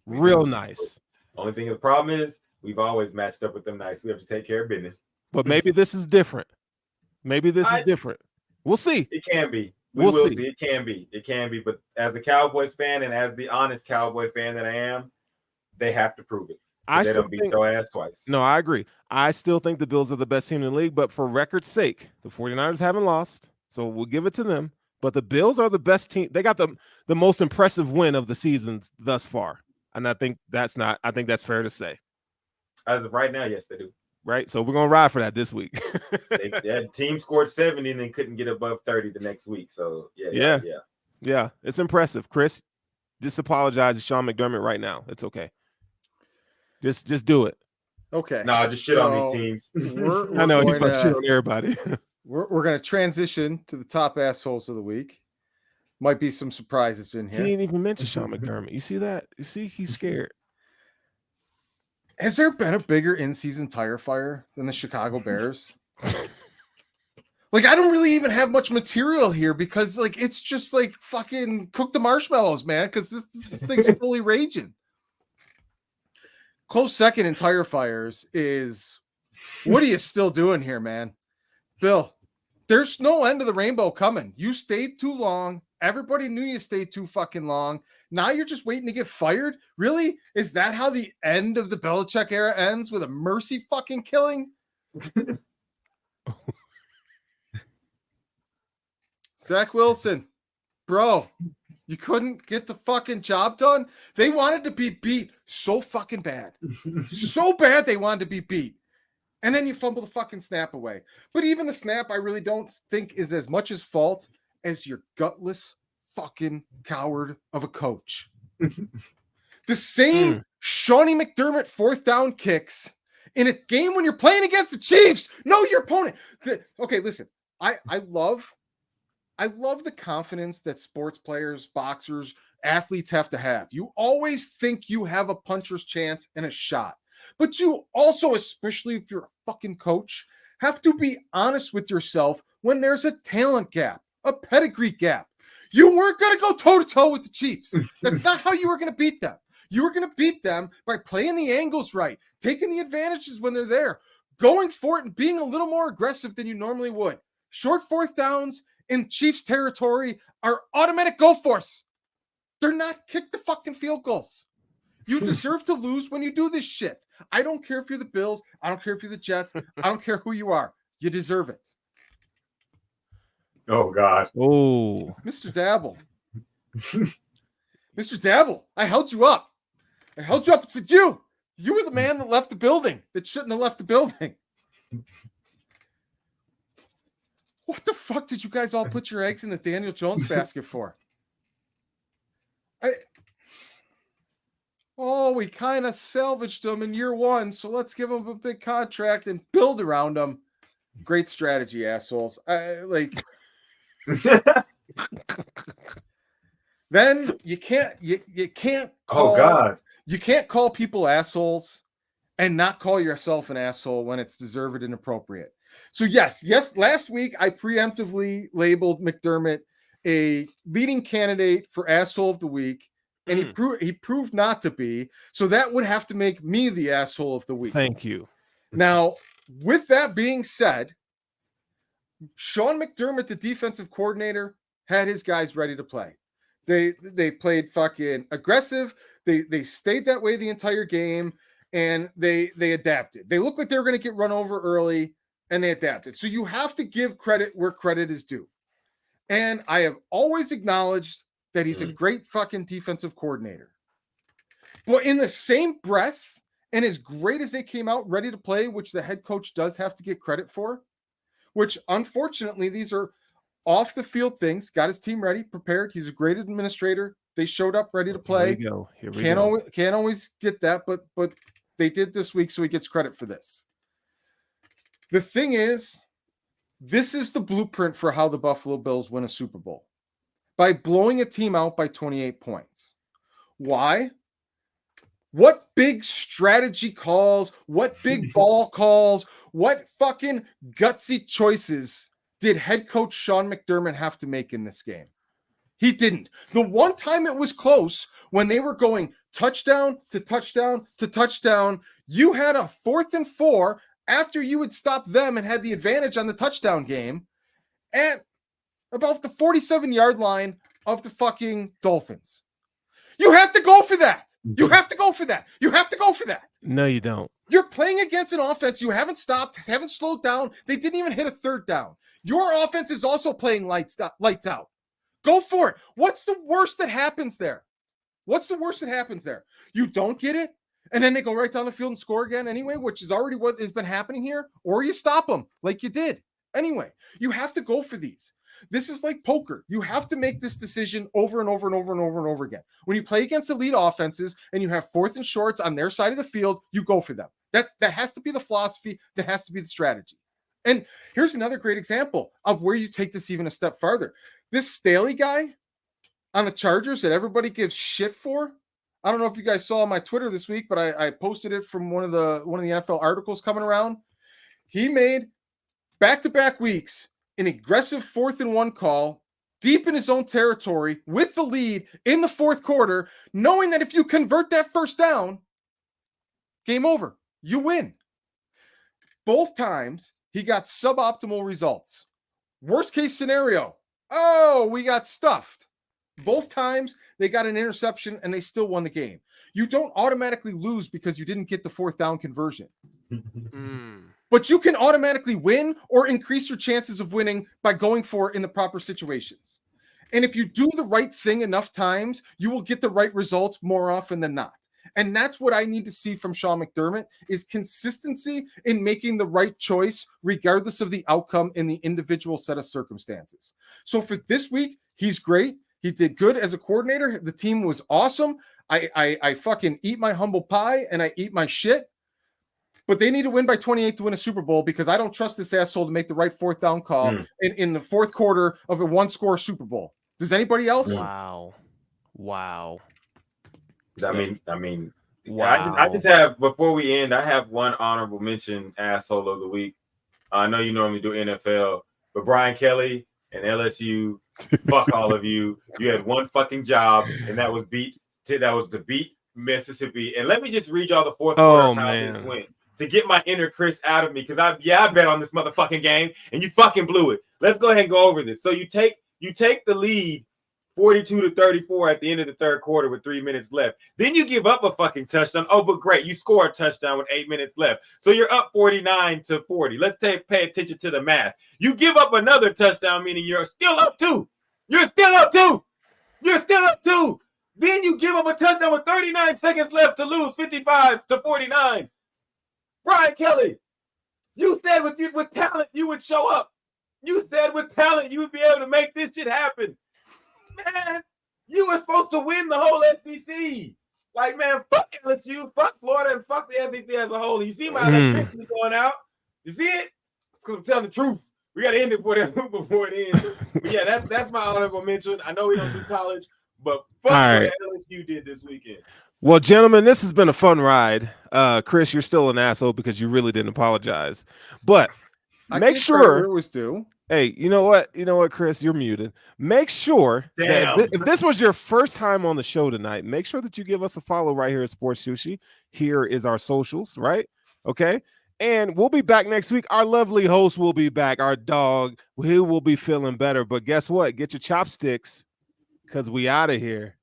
C: Real nice.
B: Only thing, the problem is we've always matched up with them nice. We have to take care of business.
C: But maybe this is different. Maybe this is different. We'll see.
B: It can be. We'll see. It can be. It can be. But as a Cowboys fan and as the honest Cowboy fan that I am, they have to prove it. They don't beat your ass twice.
C: No, I agree. I still think the Bills are the best team in the league, but for record's sake, the 49ers haven't lost, so we'll give it to them. But the Bills are the best team. They got the most impressive win of the season thus far. And I think that's fair to say.
B: As of right now, yes, they do.
C: Right? So we're going to ride for that this week.
B: Team scored 70 and then couldn't get above 30 the next week. So, yeah.
C: It's impressive. Chris, just apologize to Sean McDermott right now. It's okay. Just do it.
A: Okay.
B: No, just shit on these teams.
C: I know he's about to shit on everybody.
A: We're going to transition to the top assholes of the week. Might be some surprises in here.
C: He didn't even mention Sean McDermott. You see that? You see, he's scared.
A: Has there been a bigger in-season tire fire than the Chicago Bears? Like, I don't really even have much material here because, like, it's just like fucking cook the marshmallows, man, because this thing's fully raging. Close second in tire fires is, what are you still doing here, man? Bill, there's no end of the rainbow coming. You stayed too long. Everybody knew you stayed too fucking long. Now you're just waiting to get fired? Really? Is that how the end of the Belichick era ends, with a mercy fucking killing? Zach Wilson, bro, you couldn't get the fucking job done? They wanted to be beat so fucking bad. So bad they wanted to be beat. And then you fumble the fucking snap away. But even the snap, I really don't think is as much his fault as your gutless fucking coward of a coach. The same Shawnee McDermott 4th down kicks in a game when you're playing against the Chiefs. Know your opponent. Okay, listen. I love the confidence that sports players, boxers, athletes have to have. You always think you have a puncher's chance and a shot. But you also, especially if you're a fucking coach, have to be honest with yourself when there's a talent gap, a pedigree gap. You weren't going to go toe-to-toe with the Chiefs. That's not how you were going to beat them. You were going to beat them by playing the angles right, taking the advantages when they're there, going for it and being a little more aggressive than you normally would. Short fourth downs in Chiefs territory are automatic go force. They're not kick the fucking field goals. You deserve to lose when you do this shit. I don't care if you're the Bills. I don't care if you're the Jets. I don't care who you are. You deserve it.
B: Oh, God.
C: Oh,
A: Mr. Dabble. Mr. Dabble, I held you up. I held you up and said, you were the man that left the building, that shouldn't have left the building. What the fuck did you guys all put your eggs in the Daniel Jones basket for? We kind of salvaged him in year one, so let's give him a big contract and build around him. Great strategy, assholes. Then you can't call,
B: oh God,
A: you can't call people assholes and not call yourself an asshole when it's deserved and appropriate. So yes, last week I preemptively labeled McDermott a leading candidate for asshole of the week, and he proved not to be. So that would have to make me the asshole of the week.
C: thank you.
A: Now, with that being said, Sean McDermott, the defensive coordinator, had his guys ready to play. They played fucking aggressive. They stayed that way the entire game, and they adapted. They looked like they were going to get run over early, and they adapted. So you have to give credit where credit is due. And I have always acknowledged that he's a great fucking defensive coordinator. But in the same breath, and as great as they came out ready to play, which the head coach does have to get credit for, which unfortunately these are off the field things, got his team ready, prepared. He's a great administrator. They showed up ready to play.
C: Here we go.
A: Can't always get that, but they did this week, so he gets credit for this. The thing is, this is the blueprint for how the Buffalo Bills win a Super Bowl. By blowing a team out by 28 points. Why? What big strategy calls, what big ball calls, what fucking gutsy choices did head coach Sean McDermott have to make in this game? He didn't. The one time it was close, when they were going touchdown to touchdown to touchdown, you had a 4th and 4 after you had stopped them and had the advantage on the touchdown game at about the 47-yard line of the fucking Dolphins. You have to go for that. You have to go for that. You have to go for that.
C: No, you don't.
A: You're playing against an offense. You haven't stopped, haven't slowed down. They didn't even hit a 3rd down. Your offense is also playing lights out. Go for it. What's the worst that happens there? What's the worst that happens there? You don't get it, and then they go right down the field and score again anyway, which is already what has been happening here, or you stop them like you did. Anyway, you have to go for these. This is like poker. You have to make this decision over and over and over and over and over again. When you play against elite offenses and you have 4th and shorts on their side of the field, you go for them. That has to be the philosophy. That has to be the strategy. And here's another great example of where you take this even a step farther. This Staley guy on the Chargers that everybody gives shit for. I don't know if you guys saw on my Twitter this week, but I posted it from one of the NFL articles coming around. He made back-to-back weeks an aggressive 4th and 1 call deep in his own territory with the lead in the 4th quarter, knowing that if you convert that 1st down, game over. You win. Both times, he got suboptimal results. Worst case scenario, we got stuffed. Both times, they got an interception and they still won the game. You don't automatically lose because you didn't get the 4th down conversion. But you can automatically win or increase your chances of winning by going for it in the proper situations. And if you do the right thing enough times, you will get the right results more often than not. And that's what I need to see from Sean McDermott is consistency in making the right choice, regardless of the outcome in the individual set of circumstances. So for this week, he's great. He did good as a coordinator. The team was awesome. I fucking eat my humble pie and I eat my shit. But they need to win by 28 to win a Super Bowl because I don't trust this asshole to make the right 4th down call in the 4th quarter of a 1-score Super Bowl. Does anybody else?
C: Wow.
B: I mean,
C: wow.
B: I just have, before we end, I have one honorable mention asshole of the week. I know you normally do NFL, but Brian Kelly and LSU, fuck all of you. You had one fucking job, and that was to beat Mississippi. And let me just read y'all the 4th quarter of how this went. to get my inner Chris out of me because I bet on this motherfucking game and you fucking blew it. Let's go ahead and go over this. So you take the lead 42-34 at the end of the third quarter with 3 minutes left. Then you give up a fucking touchdown. Oh, but great. You score a touchdown with 8 minutes left. So you're up 49-40. Let's pay attention to the math. You give up another touchdown, meaning you're still up 2. You're still up 2. You're still up 2. Then you give up a touchdown with 39 seconds left to lose 55-49. Brian Kelly, you said with talent you would show up. You said with talent you would be able to make this shit happen. Man, you were supposed to win the whole SEC. Like, man, fuck LSU, fuck Florida, and fuck the SEC as a whole. You see my electricity going out? You see it? It's because I'm telling the truth. We got to end it before it ends. But yeah, that's my honorable mention. I know we don't do college, but fuck what LSU did this weekend.
C: Well, gentlemen, this has been a fun ride. Chris, you're still an asshole because you really didn't apologize. But make sure
A: it was due.
C: Hey, you know what, Chris, you're muted. Make sure that if this was your first time on the show tonight, make sure that you give us a follow right here at Sports Sushi. Here is our socials, right? Okay. And we'll be back next week. Our lovely host will be back. Our dog, he will be feeling better. But guess what? Get your chopsticks because we out of here.